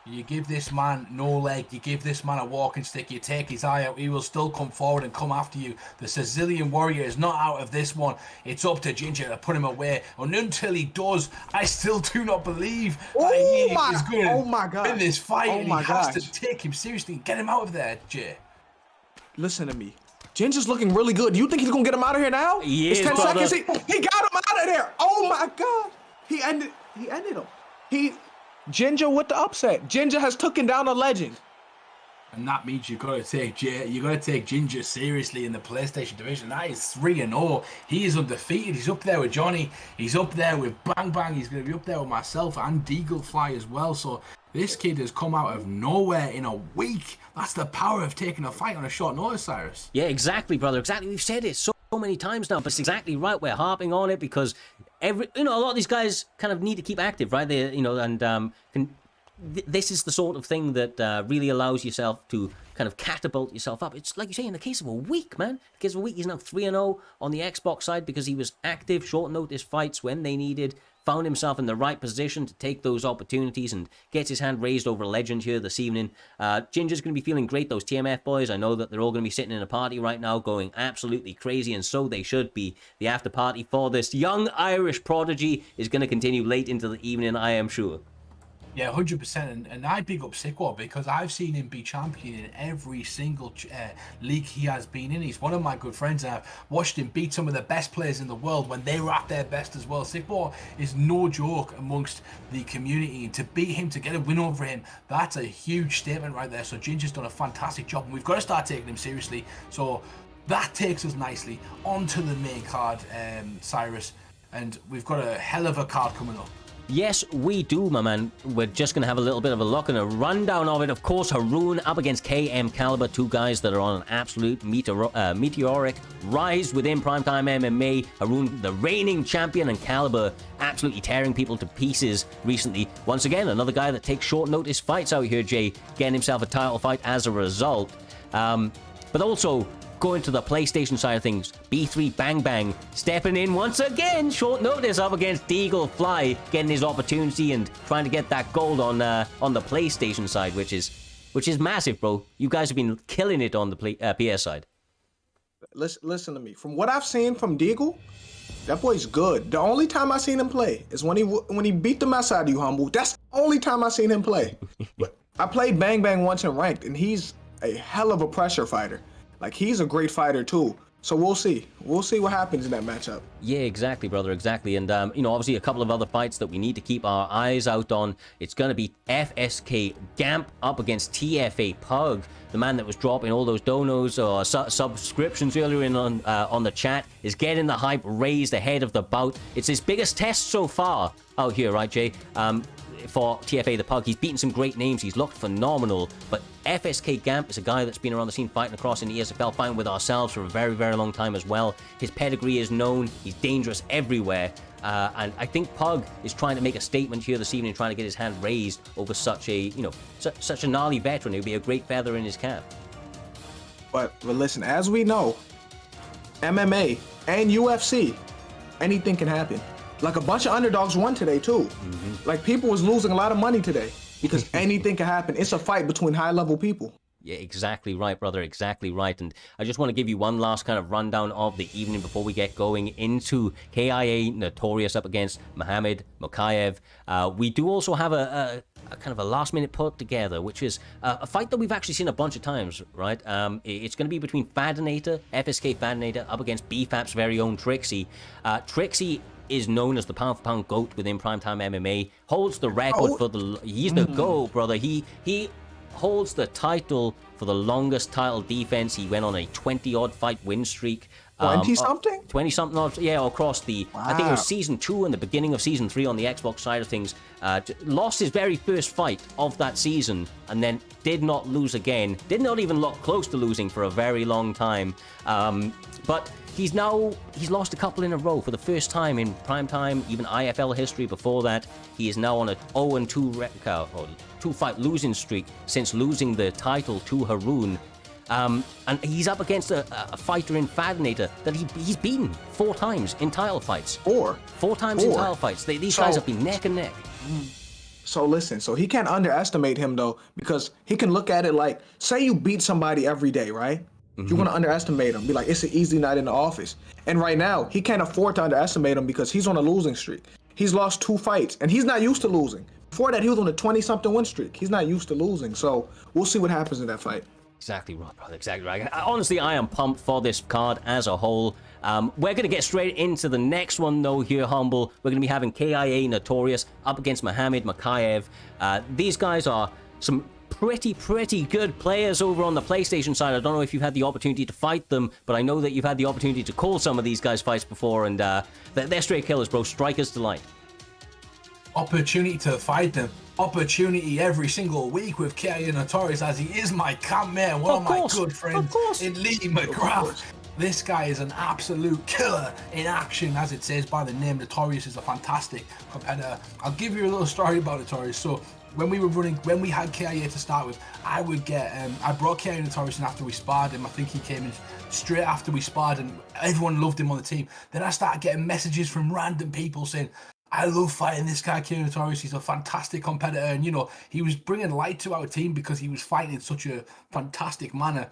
You give this man no leg, you give this man a walking stick, you take his eye out, he will still come forward and come after you. The Sicilian warrior is not out of this one. It's up to Ginger to put him away. And until he does, I still do not believe that he is going to win this fight. And he has to take him seriously and get him out of there, Jay. Listen to me. Ginger's looking really good. You think he's gonna get him out of here now? He it's is, 10 brother. seconds. He got him out of there. Oh my God. He ended him. Ginger with the upset. Ginger has taken down a legend. And that means you gotta take Ginger seriously in the PlayStation division. That is 3-0. He is undefeated. He's up there with Johnny. He's up there with Bang Bang. He's gonna be up there with myself and Deaglefly as well. So this kid has come out of nowhere in a week. That's the power of taking a fight on a short notice, Cyrus. Yeah, exactly, brother. Exactly. We've said it so many times now, but it's exactly right. We're harping on it because a lot of these guys kind of need to keep active, right? This is the sort of thing that really allows yourself to kind of catapult yourself up. It's like you say, in the case of a week, man. In the case of a week, he's now 3-0 on the Xbox side because he was active, short notice fights when they needed, found himself in the right position to take those opportunities and gets his hand raised over a legend here this evening. Ginger's going to be feeling great, those TMF boys. I know that they're all going to be sitting in a party right now going absolutely crazy, and so they should be. The after party for this young Irish prodigy is going to continue late into the evening, I am sure. Yeah, 100%. And I big up Sikwar because I've seen him be champion in every single league he has been in. He's one of my good friends, and I've watched him beat some of the best players in the world when they were at their best as well. Sikwar is no joke amongst the community. To beat him, to get a win over him, that's a huge statement right there. So Ginger's done a fantastic job, and we've got to start taking him seriously. So that takes us nicely onto the main card, Cyrus. And we've got a hell of a card coming up. Yes, we do, my man. We're just going to have a little bit of a look and a rundown of it. Of course, Haroon up against KM Caliber, two guys that are on an absolute meteoric rise within Primetime MMA. Haroon, the reigning champion, and Caliber absolutely tearing people to pieces recently. Once again, another guy that takes short notice fights out here, Jay, getting himself a title fight as a result. But also, going to the PlayStation side of things, B3 Bang Bang stepping in once again, short notice up against Deaglefly, getting his opportunity and trying to get that gold on the PlayStation side, which is massive, bro. You guys have been killing it on the PS side. Listen to me. From what I've seen from Deagle, that boy's good. The only time I seen him play is when he beat the mess out of you, Humble. That's the only time I seen him play. I played Bang Bang once in ranked, and he's a hell of a pressure fighter. Like, he's a great fighter, too. So we'll see. We'll see what happens in that matchup. Yeah, exactly, brother, exactly. And, obviously a couple of other fights that we need to keep our eyes out on. It's going to be FSK Gamp up against TFA Pug. The man that was dropping all those donos or subscriptions earlier on the chat is getting the hype raised ahead of the bout. It's his biggest test so far out here, right, Jay? For TFA the Pug. He's beaten some great names. He's looked phenomenal. But FSK Gamp is a guy that's been around the scene fighting across in the ESFL, fighting with ourselves for a very, very long time as well. His pedigree is known. He's dangerous everywhere. And I think Pug is trying to make a statement here this evening, trying to get his hand raised over such a gnarly veteran. It would be a great feather in his cap. But listen, as we know, MMA and UFC, anything can happen. Like a bunch of underdogs won today too. Like people was losing a lot of money today because anything can happen. It's a fight between high-level people. Yeah, exactly right, brother. Exactly right. And I just want to give you one last kind of rundown of the evening before we get going into KIA Notorious up against Mohammed Mokaev. We do also have a kind of a last-minute put together, which is a fight that we've actually seen a bunch of times, right? It's going to be between Fadinator, FSK Fadinator, up against BFAP's very own Trixie. Trixie is known as the pound-for-pound GOAT within Primetime MMA, holds the record for the... He's the GOAT, brother. He holds the title for the longest title defense. He went on a 20-odd fight win streak. 20-something? 20-something odd, yeah, across the... Wow. I think it was Season 2 and the beginning of Season 3 on the Xbox side of things. Lost his very first fight of that season and then did not lose again. Did not even look close to losing for a very long time. But he's lost a couple in a row for the first time in primetime, even IFL history before that. He is now on a 0-2 two-fight losing streak since losing the title to Haroon. And he's up against a fighter in Fadinator that he's beaten 4 times in title fights. Four times in title fights. These guys have been neck and neck. So listen, so he can't underestimate him though, because he can look at it like, say you beat somebody every day, right? You want to underestimate him, be like, it's an easy night in the office. And right now, he can't afford to underestimate him because he's on a losing streak. He's lost 2 fights, and he's not used to losing. Before that, he was on a 20-something win streak. He's not used to losing, so we'll see what happens in that fight. Exactly right, brother. Exactly right. Honestly, I am pumped for this card as a whole. We're going to get straight into the next one, though, here, Humble. We're going to be having KIA Notorious up against Mohammed Mokaev. These guys are some pretty good players over on the PlayStation side. I don't know if you've had the opportunity to fight them, but I know that you've had the opportunity to call some of these guys fights before, and they're straight killers, bro. Strikers delight. Opportunity to fight them. Opportunity every single week with KIA Notorious, as he is my camp mate, one of my good friends in Lee McGrath. This guy is an absolute killer in action, as it says by the name. Notorious is a fantastic competitor. I'll give you a little story about Notorious. So when we had KIA to start with, I brought KIA Notorious in after we sparred him. I think he came in straight after we sparred and everyone loved him on the team. Then I started getting messages from random people saying, I love fighting this guy, KIA Notorious. He's a fantastic competitor. And, you know, he was bringing light to our team because he was fighting in such a fantastic manner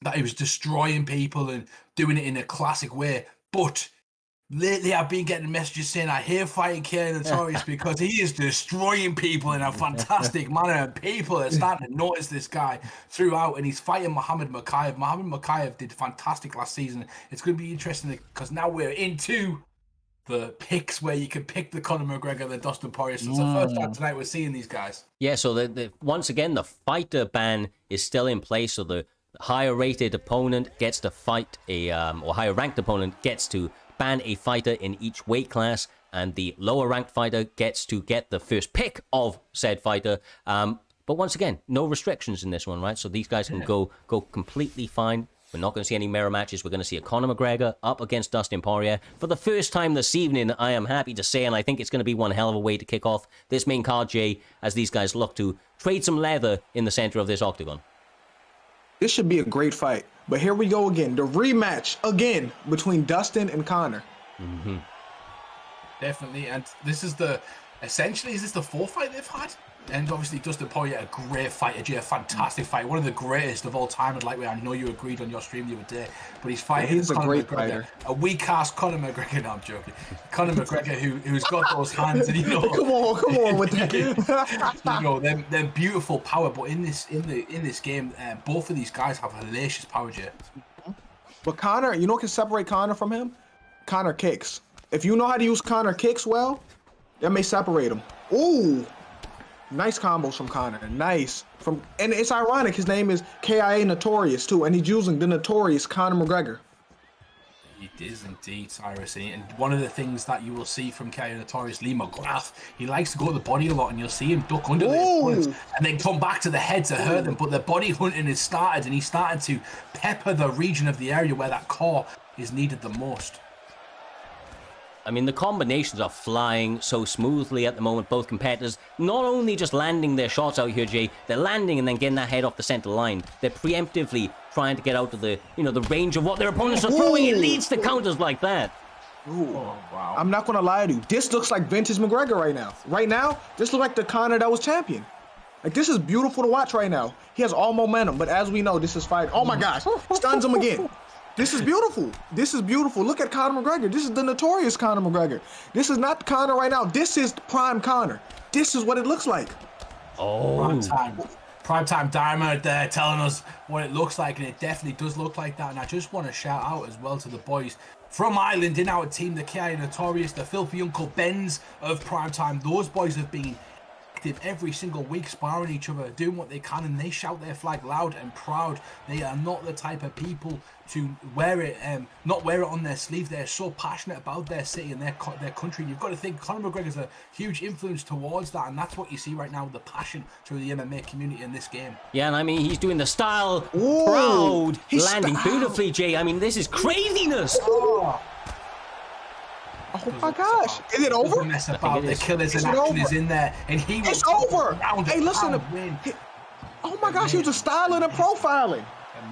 that he was destroying people and doing it in a classic way. But lately I've been getting messages saying I hate fighting KIA Notorious because he is destroying people in a fantastic manner. And people are starting to notice this guy throughout. And he's fighting Mohammed Mokaev. Mohammed Mokaev did fantastic last season. It's going to be interesting because now we're into the picks where you can pick the Conor McGregor, the Dustin Poirier. So it's the first time tonight we're seeing these guys. Yeah, so once again, the fighter ban is still in place. So the higher rated opponent gets to fight or higher ranked opponent gets to ban a fighter in each weight class, and the lower ranked fighter gets to get the first pick of said fighter. But once again, no restrictions in this one, right? So these guys can go completely fine. We're not going to see any mirror matches. We're going to see a Conor McGregor up against Dustin Poirier. For the first time this evening, I am happy to say, and I think it's going to be one hell of a way to kick off this main card, Jay, as these guys look to trade some leather in the center of this octagon. This should be a great fight. But here we go again. The rematch again between Dustin and Conor. Definitely. And this is essentially, is this the 4th fight they've had? And obviously Dustin Poirier, a great fighter, Jay, a fantastic fight, one of the greatest of all time. I know you agreed on your stream the other day, but he's fighting he's a great fighter. A weak-ass Conor McGregor. No, I'm joking. Conor McGregor, who's got those hands, and come on with that. They're beautiful power. But in this game, both of these guys have hellacious power, Jay. But Conor, you know what can separate Conor from him? Conor kicks. If you know how to use Conor kicks well, that may separate him. Ooh. Nice combos from Conor. Nice. And it's ironic, his name is KIA Notorious too, and he's using the notorious Conor McGregor. It is indeed, Cyrus. And one of the things that you will see from KIA Notorious, Lee McGrath, he likes to go to the body a lot, and you'll see him duck under the opponents and then come back to the head to hurt them. But the body hunting is started, and he's starting to pepper the region of the area where that core is needed the most. I mean, the combinations are flying so smoothly at the moment. Both competitors not only just landing their shots out here, Jay, they're landing and then getting that head off the center line. They're preemptively trying to get out of the, the range of what their opponents are throwing. It leads to counters like that. Ooh. Oh, wow. I'm not gonna lie to you. This looks like vintage McGregor right now. Right now, this looks like the Conor that was champion. Like, this is beautiful to watch right now. He has all momentum, but as we know, this is fight. Oh my gosh, stuns him again. This is beautiful. This is beautiful. Look at Conor McGregor. This is the notorious Conor McGregor. This is not Conor right now. This is prime Conor. This is what it looks like. Oh. Primetime Dynamite there telling us what it looks like, and it definitely does look like that. And I just want to shout out as well to the boys from Ireland in our team, the KI Notorious, the Filthy Uncle Bens of Primetime. Those boys have been active every single week, sparring each other, doing what they can, and they shout their flag loud and proud. They are not the type of people to wear it, not wear it on their sleeve. They're so passionate about their city and their country. You've got to think Conor McGregor's a huge influence towards that, and that's what you see right now, the passion through the MMA community in this game. Yeah, and I mean, he's doing the style proud, he's landing beautifully, Jay. I mean, this is craziness. Oh my gosh. Is it over? Mess about. The Killers in action is in there, and he was over. Hey, listen. Oh my gosh, he was just styling and profiling.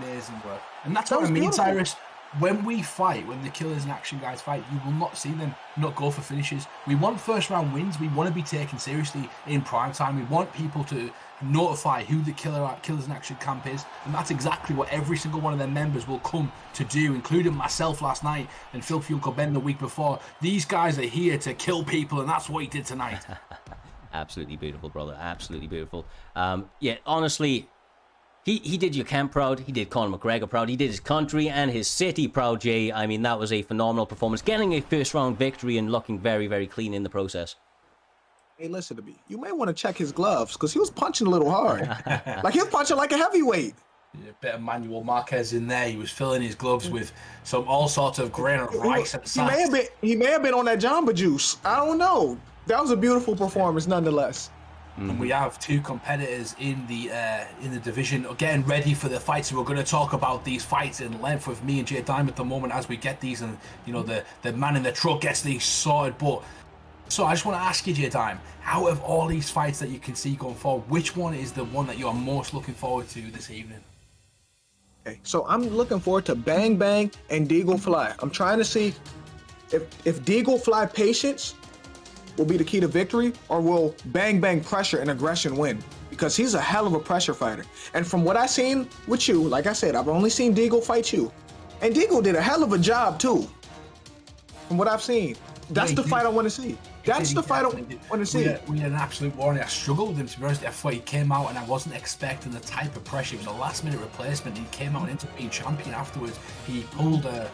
Amazing work. And that's what I mean, beautiful. Cyrus. When we fight, when the Killers and Action guys fight, you will not see them not go for finishes. We want first round wins. We want to be taken seriously in prime time. We want people to notify who the Killers and Action camp is. And that's exactly what every single one of their members will come to do, including myself last night and Filthy Uncle Ben the week before. These guys are here to kill people, and that's what he did tonight. Absolutely beautiful, brother. Absolutely beautiful. Yeah, honestly, he did your camp proud. He did Conor McGregor proud. He did his country and his city proud, Jay. I mean, that was a phenomenal performance. Getting a first-round victory and looking very, very clean in the process. Hey, listen to me. You may want to check his gloves because he was punching a little hard. Like, he was punching like a heavyweight. A bit of Manuel Marquez in there. He was filling his gloves with all sorts of grain of rice and he may have been on that Jamba Juice. I don't know. That was a beautiful performance nonetheless. And we have two competitors in the division getting ready for the fights. So we're going to talk about these fights in length with me and Jay Dime at the moment as we get these, and the man in the truck gets these sorted. But so I just want to ask you, Jay Dime, out of all these fights that you can see going forward, which one is the one that you're most looking forward to this evening? Okay, so I'm looking forward to Bang Bang and Deagle Fly. I'm trying to see if Deagle Fly patience will be the key to victory, or will Bang Bang pressure and aggression win? Because he's a hell of a pressure fighter. And from what I've seen with you, like I said, I've only seen Deagle fight you. And Deagle did a hell of a job too. From what I've seen. That's the fight I want to see. That's the fight I want to see. We had an absolute war, and I struggled with him, to be honest. I thought he came out, and I wasn't expecting the type of pressure. It was a last-minute replacement. He came out and ended up being champion afterwards. He pulled a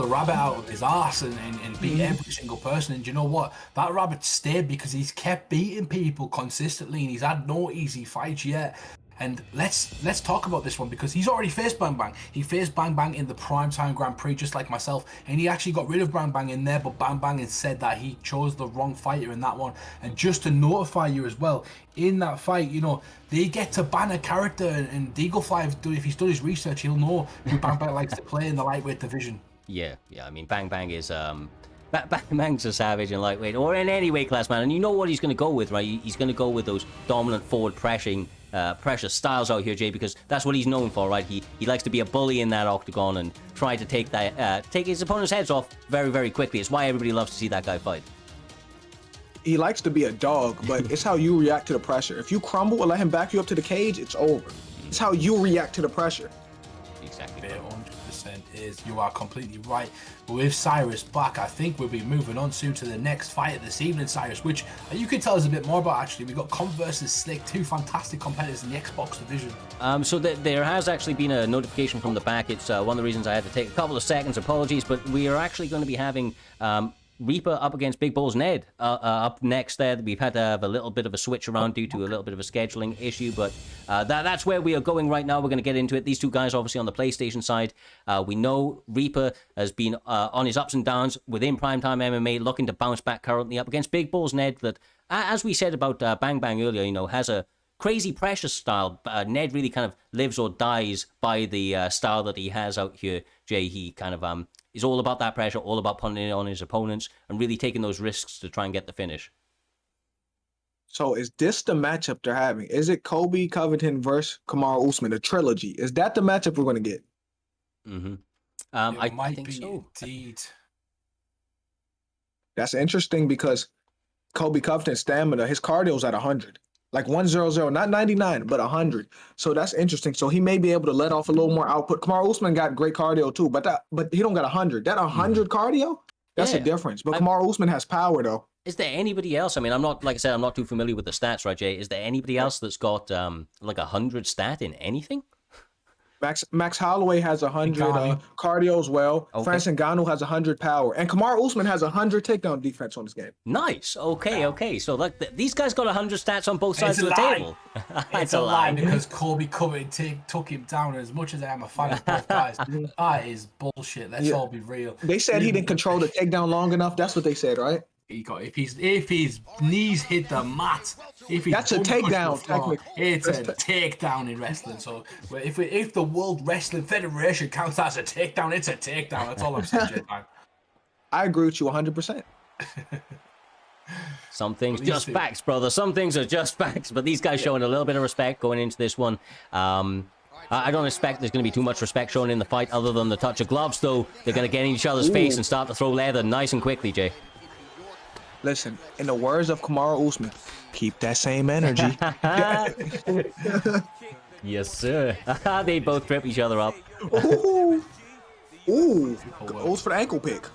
rabbit out of his arse and beat every single person. And you know what? That rabbit stayed because he's kept beating people consistently, and he's had no easy fights yet. And let's talk about this one, because he's already faced Bang Bang. He faced Bang Bang in the Primetime Grand Prix, just like myself, and he actually got rid of Bang Bang in there, but Bang Bang had said that he chose the wrong fighter in that one. And just to notify you as well, in that fight, they get to ban a character, and Deagle Fly, if he's done his research, he'll know who Bang Bang likes to play in the lightweight division. Yeah, I mean, Bang Bang is Bang Bang's a savage in lightweight, or in any weight class, man. And you know what he's going to go with, right? He's going to go with those dominant forward pressure styles out here, Jay, because that's what he's known for, right? He likes to be a bully in that octagon and try to take his opponent's heads off very, very quickly. It's why everybody loves to see that guy fight. He likes to be a dog, but it's how you react to the pressure. If you crumble and let him back you up to the cage, it's over. It's how you react to the pressure. Exactly. 100% is. You are completely right. But with Cyrus back, I think we'll be moving on soon to the next fight this evening, Cyrus, which you could tell us a bit more about, actually. We've got Comp versus Slick, two fantastic competitors in the Xbox division. So there has actually been a notification from the back. It's one of the reasons I had to take a couple of seconds. Apologies, but we are actually going to be having Reaper up against Big Balls Ned up next there. We've had to have a little bit of a switch around due to a little bit of a scheduling issue, but that's where we are going right now. We're going to get into it. These two guys obviously on the PlayStation side. We know Reaper has been on his ups and downs within Primetime MMA, looking to bounce back currently up against Big Balls Ned, that, as we said about Bang Bang earlier, has a crazy pressure style. Ned really kind of lives or dies by the style that he has out here, Jay. He kind of is all about that pressure, all about putting it on his opponents and really taking those risks to try and get the finish. So is this the matchup they're having? Is it Kobe Covington versus Kamaru Usman, the trilogy? Is that the matchup we're going to get? Mm-hmm. It I might think be so. indeed. That's interesting because Kobe Covington's stamina, his cardio's at 100. Like 100, not 99, but 100. So that's interesting. So he may be able to let off a little more output. Kamaru Usman got great cardio too, but he don't got 100. That 100 cardio, that's a difference. But Kamaru Usman has power though. Is there anybody else? I mean, I'm not, like I said, I'm not too familiar with the stats, right, Jay? Is there anybody else that's got like 100 stat in anything? Max Holloway has 100 cardio as well. Okay. Francis Ngannou has 100 power, and Kamaru Usman has 100 takedown defense on this game. Nice. Okay. So like these guys got 100 stats on both sides of the lie. table. It's a lie because Kobe Covington took him down. As much as I am a fan of both guys, that is bullshit. Let's all be real. They said he didn't control the takedown long enough. That's what they said, right? If his knees hit the mat, that's a takedown. It's a takedown in wrestling. So if the World Wrestling Federation counts that as a takedown, it's a takedown. That's all I'm saying, J-Man. I agree with you 100%. Some things just facts, brother. Some things are just facts. But these guys showing a little bit of respect going into this one. I don't expect there's going to be too much respect shown in the fight other than the touch of gloves, though. They're going to get in each other's face and start to throw leather nice and quickly, Jay. Listen, in the words of Kamaru Usman, keep that same energy. Yes, sir. They both trip each other up. Goes for the ankle pick.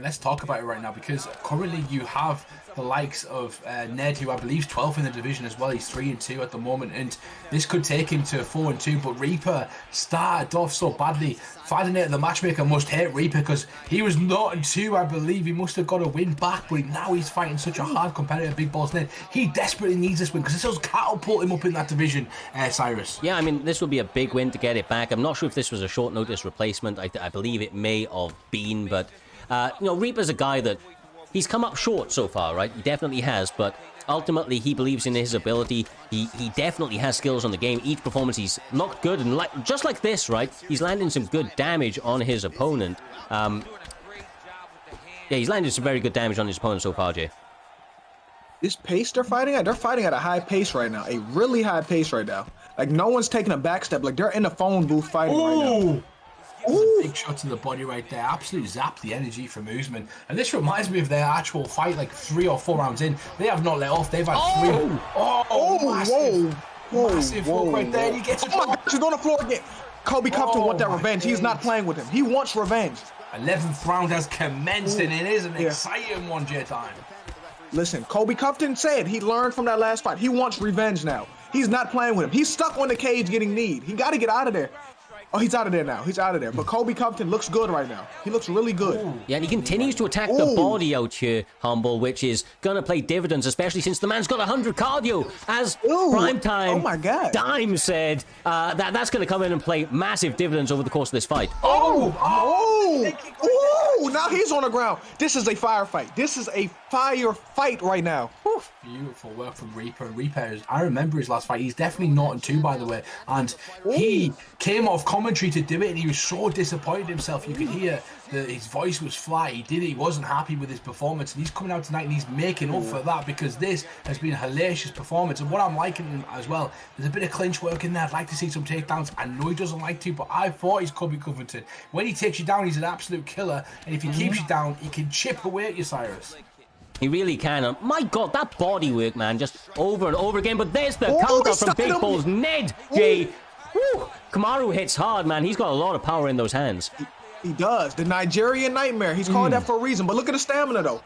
Let's talk about it right now because currently you have the likes of Ned, who I believe is 12th in the division as well. He's 3-2 at the moment, and this could take him to 4-2. But Reaper started off so badly. Finding out the matchmaker must hate Reaper because he was 0-2, I believe. He must have got a win back, but now he's fighting such a hard competitor, Big Boss Ned. He desperately needs this win because this will catapult him up in that division, Cyrus. Yeah, I mean, this would be a big win to get it back. I'm not sure if this was a short notice replacement. I believe it may have been, but Reaper's a guy that he's come up short so far, right? He definitely has, but ultimately he believes in his ability. He definitely has skills on the game. Each performance he's looked good, and just like this, right? He's landing some good damage on his opponent. Yeah, he's landed some very good damage on his opponent so far, Jay. This pace they're fighting at a high pace right now, a really high pace right now. Like no one's taking a back step. Like they're in the phone booth fighting right now. Big shot to the body right there. Absolutely zapped the energy from Usman. And this reminds me of their actual fight, like 3 or 4 rounds in. They have not let off. They've had 3. Massive hook right there. He gets it. Oh my gosh, he's on the floor again. Kobe Covington wants that revenge. He's not playing with him. He wants revenge. 11th round has commenced, and it is an exciting one, J-Time. Listen, Kobe Covington said he learned from that last fight. He wants revenge now. He's not playing with him. He's stuck on the cage getting kneed. He got to get out of there. Oh, he's out of there now. He's out of there. But Kobe Covington looks good right now. He looks really good. Yeah, and he continues to attack the body out here, Humble, which is going to play dividends, especially since the man's got 100 cardio. As Primetime Dime said, that's going to come in and play massive dividends over the course of this fight. Now he's on the ground. This is a firefight. This is a fire fight right now. Beautiful work from Reaper. Reaper, I remember his last fight. He's definitely 0-2, by the way. And he came off commentary to do it, and he was so disappointed in himself. You could hear that his voice was flat. He did it. He wasn't happy with his performance, and he's coming out tonight and he's making up for that because this has been a hellacious performance. And what I'm liking him as well, there's a bit of clinch work in there. I'd like to see some takedowns. I know he doesn't like to, but I thought he's Kobe Covington. When he takes you down, he's an absolute killer, and if he keeps you down, he can chip away at you, Cyrus. He really can. And my God, that body work, man, just over and over again. But there's the counter from Big Balls Ned, Jay. Kamaru hits hard, man. He's got a lot of power in those hands. He does. The Nigerian Nightmare. He's called that for a reason. But look at the stamina, though.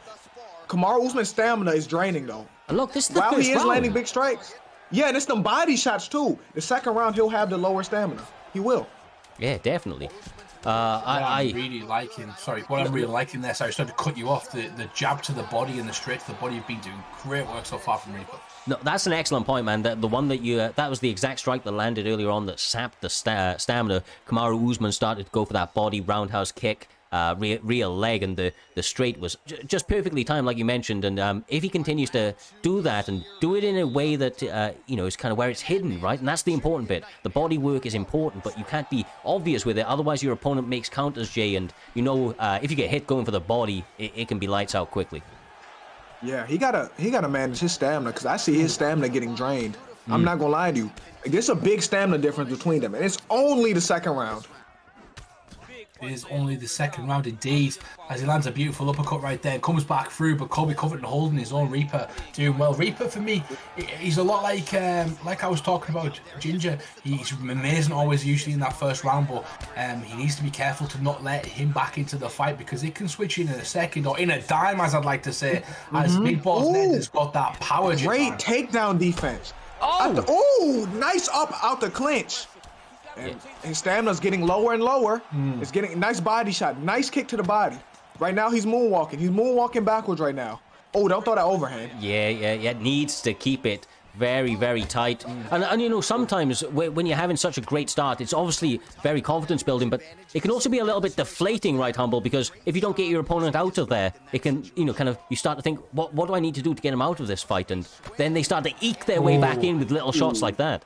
Kamaru Usman's stamina is draining, though. And look, this is the While first he is round. landing big strikes. Yeah, and it's them body shots, too. The second round, he'll have the lower stamina. He will. Yeah, definitely. I'm really liking there, sorry, to cut you off, the jab to the body and the straight to the body have been doing great work so far from Reaper. No, that's an excellent point, man. The one that you that was the exact strike that landed earlier on that sapped the stamina. Kamaru Usman started to go for that body roundhouse kick, real leg, and the straight was just perfectly timed, like you mentioned. And if he continues to do that and do it in a way that is kind of where it's hidden, right? And that's the important bit. The body work is important, but you can't be obvious with it. Otherwise, your opponent makes counters, Jay, and if you get hit going for the body, it can be lights out quickly. Yeah, he gotta manage his stamina because I see his stamina getting drained. I'm not gonna lie to you. There's a big stamina difference between them, and it's only the second round. It is only the second round indeed, as he lands a beautiful uppercut right there and comes back through, but Colby Covington holding his own. Reaper doing well. Reaper, for me, he's a lot like I was talking about Ginger. He's amazing always usually in that first round, but he needs to be careful to not let him back into the fight because it can switch in a second, or in a dime, as I'd like to say, as Big Boss Ned has got that power. Great takedown defense. Oh, nice up out the clinch. And his stamina's getting lower and lower. It's getting nice body shot, nice kick to the body. Right now he's moonwalking. He's moonwalking backwards right now. Oh, don't throw that overhand. Yeah. Needs to keep it very, very tight. And you know, sometimes when you're having such a great start, it's obviously very confidence building, but it can also be a little bit deflating, right, Humble? Because if you don't get your opponent out of there, it can, you know, kind of, you start to think, what do I need to do to get him out of this fight? And then they start to eke their way back in with little shots like that.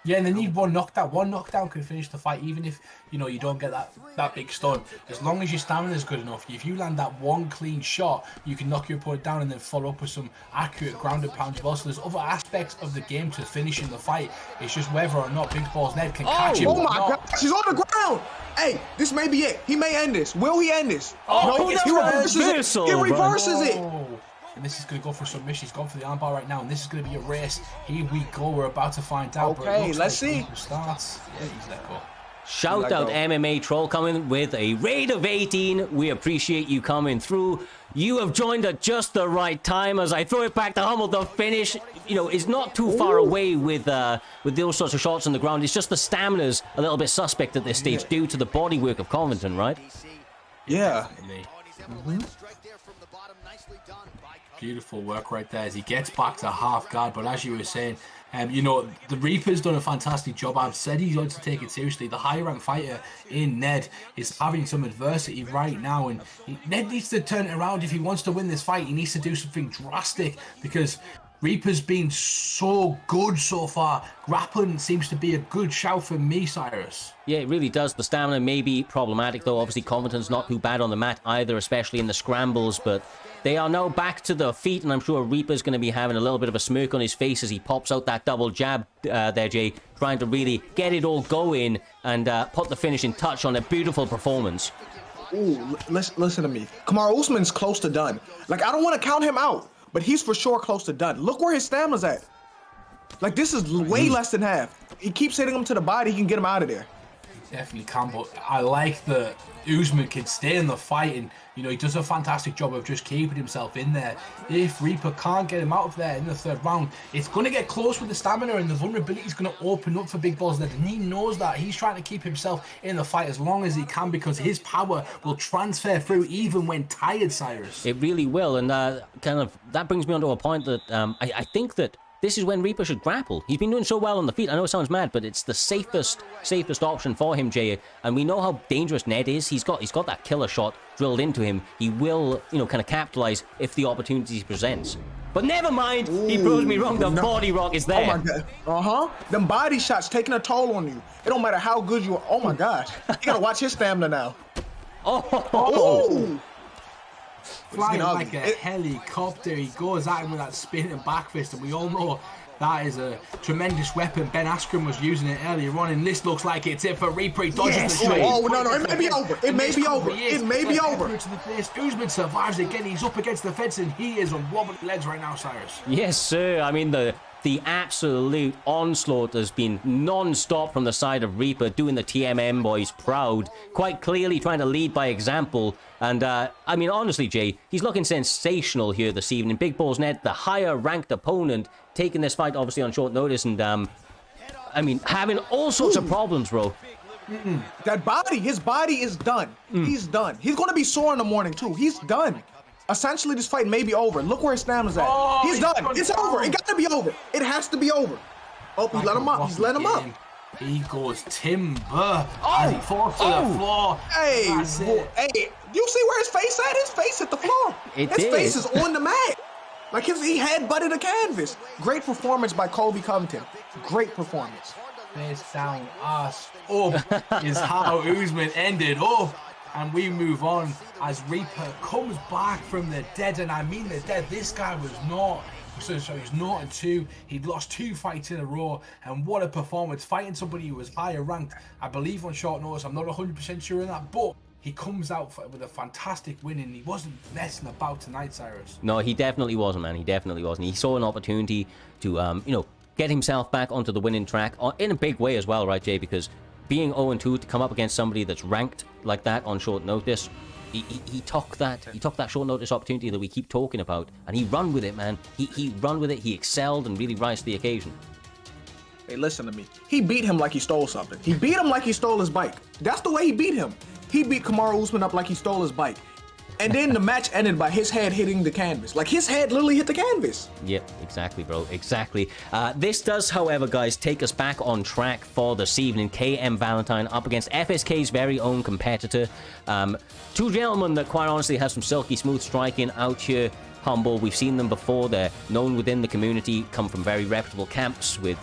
Yeah, and they need one knockdown. One knockdown can finish the fight, even if, you know, you don't get that big stun. As long as your stamina is good enough, if you land that one clean shot, you can knock your opponent down and then follow up with some accurate grounded pounds as well. So there's other aspects of the game to finishing the fight. It's just whether or not Big Balls Ned can catch him. Oh my God, he's on the ground. Hey, this may be it. He may end this. Will he end this? No, he reverses it. He reverses it. And this is going to go for submission. He's gone for the armbar right now, and this is going to be a race. Here we go. We're about to find out. Okay, let's see. Starts. Yeah, he's let go. Shout out MMA Troll coming with a raid of 18. We appreciate you coming through. You have joined at just the right time as I throw it back to Hummel. The finish, you know, is not too far away with those sorts of shots on the ground. It's just the stamina's a little bit suspect at this stage due to the bodywork of Covington, right? Yeah. Beautiful work right there as he gets back to half guard. But as you were saying, you know, the Reaper's done a fantastic job. I've said he's going to take it seriously. The high rank fighter in Ned is having some adversity right now, and Ned needs to turn it around if he wants to win this fight. He needs to do something drastic because Reaper's been so good so far. Grappling seems to be a good shout for me, Cyrus. Yeah, it really does. The stamina may be problematic, though. Obviously, Covington's not too bad on the mat either, especially in the scrambles, but they are now back to their feet, and I'm sure Reaper's going to be having a little bit of a smirk on his face as he pops out that double jab there, Jay, trying to really get it all going and put the finishing touch on a beautiful performance. Ooh, listen to me. Kamaru Usman's close to done. Like, I don't want to count him out, but he's for sure close to done. Look where his stamina's at. Like, this is way less than half. He keeps hitting him to the body. He can get him out of there. Definitely can, but I like that Usman can stay in the fight, and you know, he does a fantastic job of just keeping himself in there. If Reaper can't get him out of there in the third round, it's going to get close with the stamina, and the vulnerability is going to open up for Big Balls Ned, and he knows that. He's trying to keep himself in the fight as long as he can because his power will transfer through even when tired, Cyrus. It really will, and kind of that brings me on to a point that I think that this is when Reaper should grapple. He's been doing so well on the feet. I know it sounds mad, but it's the safest option for him, Jay. And we know how dangerous Ned is. He's got that killer shot drilled into him. He will, you know, kind of capitalize if the opportunity presents. But never mind. He proves me wrong. The body rock is there. Oh my God. Them body shots taking a toll on you. It don't matter how good you are. Oh my gosh. You gotta watch his stamina now. Oh. Flying like a helicopter, he goes at him with that spinning back fist, and we all know that is a tremendous weapon. Ben Askren was using it earlier on, and this looks like it's it for Reaper. He dodges the shot. Oh no, it may be over. It may be over. It may be over. To the face. Usman survives again. He's up against the fence, and he is on wobbly legs right now, Cyrus. Yes, sir. I mean, the absolute onslaught has been non-stop from the side of Reaper, doing the TMM boys proud, quite clearly trying to lead by example. And, I mean, honestly, Jay, he's looking sensational here this evening. Big Balls Ned, the higher-ranked opponent, taking this fight, obviously, on short notice, and, I mean, having all sorts of problems, bro. That body, his body is done. He's done. He's going to be sore in the morning, too. He's done. Essentially, this fight may be over. Look where his stamina's at. He's done. It's over. It got to be over. It has to be over. Oh, he let him up. He's let him up. He goes timber as he falls to the floor. Hey, you see where his face at? His face hit the floor. His face is on the mat. Like he had butted the canvas. Great performance by Colby Covington. Great performance. Face down, ass up is how Usman ended up. and we move on as Reaper comes back from the dead, and I mean the dead. This guy was not. So he's 0-2. He'd lost 2 fights in a row, and what a performance! Fighting somebody who was higher ranked, I believe, on short notice. I'm not 100% sure in that, but he comes out with a fantastic win, and he wasn't messing about tonight, Cyrus. No, he definitely wasn't, man. He definitely wasn't. He saw an opportunity to, get himself back onto the winning track in a big way as well, right, Jay? Because being 0-2 to come up against somebody that's ranked like that on short notice, he took that short notice opportunity that we keep talking about, and he run with it, man. He run with it. He excelled and really rise to the occasion. Hey, listen to me. He beat him like he stole something. He beat him like he stole his bike. That's the way he beat him. He beat Kamaru Usman up like he stole his bike. And then the match ended by his head hitting the canvas. Like, his head literally hit the canvas. Yep, exactly, bro. Exactly. This does, however, guys, take us back on track for this evening. KM Valentine up against FSK's very own competitor. Two gentlemen that, quite honestly, have some silky smooth striking out here. Humble. We've seen them before. They're known within the community, come from very reputable camps with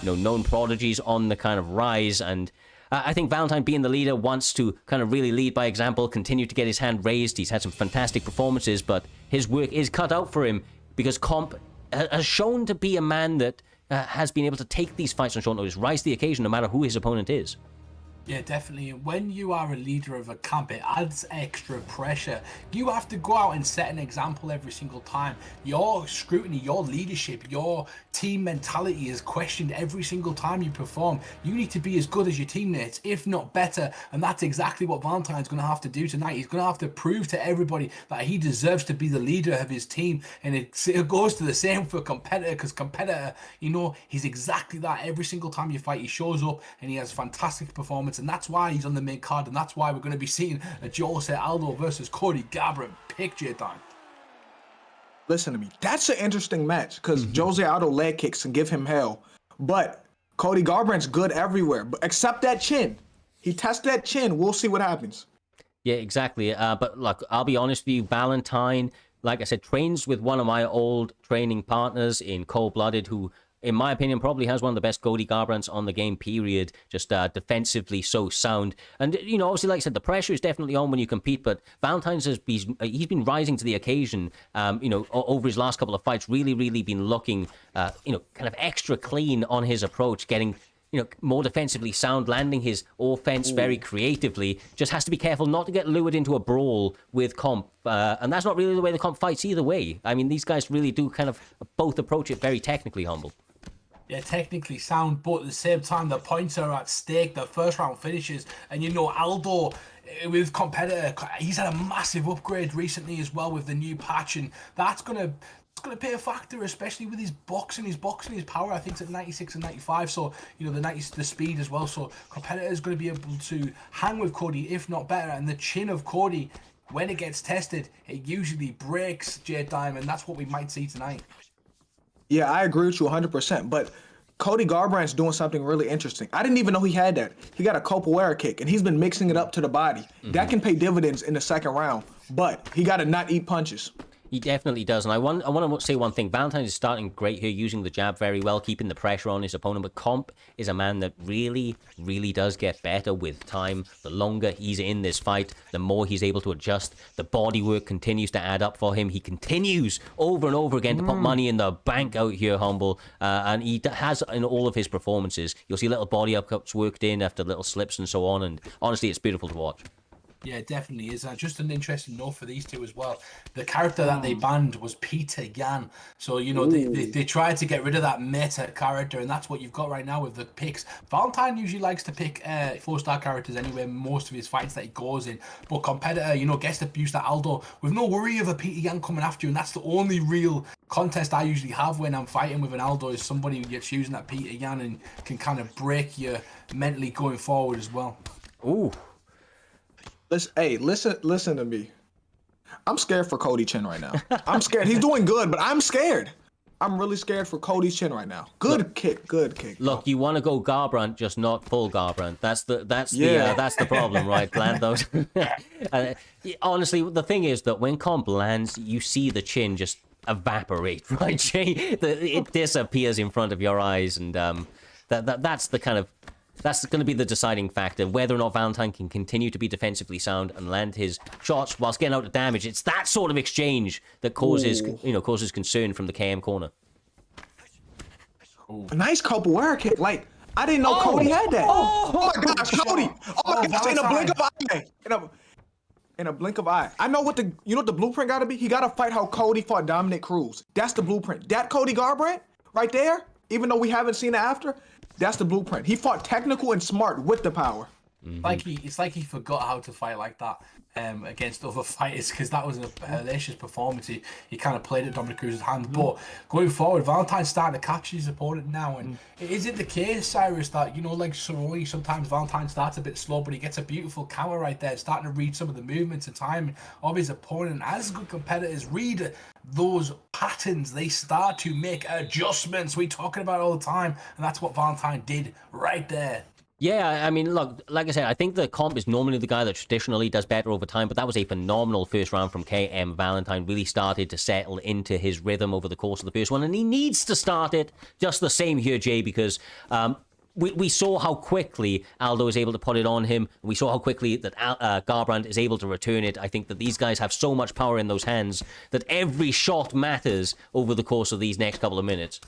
known prodigies on the kind of rise. And I think Valentine, being the leader, wants to kind of really lead by example, continue to get his hand raised. He's had some fantastic performances, but his work is cut out for him because Comp has shown to be a man that has been able to take these fights on short notice, rise to the occasion no matter who his opponent is. Yeah, definitely. When you are a leader of a camp, it adds extra pressure. You have to go out and set an example every single time. Your scrutiny, your leadership, your team mentality is questioned every single time you perform. You need to be as good as your teammates, if not better. And that's exactly what Valentine's going to have to do tonight. He's going to have to prove to everybody that he deserves to be the leader of his team. And it goes to the same for Competitor, because Competitor, he's exactly that. Every single time you fight, he shows up and he has fantastic performance. And that's why he's on the main card, and that's why we're going to be seeing a Jose Aldo versus Cody Garbrandt picture time. Listen to me. That's an interesting match because Jose Aldo leg kicks can give him hell, but Cody Garbrandt's good everywhere, but except that chin. He tests that chin. We'll see what happens. Yeah, exactly. But look, I'll be honest with you, Valentine, like I said, trains with one of my old training partners in Cold Blooded, who, in my opinion, probably has one of the best Cody Garbrandts on the game, period. Just defensively so sound. And, obviously, like I said, the pressure is definitely on when you compete, but Valentine's he's been rising to the occasion, over his last couple of fights, really, really been looking, kind of extra clean on his approach, getting, more defensively sound, landing his offense very creatively. Just has to be careful not to get lured into a brawl with Comp. And that's not really the way the Comp fights either way. I mean, these guys really do kind of both approach it very technically, Humble. Yeah, technically sound, but at the same time, the points are at stake. The first round finishes, and Aldo with Competitor, he's had a massive upgrade recently as well with the new patch, and that's gonna play a factor, especially with his boxing, his power. I think it's at 96 and 95, so the speed as well. So Competitor is going to be able to hang with Cody, if not better. And the chin of Cody, when it gets tested, it usually breaks Jade Diamond. That's what we might see tonight. Yeah, I agree with you 100%. But Cody Garbrandt's doing something really interesting. I didn't even know he had that. He got a capoeira kick, and he's been mixing it up to the body. That can pay dividends in the second round, but he got to not eat punches. He definitely does, and I want to say one thing. Valentine is starting great here, using the jab very well, keeping the pressure on his opponent, but Comp is a man that really, really does get better with time. The longer he's in this fight, the more he's able to adjust. The body work continues to add up for him. He continues over and over again to put money in the bank out here, Humble, and he has in all of his performances. You'll see little body upcuts worked in after little slips and so on, and honestly, it's beautiful to watch. Yeah, it definitely is. Just an interesting note for these two as well. The character that they banned was Peter Yan. So, they tried to get rid of that meta character, and that's what you've got right now with the picks. Valentine usually likes to pick 4-star characters anyway, most of his fights that he goes in. But Competitor, gets to use that Aldo with no worry of a Peter Yan coming after you, and that's the only real contest I usually have when I'm fighting with an Aldo, is somebody that's using that Peter Yan and can kind of break you mentally going forward as well. Ooh. Listen to me. I'm scared for Cody Chin right now. I'm scared. He's doing good, but I'm scared. I'm really scared for Cody's chin right now. Good kick. Look, you want to go Garbrandt, just not full Garbrandt. That's the problem, right? Land those. Honestly, the thing is that when Comp lands, you see the chin just evaporate, right? It disappears in front of your eyes, and that's the kind of That's going to be the deciding factor, whether or not Valentine can continue to be defensively sound and land his shots whilst getting out of damage. It's that sort of exchange that causes, causes concern from the KM corner. A nice capoeira kick. Like, I didn't know Cody had that. Oh my gosh, Cody. Oh my gosh, in a blink of eye. In a blink of eye. I know what the blueprint got to be? He got to fight how Cody fought Dominic Cruz. That's the blueprint. That Cody Garbrandt right there, even though we haven't seen it after, that's the blueprint. He fought technical and smart with the power. It's like he forgot how to fight like that against other fighters, because that was a hellacious performance. He kind of played at Dominic Cruz's hand. But going forward, Valentine's starting to catch his opponent now. And is it the case, Cyrus, that, like Cerrone, sometimes Valentine starts a bit slow, but he gets a beautiful counter right there, starting to read some of the movements and timing of his opponent. As good competitors read those patterns, they start to make adjustments. We're talking about it all the time, and that's what Valentine did right there. Yeah, I mean, look, like I said, I think the comp is normally the guy that traditionally does better over time, but that was a phenomenal first round from KM. Valentine really started to settle into his rhythm over the course of the first one, and he needs to start it just the same here, Jay, because we saw how quickly Aldo is able to put it on him. We saw how quickly that Garbrandt is able to return it. I think that these guys have so much power in those hands that every shot matters over the course of these next couple of minutes.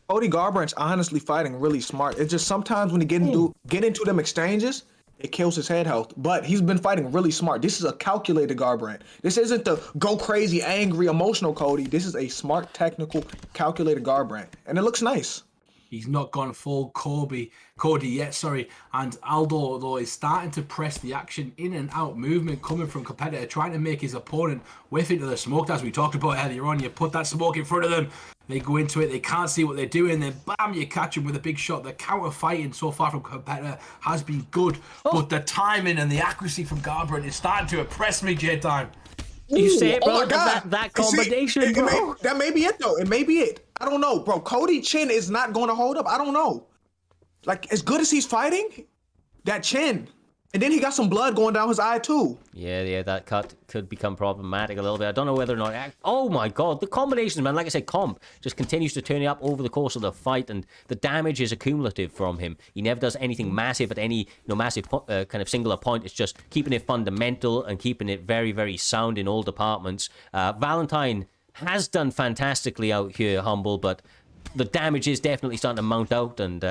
Cody Garbrandt's honestly fighting really smart. It's just sometimes when he get into them exchanges, it kills his head health. But he's been fighting really smart. This is a calculated Garbrandt. This isn't the go crazy, angry, emotional Cody. This is a smart, technical, calculated Garbrandt. And it looks nice. He's not gone full Cody yet, and Aldo, though, is starting to press the action in and out movement coming from competitor, trying to make his opponent whiff into the smoke, as we talked about earlier on. You put that smoke in front of them, they go into it, they can't see what they're doing, then bam, you catch them with a big shot. The counter fighting so far from competitor has been good, but the timing and the accuracy from Garbrandt is starting to impress me, J-Time. You say it, bro. Oh my God. That combination, bro. That may be it, though. It may be it. I don't know, bro. Cody chin is not going to hold up. I don't know. Like, as good as he's fighting, that chin. And then he got some blood going down his eye, too. Yeah, that cut could become problematic a little bit. I don't know whether or not... Oh, my God. The combinations, man. Like I said, Comp just continues to turn it up over the course of the fight, and the damage is accumulative from him. He never does anything massive at any massive kind of singular point. It's just keeping it fundamental and keeping it very, very sound in all departments. Valentine has done fantastically out here, Humble, but... the damage is definitely starting to mount up, and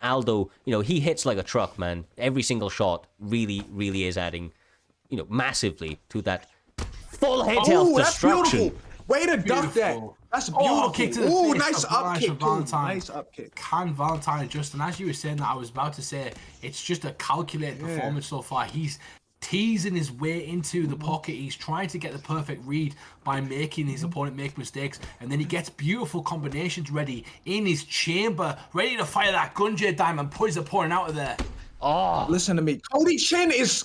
Aldo, he hits like a truck, man. Every single shot really, really is adding, massively to that full head health destruction. Beautiful. Way to duck that. That's beautiful. Kick to the face. Nice up kick, Valentine. Nice up kick. Can Valentine adjust? And as you were saying that, I was about to say, it's just a calculated performance so far. He's teasing his way into the pocket. He's trying to get the perfect read by making his opponent make mistakes, and then he gets beautiful combinations ready in his chamber, ready to fire that gun, J-Time, and put his opponent out of there. Oh, listen to me. Cody chin is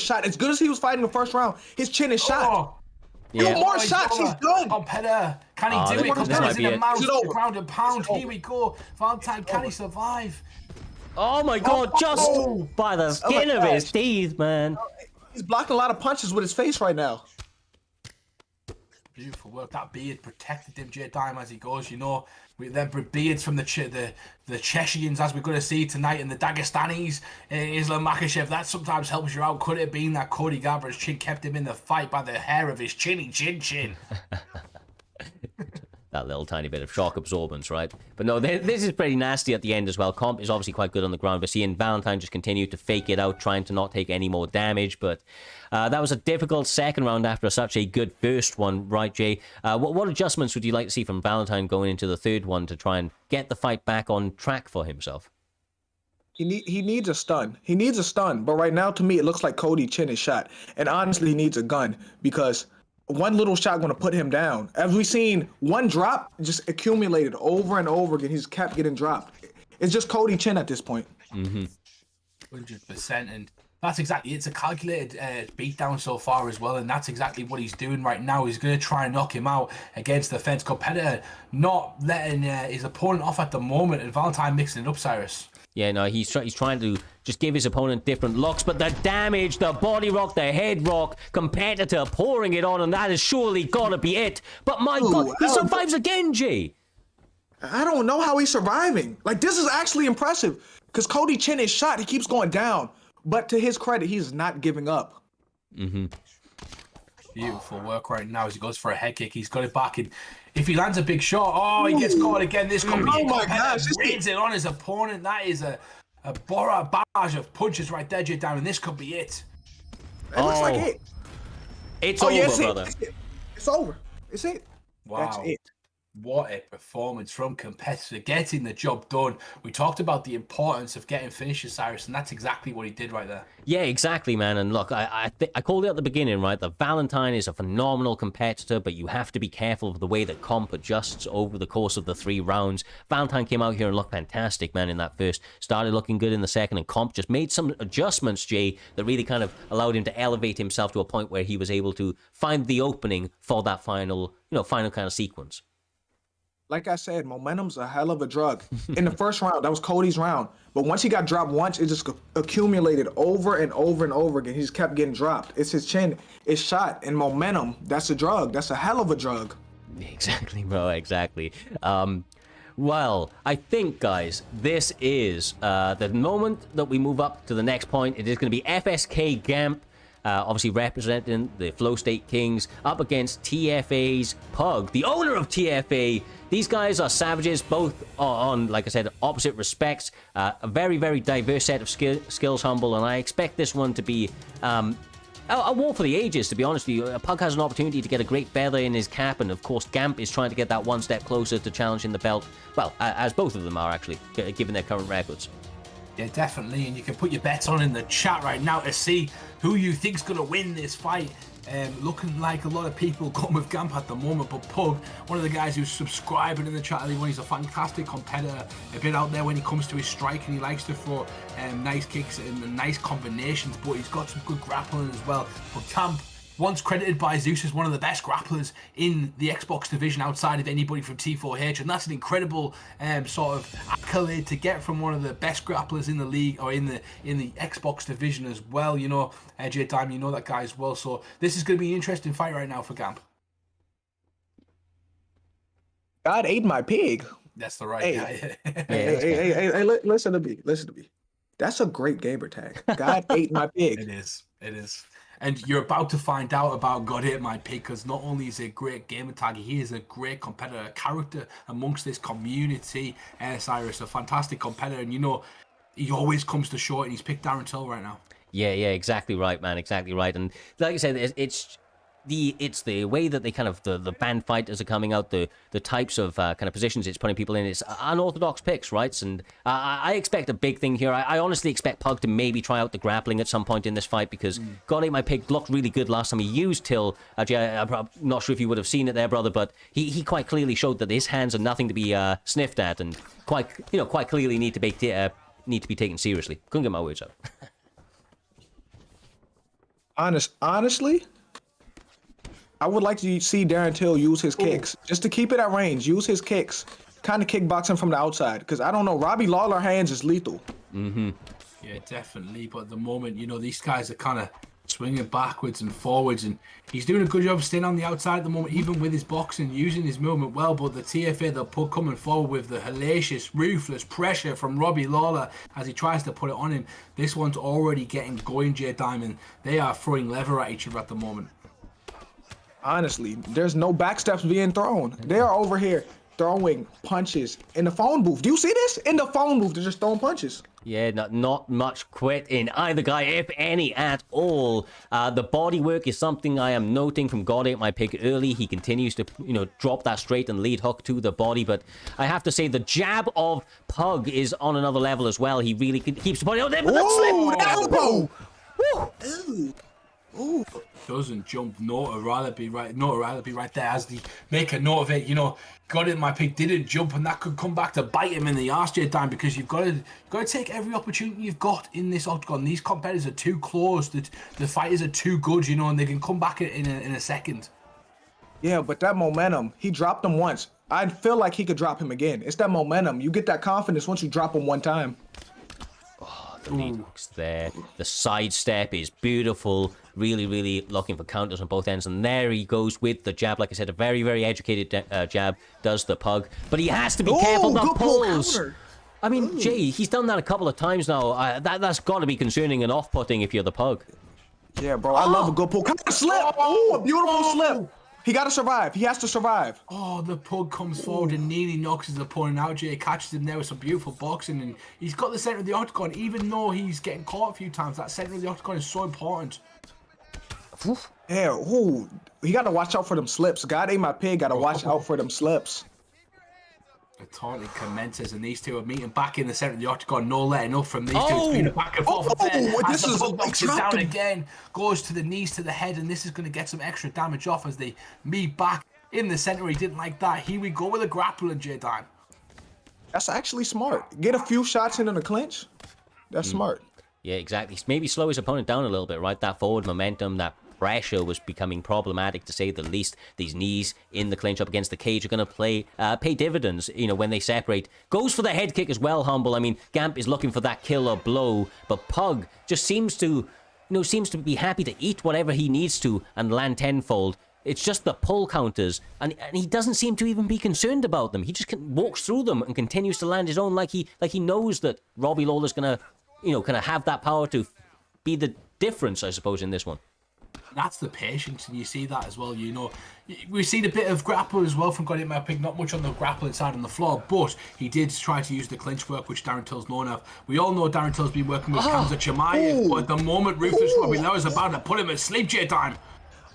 shot. As good as he was fighting the first round, his chin is shot. Yeah. More shots, he's done. Competitor, can he do it? Competitor's in the mouth, ground and pound. Here we go. Valentine, can he survive? Oh my God, just by the skin of his teeth, man. He's blocking a lot of punches with his face right now. Beautiful work. That beard protected him, J-Time, as he goes. With them beards from the Chechens, as we're going to see tonight, and the Dagestanis, Islam Makhachev, that sometimes helps you out. Could it have been that Cody Garbrandt's chin kept him in the fight by the hair of his chinny chin? That little tiny bit of shock absorbance, right? But no, this is pretty nasty at the end as well. Comp is obviously quite good on the ground. We're seeing Valentine just continue to fake it out, trying to not take any more damage. But that was a difficult second round after such a good first one, right, Jay? What adjustments would you like to see from Valentine going into the third one to try and get the fight back on track for himself? He needs a stun. He needs a stun. But right now, to me, it looks like Cody chin is shot. And honestly, he needs a gun, because one little shot going to put him down. As we've seen, one drop just accumulated over and over again. He's kept getting dropped. It's just Cody chin at this point. 100%. And that's exactly, it's a calculated beatdown so far as well. And that's exactly what he's doing right now. He's going to try and knock him out against the fence competitor, not letting his opponent off at the moment. And Valentine mixing it up, Cyrus. Yeah, no, he's trying to just give his opponent different locks, but the damage, the body rock, the head rock, competitor pouring it on, and that has surely got to be it. But my God, he survives again, Jay. I don't know how he's surviving. Like, this is actually impressive because Cody Chin is shot. He keeps going down. But to his credit, he's not giving up. Mm-hmm. Beautiful work right now as he goes for a head kick. He's got it back in. If he lands a big shot, oh, he gets caught again. This could be Oh my gosh, raids it on his opponent. That is a barrage of punches right there, J Diamond. This could be it. It looks like it. It's over, brother. It's over. It's it. Wow. That's it. What a performance from competitor, getting the job done. We talked about the importance of getting finishes, Cyrus, and that's exactly what he did right there. Yeah, exactly, man. And look, I called it at the beginning, right? That Valentine is a phenomenal competitor, but you have to be careful of the way that comp adjusts over the course of the 3 rounds. Valentine came out here and looked fantastic, man, in that first. Started looking good in the second, and comp just made some adjustments, Jay, that really kind of allowed him to elevate himself to a point where he was able to find the opening for that final kind of sequence. Like I said, momentum's a hell of a drug. In the first round, that was Cody's round. But once he got dropped once, it just accumulated over and over and over again. He just kept getting dropped. It's his chin. It's shot. And momentum, that's a drug. That's a hell of a drug. Exactly, bro. Exactly. Well, I think, guys, this is the moment that we move up to the next point. It is going to be FSK Gamp. Obviously representing the Flow State Kings up against TFA's Pug, the owner of TFA. These guys are savages, both on, like I said, opposite respects. A very, very diverse set of skills, Humble, and I expect this one to be a war for the ages, to be honest with you. Pug has an opportunity to get a great feather in his cap, and of course Gamp is trying to get that one step closer to challenging the belt. Well, as both of them are, actually, given their current records. Yeah, definitely, and you can put your bets on in the chat right now to see who you think's going to win this fight. Looking like a lot of people going with Gamp at the moment, but Pug, one of the guys who's subscribing in the chat, he's a fantastic competitor, a bit out there when he comes to his strike, and he likes to throw nice kicks and nice combinations, but he's got some good grappling as well. But Gamp, once credited by Zeus as one of the best grapplers in the Xbox division outside of anybody from T4H, and that's an incredible sort of accolade to get from one of the best grapplers in the league, or in the Xbox division as well. You know, J Time, you know that guy as well. So this is going to be an interesting fight right now for Gamp. God ate my pig. That's the right Hey. guy. Hey, listen to me. Listen to me. That's a great gamer tag. God ate my pig. It is. And you're about to find out about God Ate My Pig, because not only is he a great gamer tag, he is a great competitor, a character amongst this community. Cyrus, a fantastic competitor, and you know, he always comes to short, and he's picked Darren Till right now. Yeah, exactly right, man, exactly right. And like I said, it's the way that they kind of the band fighters are coming out, the types of kind of positions it's putting people in. It's unorthodox picks, right? And I expect a big thing here. I honestly expect Pug to maybe try out the grappling at some point in this fight, because God Ate My Pig looked really good last time he used Till. Actually, I'm not sure if you would have seen it there, brother, but he quite clearly showed that his hands are nothing to be sniffed at, and quite clearly need to be taken seriously. Couldn't get my words out. Honestly, I would like to see Darren Till use his kicks, just to keep it at range. Use his kicks, kind of kickboxing from the outside, because I don't know, Robbie Lawler hands is lethal. Mm-hmm. Yeah, definitely. But at the moment, you know, these guys are kind of swinging backwards and forwards, and he's doing a good job staying on the outside at the moment, even with his boxing, using his movement well. But the TFA, they'll put coming forward with the hellacious, ruthless pressure from Robbie Lawler as he tries to put it on him. This one's already getting going, J Diamond. They are throwing lever at each other at the moment. Honestly, there's no backsteps being thrown. They are over here throwing punches in the phone booth. Do you see this? In the phone booth, they're just throwing punches. Yeah, not much quit in either guy, if any at all. The body work is something I am noting from God Ate My Pig early. He continues to, drop that straight and lead hook to the body. But I have to say, the jab of Pug is on another level as well. He really keeps the body out there, but that slip elbow! Woo! Ooh. Doesn't jump, nor rather be right there as they make a note of it. God Ate My Pig didn't jump, and that could come back to bite him in the arse, J Time, because you've got to take every opportunity you've got in this octagon. These competitors are too close, the fighters are too good, and they can come back in a second. Yeah, but that momentum, he dropped him once. I feel like he could drop him again. It's that momentum. You get that confidence once you drop him one time. Lead hooks there. The sidestep is beautiful. Really, really looking for counters on both ends. And there he goes with the jab. Like I said, a very, very educated jab does the pug. But he has to be careful. The pulls. I mean, Jay, he's done that a couple of times now. That's got to be concerning and off-putting if you're the pug. Yeah, bro. I love a good pull. Counter slip. Oh, a beautiful slip. He got to survive. He has to survive. Oh, the pug comes forward and nearly knocks his opponent out. Jay catches him there with some beautiful boxing, and he's got the center of the octagon. Even though he's getting caught a few times, that center of the octagon is so important. Yeah, ooh, he got to watch out for them slips. God ain't my pig. Got to watch out for them slips. The taunting commences, and these two are meeting back in the center of the octagon. No letting up from these two. It's been a back and forth affair. This is knocks it down again, goes to the knees, to the head, and this is going to get some extra damage off as they meet back in the center. He didn't like that. Here we go with a grappling, J-Dime. That's actually smart. Get a few shots in the clinch. That's smart. Yeah, exactly. Maybe slow his opponent down a little bit, right? That forward momentum, that pressure was becoming problematic, to say the least. These knees in the clinch up against the cage are going to pay dividends, you know, when they separate. Goes for the head kick as well, Humble. I mean, Gamp is looking for that killer blow, but Pug just seems to be happy to eat whatever he needs to and land tenfold. It's just the pull counters, and he doesn't seem to even be concerned about them. He just walks through them and continues to land his own, like he knows that Robbie Lawler's going to, you know, kind of have that power to be the difference, I suppose, in this one. That's the patience, and you see that as well. You know, we've seen a bit of grapple as well from Got My Pig, not much on the grappling side on the floor, but he did try to use the clinch work, which Darren Till's known of. We all know Darren Till's been working with Kamza Chimaev, but at the moment, Ruthless Robbie Lawler's about to put him in sleep, J-Time.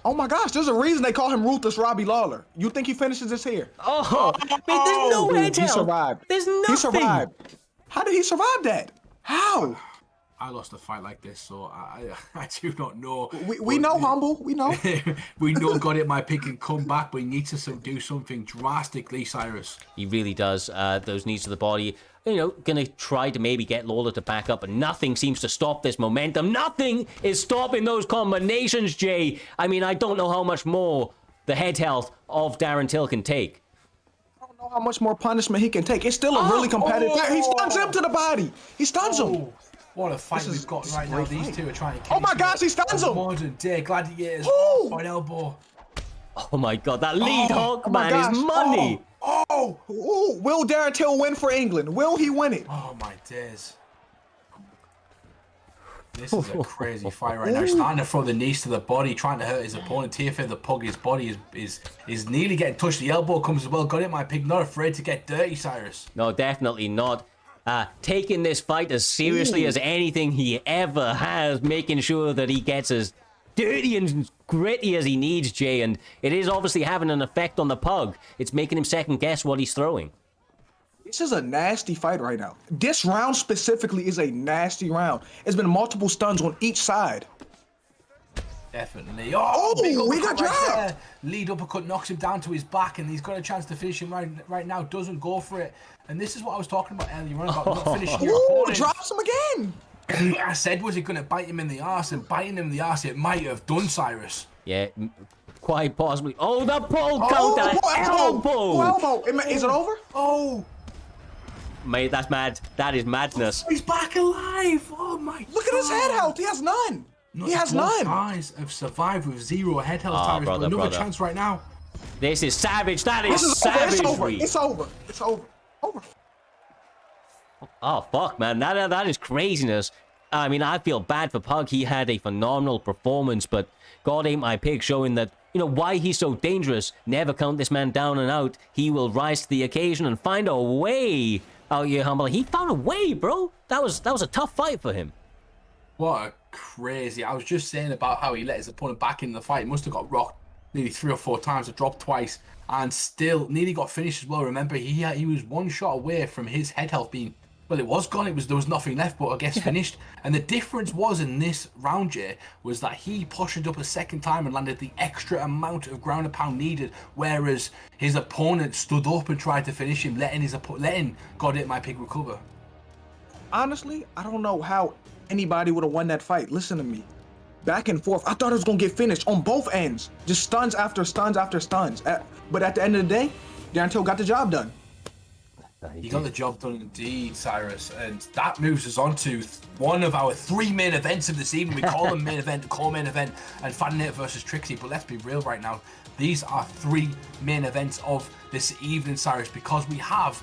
Oh my gosh, there's a reason they call him Ruthless Robbie Lawler. You think he finishes this here? There's no head He survived. There's nothing. He survived. How did he survive that? How? I lost a fight like this, so I do not know. We know, Humble. We know. We know Got My Pig can come back, but he needs to do something drastically, Cyrus. He really does. Those knees to the body, you know, gonna try to maybe get Lawler to back up, but nothing seems to stop this momentum. Nothing is stopping those combinations, Jay. I mean, I don't know how much more the head health of Darren Till can take. I don't know how much more punishment he can take. It's still a really competitive fight. He stuns him to the body. He stuns him. What a fight we've got right now. These two are trying to kill Oh my gosh, he stuns him! Modern day gladiators. An elbow. Oh my god, that lead hook, man, is money! Will Darren Till win for England? Will he win it? Oh my days. This is a crazy fight right now. He's starting to throw the knees to the body, trying to hurt his opponent. TFA, the pug, his body is nearly getting touched. The elbow comes as well. Got My Pig, not afraid to get dirty, Cyrus. No, definitely not. Taking this fight as seriously as anything he ever has, making sure that he gets as dirty and gritty as he needs, Jay, and it is obviously having an effect on the pug. It's making him second guess what he's throwing. This is a nasty fight right now. This round specifically is a nasty round. There's been multiple stuns on each side. Definitely. We got dropped. Lead uppercut knocks him down to his back, and he's got a chance to finish him right now. Doesn't go for it. And this is what I was talking about earlier on about not finishing your opponent. Drops him again. I said, was it going to bite him in the arse? And biting him in the arse, it might have done, Cyrus. Yeah, quite possibly. Oh, the pull counter. Elbow. Is it over? Oh. Mate, that's mad. That is madness. He's back alive. Oh, my God. Look at his head health. He has none. He has none. Guys have survived with 0 head health. Cyrus, brother, another chance right now. This is savage. That is savagery. It's over. Oh, fuck, man. That is craziness. I mean, I feel bad for Pug. He had a phenomenal performance, but God Ain't My Pig showing that, you know, why he's so dangerous. Never count this man down and out. He will rise to the occasion and find a way out here, Humble. He found a way, bro. That was a tough fight for him. What a crazy. I was just saying about how he let his opponent back in the fight. He must have got rocked nearly 3 or 4 times, dropped twice, and still nearly got finished as well. Remember, he was 1 shot away from his head health being, well, it was gone. There was nothing left, but I guess finished. And the difference was in this round, Jay, was that he postured up a second time and landed the extra amount of ground and pound needed, whereas his opponent stood up and tried to finish him, letting God My Pig recover. Honestly, I don't know how anybody would have won that fight. Listen to me. Back and forth. I thought it was going to get finished on both ends. Just stuns after stuns after stuns. But at the end of the day, Darren Till got the job done. He got the job done indeed, Cyrus. And that moves us on to one of our 3 main events of this evening. We call them main event, co-main event, and Fadinator versus Trixie. But let's be real right now. These are 3 main events of this evening, Cyrus, because we have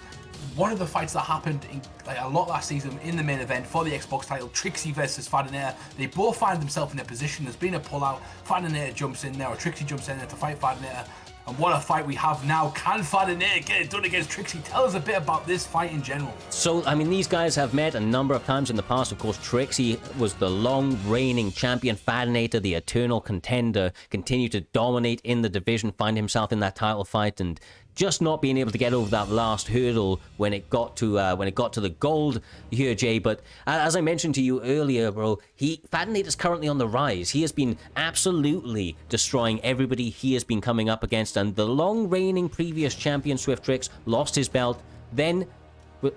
one of the fights that happened in a lot last season in the main event for the Xbox title, Trixie versus Fadinator. They both find themselves in a position. There's been a pullout. Fadinator jumps in there, or Trixie jumps in there to fight Fadinator. And what a fight we have now. Can Fadinator get it done against Trixie? Tell us a bit about this fight in general. So, I mean, these guys have met a number of times in the past. Of course, Trixie was the long-reigning champion. Fadinator, the eternal contender, continued to dominate in the division, find himself in that title fight, and just not being able to get over that last hurdle when it got to the gold here, Jay. But as I mentioned to you earlier, bro, Fadinator's currently on the rise. He has been absolutely destroying everybody he has been coming up against, and the long-reigning previous champion Swift-Trix lost his belt, then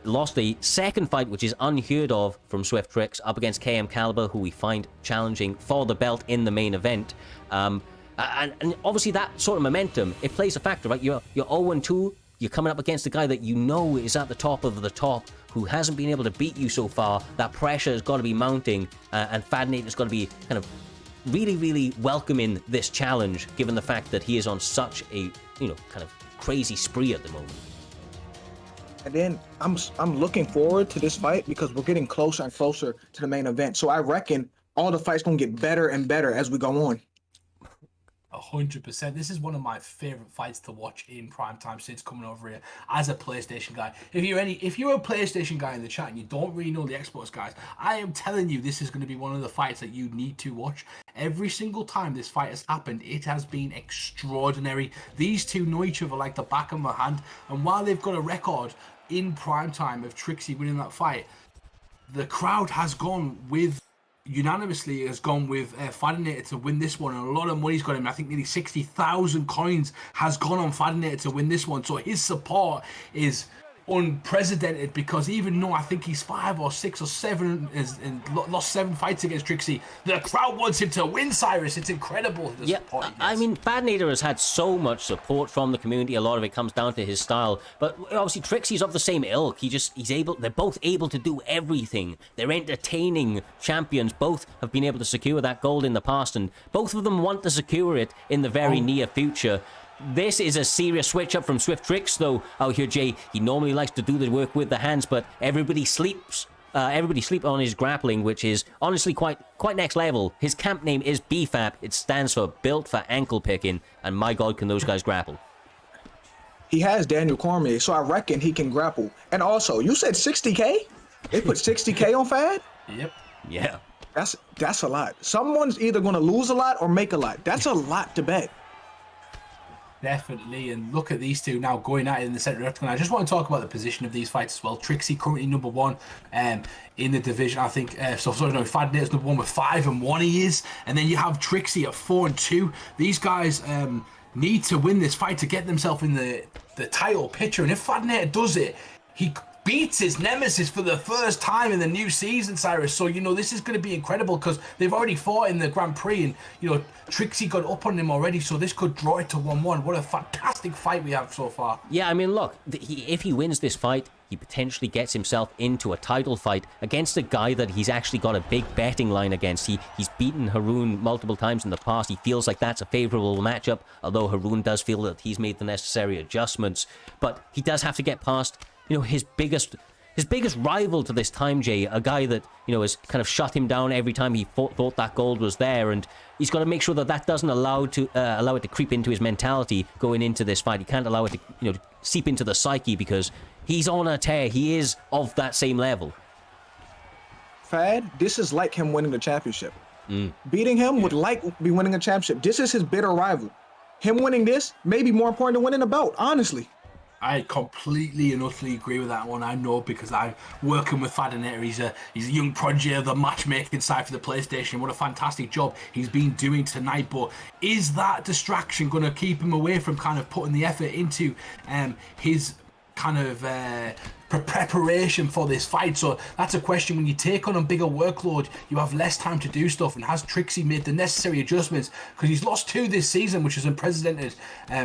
lost the second fight, which is unheard of from Swift-Trix, up against KM Caliber, who we find challenging for the belt in the main event. And obviously that sort of momentum, it plays a factor, right? You're 0-2, you're coming up against a guy that you know is at the top of the top, who hasn't been able to beat you so far. That pressure has got to be mounting, and Fadinator's got to be kind of really, really welcoming this challenge, given the fact that he is on such a, kind of crazy spree at the moment. And then I'm looking forward to this fight because we're getting closer and closer to the main event. So I reckon all the fights gonna get better and better as we go on. 100%. This is one of my favorite fights to watch in primetime since coming over here as a PlayStation guy. If you're a PlayStation guy in the chat and you don't really know the Xbox guys, I am telling you this is going to be one of the fights that you need to watch. Every single time this fight has happened, it has been extraordinary. These two know each other like the back of my hand, and while they've got a record in primetime of Trixie winning that fight, the crowd has gone with unanimously Fadinator to win this one, and a lot of money's got him. I think nearly 60,000 coins has gone on Fadinator to win this one, so his support is unprecedented, because even though I think he's 5 or 6 or 7 and lost 7 fights against Trixie, the crowd wants him to win, Cyrus. It's incredible. Yeah, I mean, Fadinator has had so much support from the community. A lot of it comes down to his style, but obviously Trixie's of the same ilk. They're both able to do everything. They're entertaining champions. Both have been able to secure that gold in the past, and both of them want to secure it in the very near future. This is a serious switch up from Swift-Trix, though. Out here, Jay, he normally likes to do the work with the hands, but everybody sleeps on his grappling, which is honestly quite next level. His camp name is BFAP. It stands for Built for Ankle Picking, and my God, can those guys grapple. He has Daniel Cormier, so I reckon he can grapple. And also, you said 60K? They put 60K on Fad? Yep. Yeah. That's a lot. Someone's either going to lose a lot or make a lot. That's a lot to bet. Definitely, and look at these two now going at it in the center of the octagon. I just want to talk about the position of these fights as well. Trixie currently number 1 in the division, I think. Fadinator's number 1 with 5-1 he is, and then you have Trixie at 4-2. These guys need to win this fight to get themselves in the title picture, and if Fadinator does it, he beats his nemesis for the first time in the new season, Cyrus. So, this is going to be incredible because they've already fought in the Grand Prix, and, Trixie got up on him already, so this could draw it to 1-1. What a fantastic fight we have so far. Yeah, I mean, look, if he wins this fight, he potentially gets himself into a title fight against a guy that he's actually got a big betting line against. He's beaten Haroon multiple times in the past. He feels like that's a favorable matchup, although Haroon does feel that he's made the necessary adjustments. But he does have to get past his biggest rival to this time, Jay, a guy that, has kind of shut him down every time he thought that gold was there, and he's got to make sure that doesn't allow it to creep into his mentality going into this fight. He can't allow it to, seep into the psyche, because he's on a tear. He is of that same level. Fad, this is like him winning the championship. Beating him would be winning a championship. This is his bitter rival. Him winning this may be more important than winning the belt, honestly. I completely and utterly agree with that one. I know, because I'm working with Fadinator. He's a young prodigy of the matchmaking side for the PlayStation. What a fantastic job he's been doing tonight. But is that distraction going to keep him away from kind of putting the effort into his kind of preparation for this fight. So that's a question. When you take on a bigger workload, you have less time to do stuff. And has Trixie made the necessary adjustments? Because he's lost 2 this season, which is unprecedented.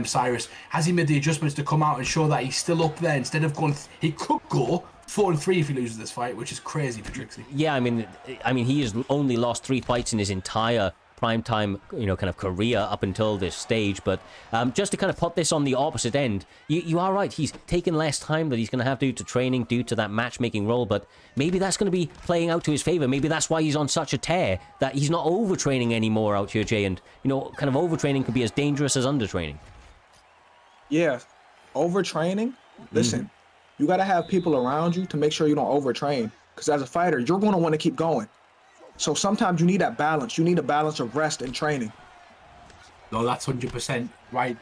Cyrus, has he made the adjustments to come out and show that he's still up there instead of going? He could go 4-3 if he loses this fight, which is crazy for Trixie. Yeah, I mean, he has only lost 3 fights in his entire primetime, kind of career up until this stage. But just to kind of put this on the opposite end, you are right. He's taken less time that he's going to have due to training, due to that matchmaking role. But maybe that's going to be playing out to his favor. Maybe that's why he's on such a tear, that he's not overtraining anymore out here, Jay. And, kind of overtraining could be as dangerous as undertraining. Yeah, overtraining. Listen, you got to have people around you to make sure you don't overtrain. Because as a fighter, you're going to want to keep going. So sometimes you need that balance. You need a balance of rest and training. No, that's 100% right.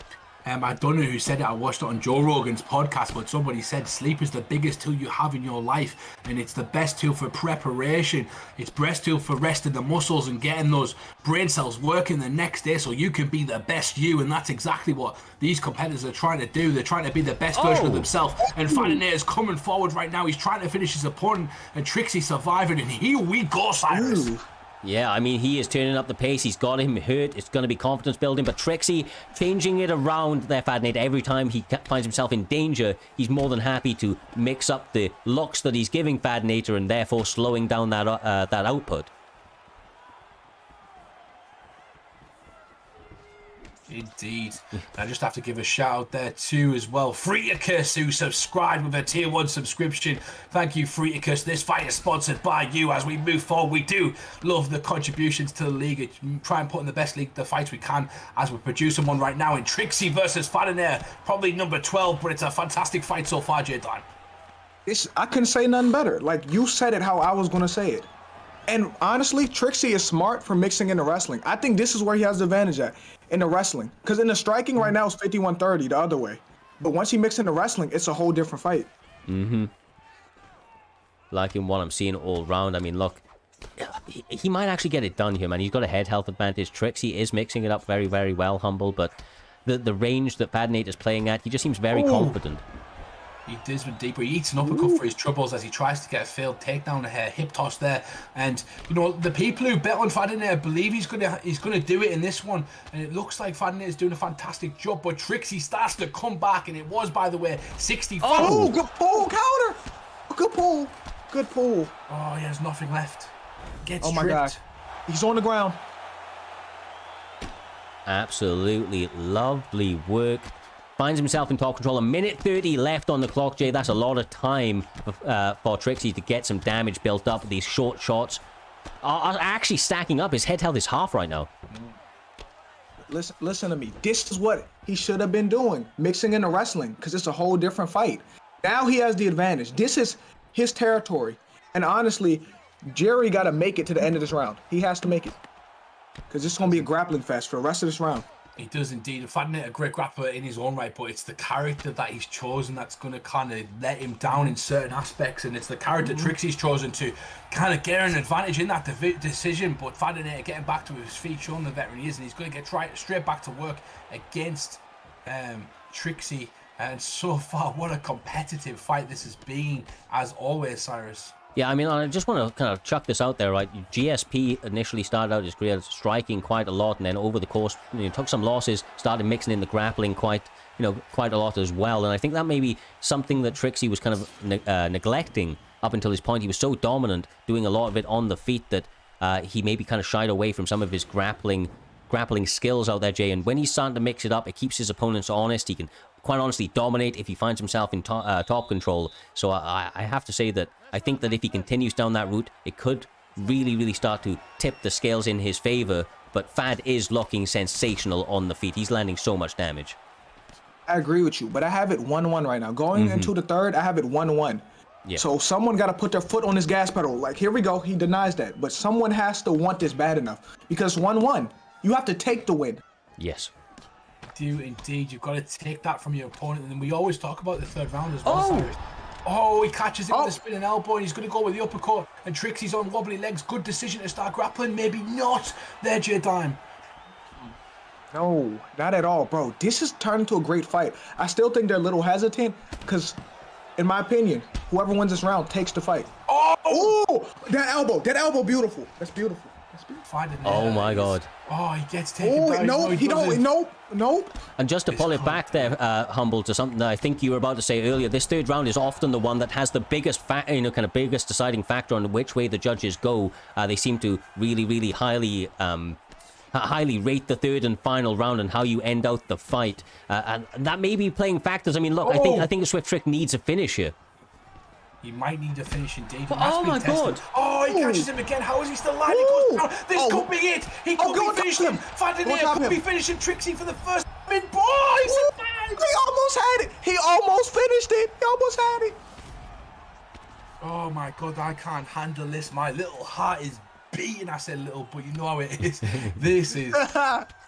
I don't know who said it. I watched it on Joe Rogan's podcast, but somebody said sleep is the biggest tool you have in your life, and it's the best tool for preparation. It's best tool for resting the muscles and getting those brain cells working the next day so you can be the best you, and that's exactly what these competitors are trying to do. They're trying to be the best version of themselves, and Fadiner is coming forward right now. He's trying to finish his opponent, and Trixie surviving, and here we go, Cyrus. Ooh. Yeah, I mean, he is turning up the pace. He's got him hurt. It's going to be confidence building. But Trixie changing it around there, Fadnate. Every time he finds himself in danger, he's more than happy to mix up the looks that he's giving Fadnator and therefore slowing down that output. Indeed. I just have to give a shout out there too as well. Freaticus, who subscribed with a tier 1 subscription. Thank you, Freaticus. This fight is sponsored by you. As we move forward, we do love the contributions to the league. Try and put in the best league the fights we can, as we're producing one right now in Trixie versus Fadiner. Probably number 12, but it's a fantastic fight so far, Jadon. I couldn't say nothing better. Like, you said it how I was going to say it. And honestly, Trixie is smart for mixing into wrestling. I think this is where he has the advantage at, in the wrestling. Because in the striking right now, it's 51-30 the other way. But once he mixes into wrestling, it's a whole different fight. Liking what I'm seeing all round. I mean, look, he might actually get it done here, man. He's got a head health advantage. Trixie is mixing it up very, very well, Humble. But the range that Fadnate is playing at, he just seems very confident. He digs with deeper. He eats an uppercut for his troubles as he tries to get a failed takedown, a hip toss there. And the people who bet on Fadiner believe he's gonna do it in this one. And it looks like Fadiner is doing a fantastic job. But Trixie starts to come back, and it was, by the way, 65. Oh, good pull, counter. Good pull. Good pull. Oh, he has nothing left. Gets my God. He's on the ground. Absolutely lovely work. Finds himself in top control. 1:30 left on the clock, Jay. That's a lot of time for Trixie to get some damage built up. These short shots are actually stacking up. His head health is half right now. Listen to me. This is what he should have been doing, mixing into wrestling, because it's a whole different fight. Now he has the advantage. This is his territory. And honestly, Jerry got to make it to the end of this round. He has to make it, because it's going to be a grappling fest for the rest of this round. He does indeed. Fadiner, a great grappler in his own right, but it's the character that he's chosen that's going to kind of let him down in certain aspects, and it's the character Trixie's chosen to kind of get an advantage in that decision. But Fadiner getting back to his feet, showing the veteran he is, and he's going to get straight back to work against Trixie. And so far, what a competitive fight this has been, as always, Cyrus. Yeah, I mean, I just want to kind of chuck this out there, right? GSP initially started out his career striking quite a lot, and then over the course, took some losses, started mixing in the grappling quite a lot as well. And I think that may be something that Trixie was kind of neglecting up until this point. He was so dominant, doing a lot of it on the feet, that he maybe kind of shied away from some of his grappling skills out there, Jay. And when he's starting to mix it up, it keeps his opponents honest. He can quite honestly dominate if he finds himself in top control. So I have to say that I think that if he continues down that route, it could really, really start to tip the scales in his favor. But Fad is looking sensational on the feet. He's landing so much damage. I agree with you, but I have it 1-1 right now. Going into the third, I have it 1-1. Yeah. So someone got to put their foot on his gas pedal. Like, here we go. He denies that. But someone has to want this bad enough, because 1-1, you have to take the win. Yes. You do indeed. You've got to take that from your opponent. And we always talk about the third round as well, Cyrus. Oh, he catches it with a spinning elbow, and he's going to go with the uppercut. And Trixie's on wobbly legs. Good decision to start grappling. Maybe not. There, J-Dime. No, not at all, bro. This is turned into a great fight. I still think they're a little hesitant because, in my opinion, Whoever wins this round takes the fight. Oh! Ooh, that elbow, beautiful. That's beautiful. That's beautiful. Oh my God. Oh, he gets taken Oh, down. no, he don't. Nope. And just to pull it back there, Humble, to something that I think you were about to say earlier, this third round is often the one that has the biggest, biggest deciding factor on which way the judges go. They seem to really highly rate the third and final round and how you end out the fight, and that may be playing factors. I mean, look, I think a Swift Trick needs a finish here. He might need a finish indeed. Oh my God! Oh, he catches him again. How is he still alive? He goes down. This could be it. He could be finishing him. Fadinea could be finishing Trixie for the first time in boys. He almost had it. He almost finished it. He almost had it. Oh my God, I can't handle this. My little heart is beating. I said little, but you know how it is. This is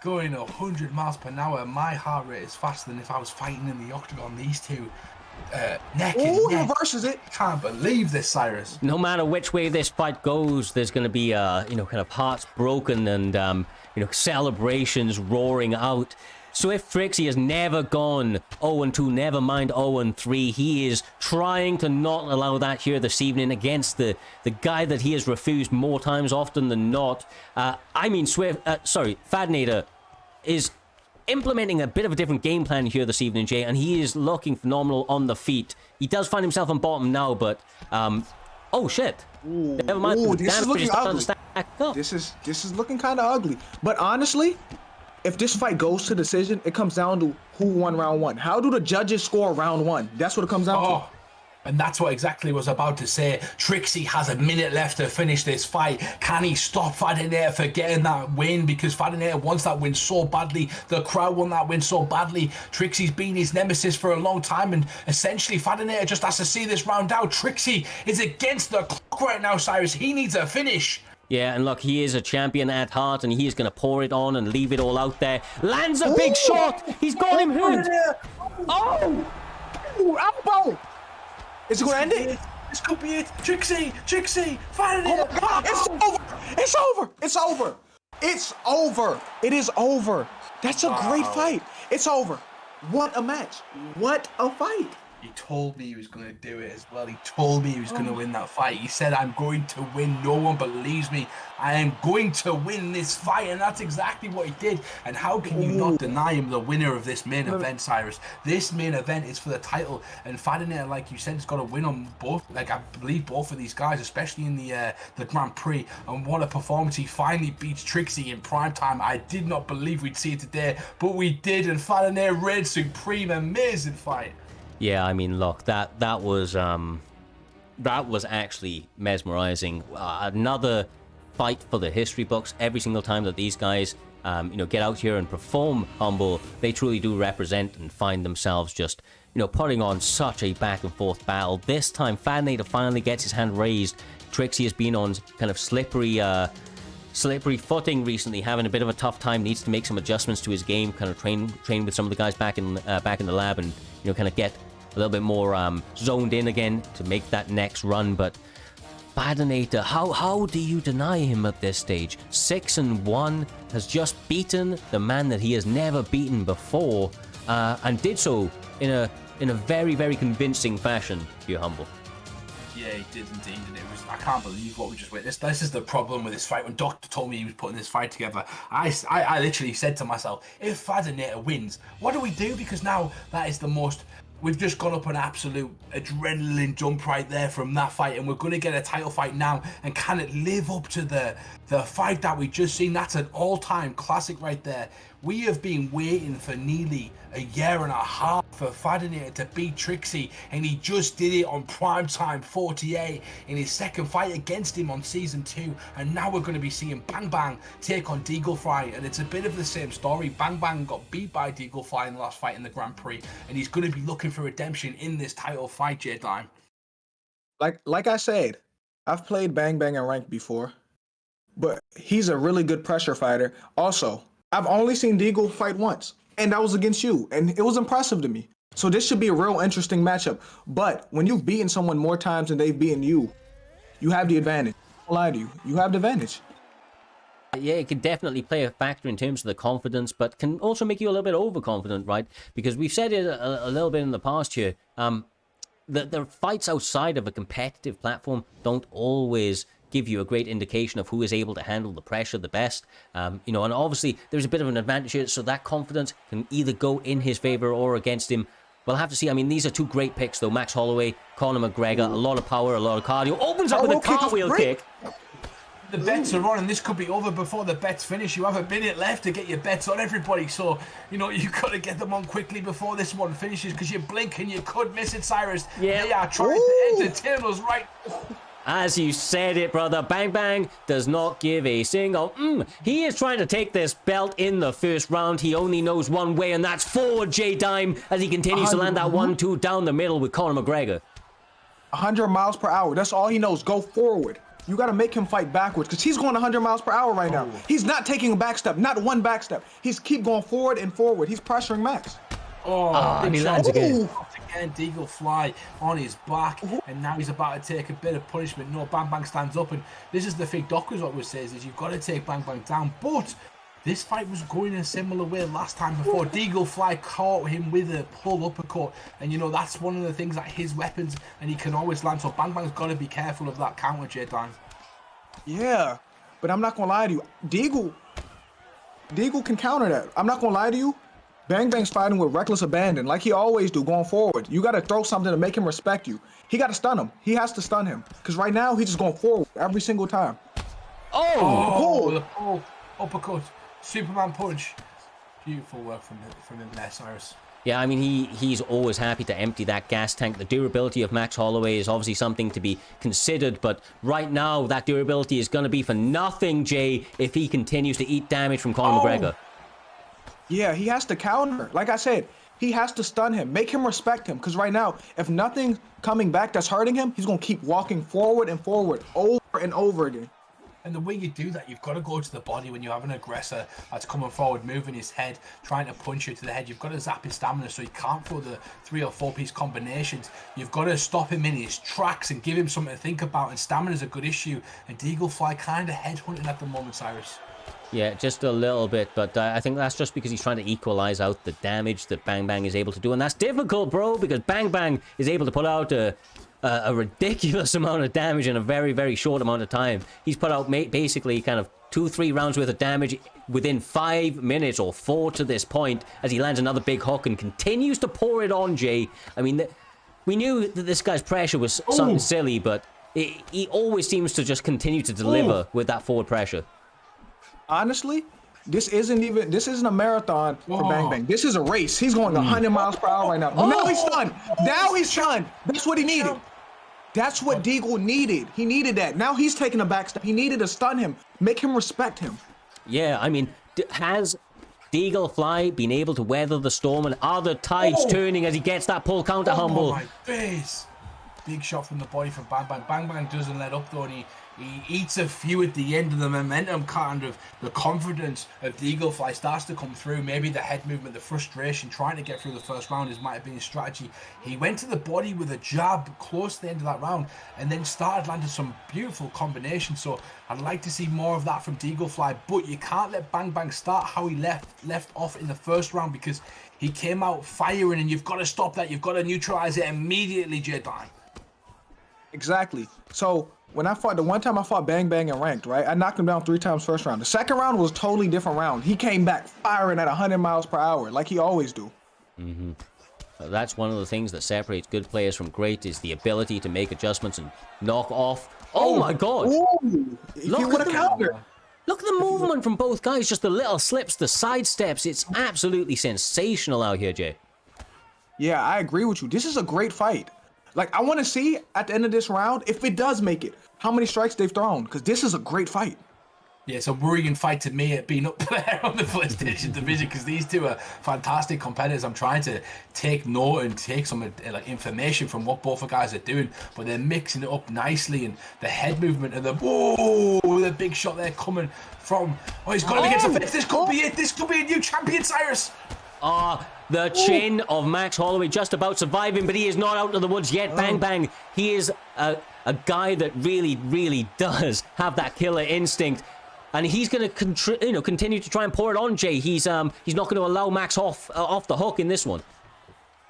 going 100 miles per hour. My heart rate is faster than if I was fighting in the octagon. These two. Neck and neck. Reverses it. Can't believe this, Cyrus. No matter which way this fight goes, there's going to be, kind of hearts broken and, celebrations roaring out. Swift Trixie has never gone 0-2, never mind 0-3. He is trying to not allow that here this evening against the guy that he has refused more times often than not. Fadinator is implementing a bit of a different game plan here this evening, Jay, and he is looking phenomenal on the feet. He does find himself on bottom now, but oh shit! Never mind. Ooh, this is looking ugly. This is looking kind of ugly. But honestly, if this fight goes to decision, it comes down to who won round one. How do the judges score round one? That's what it comes down to. And that's what exactly was about to say. Trixie has a minute left to finish this fight. Can he stop Fadinator for getting that win? Because Fadinator wants that win so badly. The crowd want that win so badly. Trixie's been his nemesis for a long time, and essentially Fadinator just has to see this round out. Trixie is against the clock right now, Cyrus. He needs a finish. Yeah, and look, he is a champion at heart, and he is going to pour it on and leave it all out there. Lands a big shot. He's got him hooked. Oh! Elbow! Is it going to end it? This could be it. Trixie, Fadinator. It's over. It is over. That's a great fight. It's over. What a match. What a fight. He told me he was going to do it as well. He told me he was going to win that fight. He said, I'm going to win. No one believes me. I am going to win this fight. And that's exactly what he did. And how can you not deny him the winner of this main event, Cyrus? This main event is for the title. And Fadinator, like you said, has got to win on both. Like, I believe both of these guys, especially in the Grand Prix. And what a performance. He finally beats Trixie in prime time. I did not believe we'd see it today, but we did. And Fadinator reigned supreme. Amazing fight. Yeah, I mean, look, that was actually mesmerizing. Another fight for the history books. Every single time that these guys, get out here and perform, Humble, they truly do represent and find themselves just, putting on such a back and forth battle. This time, Fadinator finally gets his hand raised. Trixie has been on kind of slippery footing recently, having a bit of a tough time, needs to make some adjustments to his game, kind of train with some of the guys back in the lab, and kind of get a little bit more zoned in again to make that next run. But Fadinator, how do you deny him at this stage? 6-1, has just beaten the man that he has never beaten before, and did so in a very, very convincing fashion, to be humble. Yeah, he did indeed, and I can't believe what we just witnessed. This is the problem with this fight. When Doctor told me he was putting this fight together, I literally said to myself, if Fadinator wins, what do we do? Because now that is the most... We've just gone up an absolute adrenaline jump right there from that fight, and we're going to get a title fight now. And can it live up to the fight that we just seen? That's an all-time classic right there. We have been waiting for nearly a year and a half for Fadinator to beat Trixie, and he just did it on Primetime 48 in his second fight against him on Season 2. And now we're going to be seeing Bang Bang take on Deaglefly, and it's a bit of the same story. Bang Bang got beat by Deaglefly in the last fight in the Grand Prix, and he's going to be looking for redemption in this title fight, J-Time. Like I said, I've played Bang Bang in ranked before, but he's a really good pressure fighter. Also, I've only seen Deagle fight once, and that was against you, and it was impressive to me. So this should be a real interesting matchup. But when you've beaten someone more times than they've beaten you, you have the advantage. I won't lie to you. You have the advantage. Yeah, it can definitely play a factor in terms of the confidence, but can also make you a little bit overconfident, right? Because we've said it a little bit in the past here. the fights outside of a competitive platform don't always give you a great indication of who is able to handle the pressure the best. You know, and obviously there's a bit of an advantage here, so that confidence can either go in his favor or against him. We'll have to see. I mean, these are two great picks, though. Max Holloway, Conor McGregor, a lot of power, a lot of cardio. Opens up with a cartwheel kick. The bets are on, and this could be over before the bets finish. You have a minute left to get your bets on, everybody. So, you know, you've got to get them on quickly before this one finishes, because you blink and you could miss it, Cyrus. Yeah. They are trying to entertain us right. As you said it, brother, Bang Bang does not give a single He is trying to take this belt in the first round. He only knows one way, and that's forward, J-Dime, as he continues to land that 1-2 down the middle with Conor McGregor. 100 miles per hour. That's all he knows. Go forward. You got to make him fight backwards, because he's going 100 miles per hour right now. He's not taking a back step, not one back step. He's keep going forward and forward. He's pressuring Max. And he lands again. Again, Deagle Fly on his back, and now he's about to take a bit of punishment. No, Bang Bang stands up, and this is the thing Doc always says, is you've got to take Bang Bang down. But this fight was going in a similar way last time before. Deagle Fly caught him with a pull uppercut, and you know, that's one of the things that his weapons, and he can always land. So Bang Bang's got to be careful of that counter, J-Time. Yeah, but I'm not going to lie to you. Deagle can counter that. I'm not going to lie to you. Bang Bang's fighting with reckless abandon, like he always do, going forward. You got to throw something to make him respect you. He got to stun him. He has to stun him, because right now he's just going forward every single time. The pull, uppercut, Superman punch. Beautiful work from him there, Cyrus. Yeah, I mean, he's always happy to empty that gas tank. The durability of Max Holloway is obviously something to be considered, but right now that durability is going to be for nothing, Jay, if he continues to eat damage from Conor McGregor. Yeah, he has to counter. Like I said, he has to stun him, make him respect him, because right now, if nothing's coming back that's hurting him, he's going to keep walking forward and forward over and over again. And the way you do that, you've got to go to the body when you have an aggressor that's coming forward, moving his head, trying to punch you to the head. You've got to zap his stamina so he can't throw the 3 or 4 piece combinations. You've got to stop him in his tracks and give him something to think about. And stamina is a good issue. And Deagle Fly kind of headhunting at the moment, Cyrus. Yeah, just a little bit, but I think that's just because he's trying to equalize out the damage that Bang Bang is able to do. And that's difficult, bro, because Bang Bang is able to put out a ridiculous amount of damage in a very, very short amount of time. He's put out basically kind of 2-3 rounds worth of damage within 5 minutes or 4 to this point, as he lands another big hook and continues to pour it on, Jay. I mean, we knew that this guy's pressure was something silly, but he always seems to just continue to deliver with that forward pressure. Honestly, this isn't a marathon for Bang Bang. This is a race. He's going 100 miles per hour right now. But now he's stunned. Now he's stunned. That's what he needed. That's what Deagle needed. He needed that. Now he's taking a back step. He needed to stun him, make him respect him. Yeah, I mean, has Deagle Fly been able to weather the storm, and are the tides turning as he gets that pull counter humble? Oh my face! Big shot from the body from Bang Bang. Bang Bang doesn't let up though, and he eats a few at the end of the momentum, kind of the confidence of the Deagle Fly starts to come through. Maybe the head movement, the frustration, trying to get through the first round might have been his strategy. He went to the body with a jab close to the end of that round and then started landing some beautiful combinations. So I'd like to see more of that from Deagle Fly, but you can't let Bang Bang start how he left off in the first round, because he came out firing, and you've got to stop that. You've got to neutralize it immediately, J-Dime. Exactly. So when the one time I fought Bang Bang in ranked, right? I knocked him down 3 times first round. The second round was a totally different round. He came back firing at 100 miles per hour, like he always do. That's one of the things that separates good players from great, is the ability to make adjustments and knock off. Oh my God! Ooh, look at the counter. Look at the movement from both guys. Just the little slips, the side steps. It's absolutely sensational out here, Jay. Yeah, I agree with you. This is a great fight. Like, I want to see at the end of this round, if it does make it, how many strikes they've thrown, because this is a great fight. Yeah, it's a worrying fight to me at being up there on the PlayStation division, because these two are fantastic competitors. I'm trying to take note and take some information from what both the guys are doing, but they're mixing it up nicely, and the head movement and the big shot there coming from. Oh, he's got him against the fence. This could be it. This could be a new champion, Cyrus. The chin of Max Holloway just about surviving, but he is not out of the woods yet. Bang Bang. He is a guy that really, really does have that killer instinct. And he's going to continue to try and pour it on, Jay. He's not going to allow Max off the hook in this one.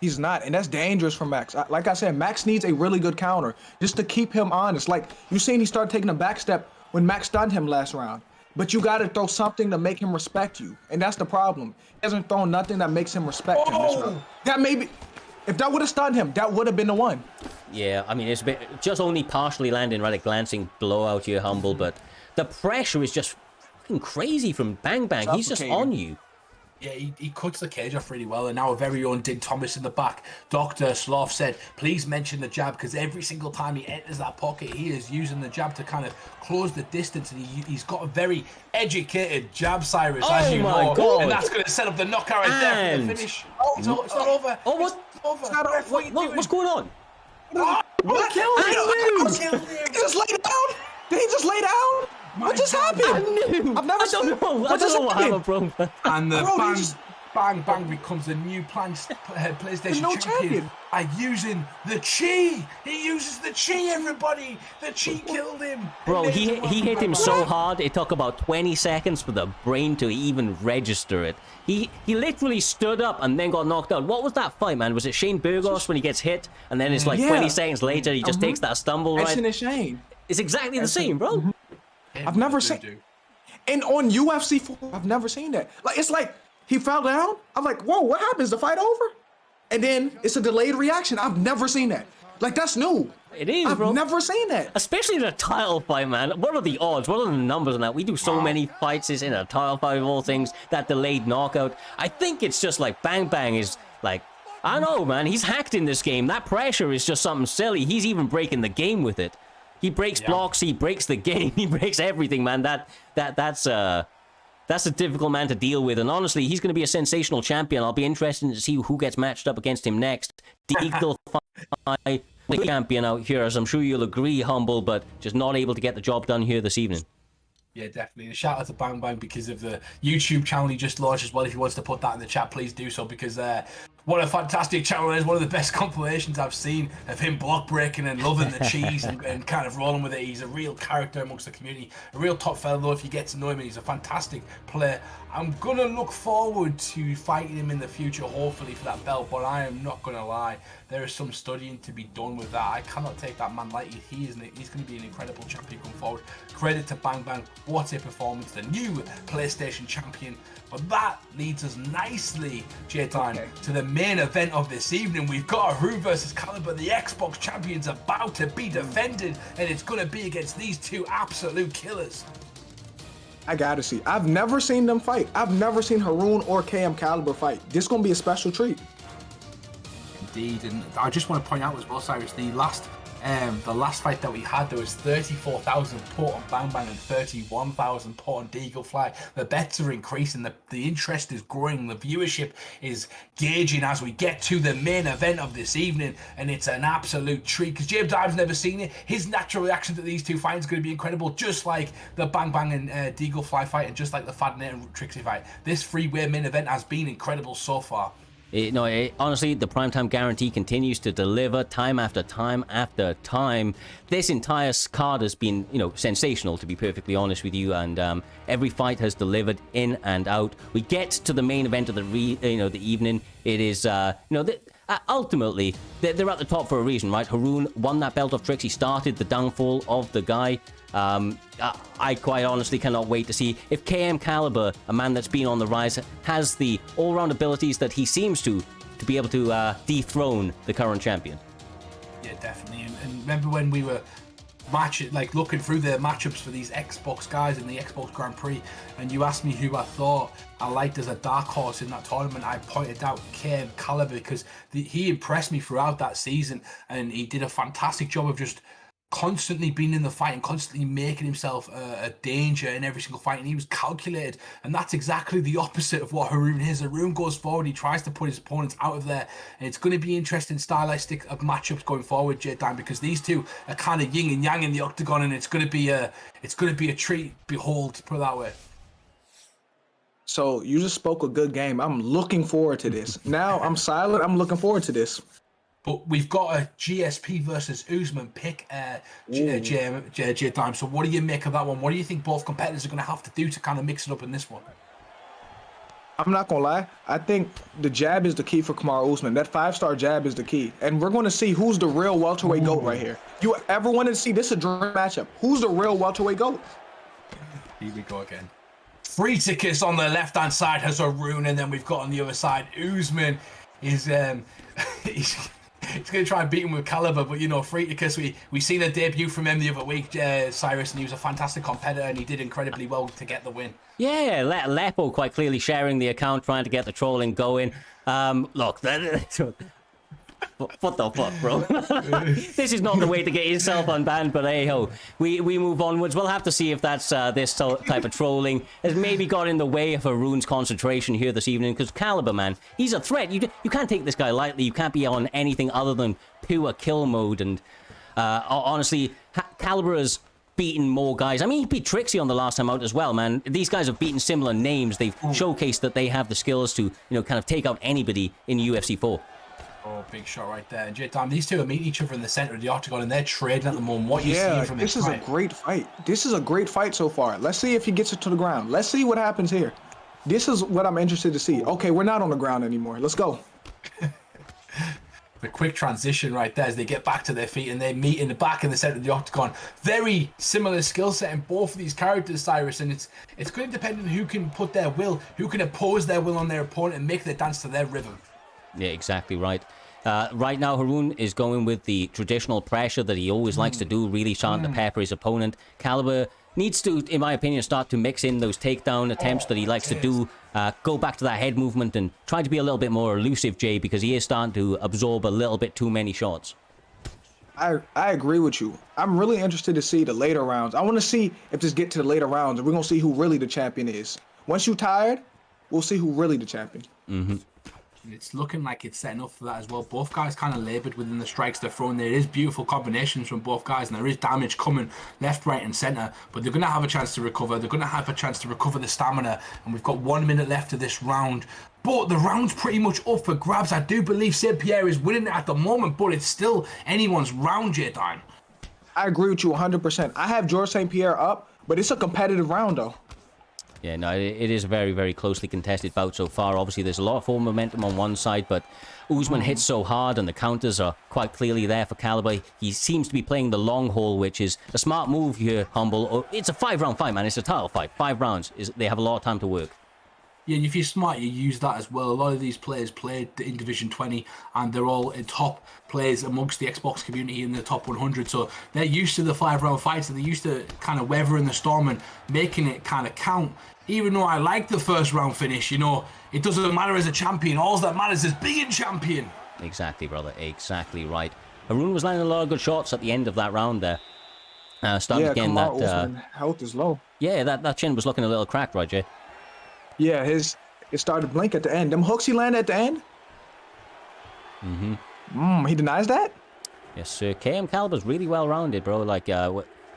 He's not, and that's dangerous for Max. Like I said, Max needs a really good counter just to keep him honest. Like you seen, he started taking a back step when Max stunned him last round. But you got to throw something to make him respect you, and that's the problem. He hasn't thrown nothing that makes him respect him this round. That maybe, if that would have stunned him, that would have been the one. Yeah, I mean, it's a bit, just only partially landing, right? A glancing blowout here, Humble, but the pressure is just fucking crazy from Bang Bang. He's just on you. Yeah, he cuts the cage off really well, and our very own Dig Thomas in the back. Dr. Sloth said, please mention the jab, because every single time he enters that pocket, he is using the jab to kind of close the distance, and he's got a very educated jab, Cyrus, as you know. God. And that's going to set up the knockout right there for the finish. It's not over. Oh, what? It's over. It's not over. What's going on? What killed him? He just laid down. Did he just lay down? What just happened? I've never seen it. I don't know what happened, bro. And the bang bang becomes the new PlayStation champion by using the chi. He uses the chi, everybody. The chi killed him. Bro, he hit him so hard, it took about 20 seconds for the brain to even register it. He literally stood up and then got knocked out. What was that fight, man? Was it Shane Burgos when he gets hit? And then it's like 20 seconds later, he just takes that stumble, right? That's Shane. It's exactly the same, bro. I've never seen, and on UFC 4, I've never seen that. Like, it's like he fell down. I'm like, whoa, what happened? Is the fight over? And then it's a delayed reaction. I've never seen that. Like, that's new. It is, bro. I've never seen that. Especially in a title fight, man. What are the odds? What are the numbers on that? We do so many fights in a title fight of all things, that delayed knockout. I think it's just like Bang Bang is like, I don't know, man. He's hacked in this game. That pressure is just something silly. He's even breaking the game with it. He breaks blocks, he breaks the game, he breaks everything, man. That's a difficult man to deal with. And honestly, he's going to be a sensational champion. I'll be interested to see who gets matched up against him next. Deagle the champion out here, as I'm sure you'll agree, Humble, but just not able to get the job done here this evening. Yeah, definitely. A shout out to Bang Bang because of the YouTube channel he just launched as well. If he wants to put that in the chat, please do so, because what a fantastic channel it is. One of the best compilations I've seen of him block breaking and loving the cheese and kind of rolling with it. He's a real character amongst the community. A real top fella, though, if you get to know him. He's a fantastic player. I'm going to look forward to fighting him in the future, hopefully, for that belt, but I am not going to lie. There is some studying to be done with that. I cannot take that man lightly. He's going to be an incredible champion going forward. Credit to Bang Bang. What a performance. The new PlayStation champion. But that leads us nicely, J-Time, to the main event of this evening. We've got Haru versus Caliber. The Xbox champion's about to be defended, and it's going to be against these two absolute killers. I gotta see. I've never seen them fight. I've never seen Haroon or KM Caliber fight. This is gonna be a special treat. Indeed, and I just want to point out as well, Cyrus, the last fight that we had, there was 34,000 put on Bang Bang and 31,000 put on Deagle Fly. The bets are increasing, the interest is growing, the viewership is gauging as we get to the main event of this evening, and it's an absolute treat because James I've never seen it. His natural reaction to these two fights is going to be incredible, just like the Bang Bang and Deagle Fly fight, and just like the Fadnet and Trixie fight. This freeway main event has been incredible so far. Honestly, the Primetime guarantee continues to deliver time after time after time. This entire card has been, sensational, to be perfectly honest with you, and every fight has delivered in and out. We get to the main event of the evening. It is, ultimately, they're at the top for a reason, right? Haroon won that belt off Trix. He started the downfall of the guy. I quite honestly cannot wait to see if KM Caliber, a man that's been on the rise, has the all-round abilities that he seems to be able to dethrone the current champion. Yeah, definitely. And remember when we were looking through the matchups for these Xbox guys in the Xbox Grand Prix, and you asked me who I thought I liked as a dark horse in that tournament. I pointed out KM Caliber because he impressed me throughout that season, and he did a fantastic job of just constantly being in the fight and constantly making himself a danger in every single fight, and he was calculated, and that's exactly the opposite of what Haroon is. Haroon goes forward, he tries to put his opponents out of there, and it's going to be interesting stylistic of matchups going forward, J-Time, because these two are kind of yin and yang in the octagon, and it's going to be a treat, behold, put it that way. So you just spoke a good game. I'm looking forward to this. Now I'm silent. I'm looking forward to this. But we've got a GSP versus Usman pick, J-Time. So what do you make of that one? What do you think both competitors are going to have to do to kind of mix it up in this one? I'm not gonna lie. I think the jab is the key for Kamaru Usman. That 5-star jab is the key, and we're going to see who's the real welterweight GOAT right here. You ever wanted to see this? A dream matchup. Who's the real welterweight GOAT? Here we go again. Free to kiss on the left-hand side has Haroon, and then we've got on the other side Usman is he's going to try and beat him with caliber, but you know, free to kiss. We seen a debut from him the other week, Cyrus, and he was a fantastic competitor, and he did incredibly well to get the win. Yeah, Lepo quite clearly sharing the account, trying to get the trolling going. Look, what the fuck, bro? This is not the way to get yourself unbanned, but hey ho, we move onwards. We'll have to see if that's this type of trolling has maybe got in the way of Haroon's concentration here this evening, because Caliber, man, he's a threat. You can't take this guy lightly. You can't be on anything other than pure kill mode, and honestly, Caliber has beaten more guys. I mean, he beat Trixie on the last time out as well, man. These guys have beaten similar names. They've showcased that they have the skills to, kind of take out anybody in UFC 4. Oh, big shot right there. And J-Time, these two are meeting each other in the center of the octagon, and they're trading at the moment. What you seeing from this is a great fight. This is a great fight so far. Let's see if he gets it to the ground. Let's see what happens here. This is what I'm interested to see. Okay, we're not on the ground anymore. Let's go. The quick transition right there as they get back to their feet and they meet in the back in the center of the octagon. Very similar skill set in both of these characters, Cyrus, and it's going to depend on who can put their will, who can oppose their will on their opponent and make their dance to their rhythm. Yeah, exactly right. Right now, Haroon is going with the traditional pressure that he always likes to do, really starting to pepper his opponent. Caliber needs to, in my opinion, start to mix in those takedown attempts that he likes to do. Go back to that head movement and try to be a little bit more elusive, Jay, because he is starting to absorb a little bit too many shots. I agree with you. I'm really interested to see the later rounds. I want to see if this get to the later rounds, and we're going to see who really the champion is. Once you're tired, we'll see who really the champion. Mm-hmm. It's looking like it's setting up for that as well. Both guys kind of labored within the strikes they're throwing. There is beautiful combinations from both guys, and there is damage coming left, right, and center. But they're going to have a chance to recover. They're going to have a chance to recover the stamina. And we've got 1 minute left of this round. But the round's pretty much up for grabs. I do believe St. Pierre is winning it at the moment, but it's still anyone's round, J-Time. I agree with you 100%. I have George St. Pierre up, but it's a competitive round, though. Yeah, no, it is a very, very closely contested bout so far. Obviously, there's a lot of forward momentum on one side, but Usman hits so hard and the counters are quite clearly there for Caliber. He seems to be playing the long haul, which is a smart move here, Humble. It's a 5-round fight, man. It's a title fight. 5 rounds. They have a lot of time to work. Yeah, if you're smart, you use that as well. A lot of these players played in Division 20, and they're all top players amongst the Xbox community in the top 100. So they're used to the 5-round fights, and they're used to kind of weathering the storm and making it kind of count. Even though I like the first round finish, it doesn't matter as a champion. All that matters is being champion. Exactly, brother. Exactly right. Haroon was landing a lot of good shots at the end of that round there. Starting again, that health is low. Yeah, that chin was looking a little cracked, right, Jay? Yeah, it started to blink at the end. Them hooks he landed at the end. He denies that. Yes, sir. KM Caliber's really well rounded, bro. Like,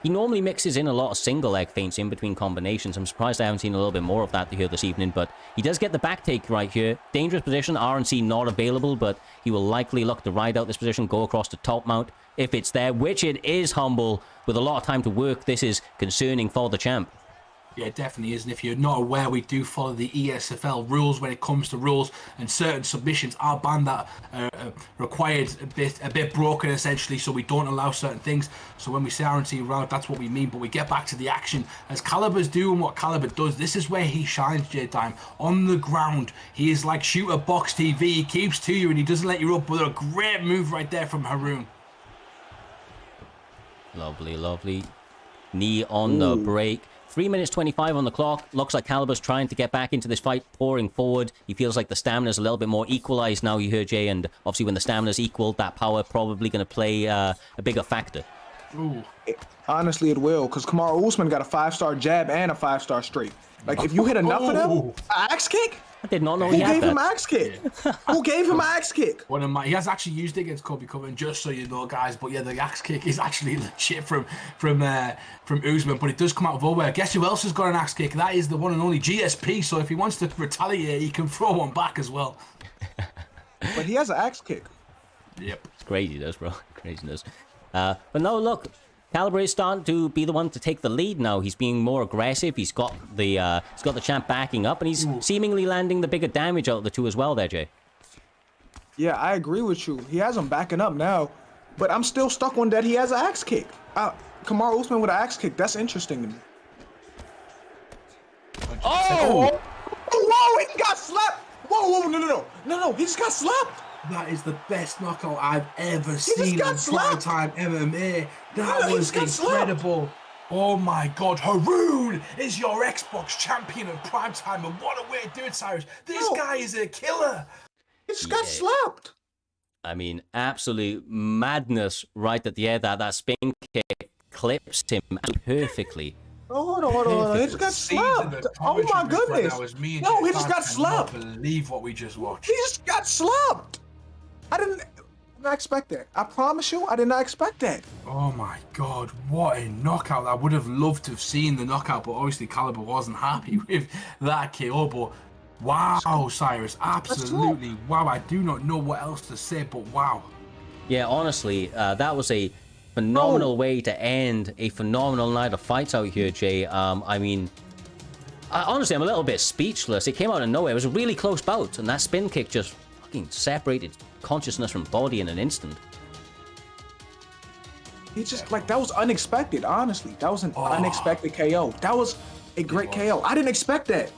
he normally mixes in a lot of single leg feints in between combinations. I'm surprised I haven't seen a little bit more of that here this evening, but he does get the back take right here. Dangerous position, RNC not available, but he will likely look to ride out this position, go across the top mount if it's there, which it is, Humble. With a lot of time to work, this is concerning for the champ. Yeah, it definitely is. And if you're not aware, we do follow the ESFL rules when it comes to rules, and certain submissions are banned that are required a bit broken essentially, so we don't allow certain things. So when we say RNC round, that's what we mean. But we get back to the action as Caliber's doing what Caliber does. This is where he shines, J-Time. On the ground, he is like shooter box TV. He keeps to you and he doesn't let you up. But a great move right there from Haroon. Lovely, lovely. Knee on the break. 3 minutes 25 on the clock. Looks like Caliber's trying to get back into this fight, pouring forward. He feels like the stamina's a little bit more equalized now, you hear, Jay, and obviously when the stamina's equal, that power probably going to play a bigger factor. Ooh. Honestly, it will, because Kamaru Usman got a 5-star jab and a 5-star straight. Like, if you hit enough of them, axe kick? I did not know Who he had gave that. him axe kick? Who gave him axe kick? He has actually used it against Kobe Covington, just so you know, guys. But yeah, the axe kick is actually legit from Usman, but it does come out of nowhere. Guess who else has got an axe kick? That is the one and only GSP. So if he wants to retaliate, he can throw one back as well. But he has an axe kick. Yep. It's craziness, bro. Craziness. But no, look. Caliber is starting to be the one to take the lead now. He's being more aggressive. He's got the champ backing up, and he's seemingly landing the bigger damage out of the two as well there, Jay. Yeah, I agree with you. He has him backing up now, but I'm still stuck on that he has an axe kick. Kamaru Usman with an axe kick. That's interesting to me. Oh! Whoa, he got slapped! Whoa, no, he just got slapped! That is the best knockout I've ever seen on Primetime MMA. That was incredible. Oh my God, Haroon is your Xbox champion in Primetime, and what a way to do it, Cyrus. This guy is a killer. He just got slapped. I mean, absolute madness right at the end. That spin kick clips him perfectly. Oh, hold on. He just got slapped. Oh my goodness. No, he just got slapped. I can't believe what we just watched. He just got slapped. I did not expect that. I promise you, I did not expect that. Oh my God, what a knockout. I would have loved to have seen the knockout, but obviously Caliber wasn't happy with that KO. But wow, Cyrus, absolutely wow. I do not know what else to say, but wow. Yeah, honestly, that was a phenomenal way to end a phenomenal night of fights out here, Jay. I mean, honestly, I'm a little bit speechless. It came out of nowhere. It was a really close bout, and that spin kick just fucking separated consciousness from body in an instant. He just, like, that was unexpected, honestly. That was an unexpected KO. That was a great KO. I didn't expect that.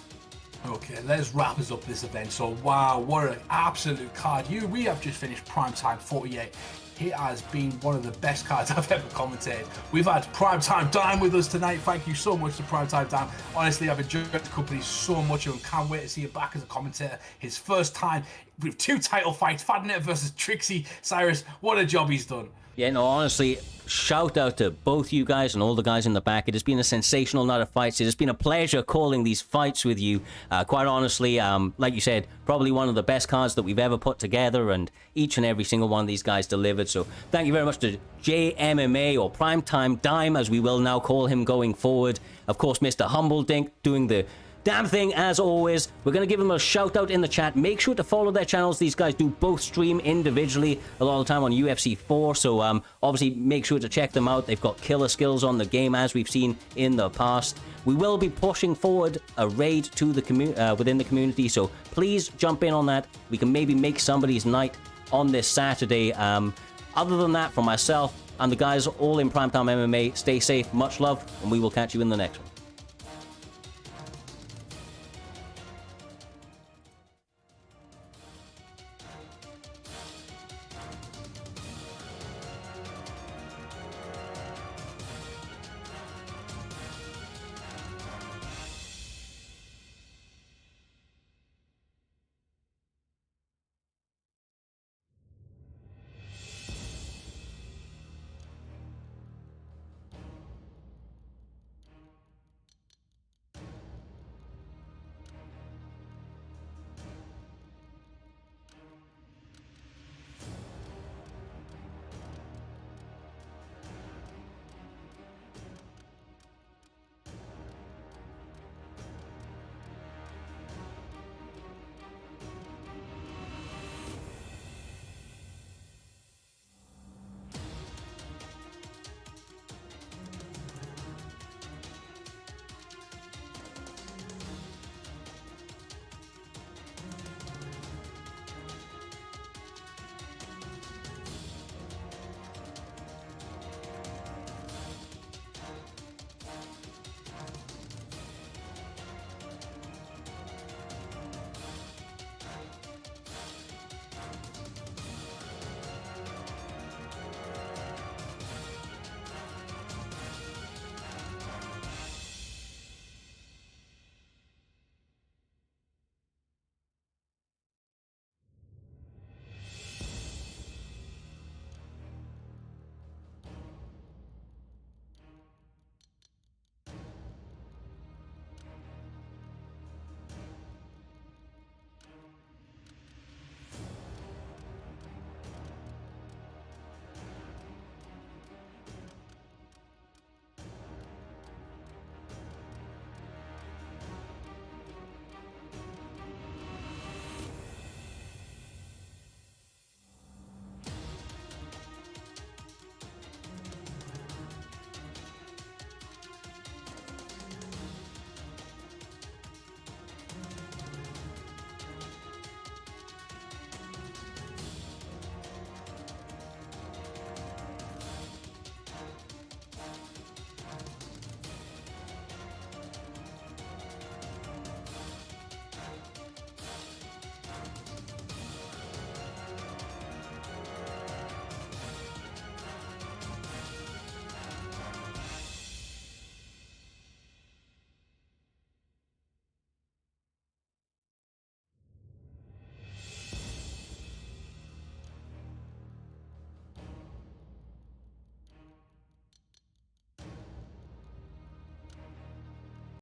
Okay, let's wrap us up this event. So, wow, what an absolute card. We have just finished Primetime 48. It has been one of the best cards I've ever commentated. We've had Primetime Dime with us tonight. Thank you so much to Primetime Dime. Honestly, I've enjoyed the company so much and can't wait to see you back as a commentator. His first time with 2 title fights, Fadnet versus Trixie. Cyrus, what a job he's done. Yeah, no, honestly, shout out to both you guys and all the guys in the back. It has been a sensational night of fights. It has been a pleasure calling these fights with you. Quite honestly, like you said, probably one of the best cards that we've ever put together, and each and every single one of these guys delivered. So thank you very much to JMMA, or Primetime Dime, as we will now call him going forward. Of course, Mr. Humbledink doing the damn thing as always. We're going to give them a shout out in the chat. Make sure to follow their channels. These guys do both stream individually a lot of the time on UFC 4, so obviously make sure to check them out. They've got killer skills on the game, as we've seen in the past. We will be pushing forward a raid to the within the community, so please jump in on that. We can maybe make somebody's night on this Saturday. Other than that, for myself and the guys all in Primetime MMA, stay safe, much love, and we will catch you in the next one.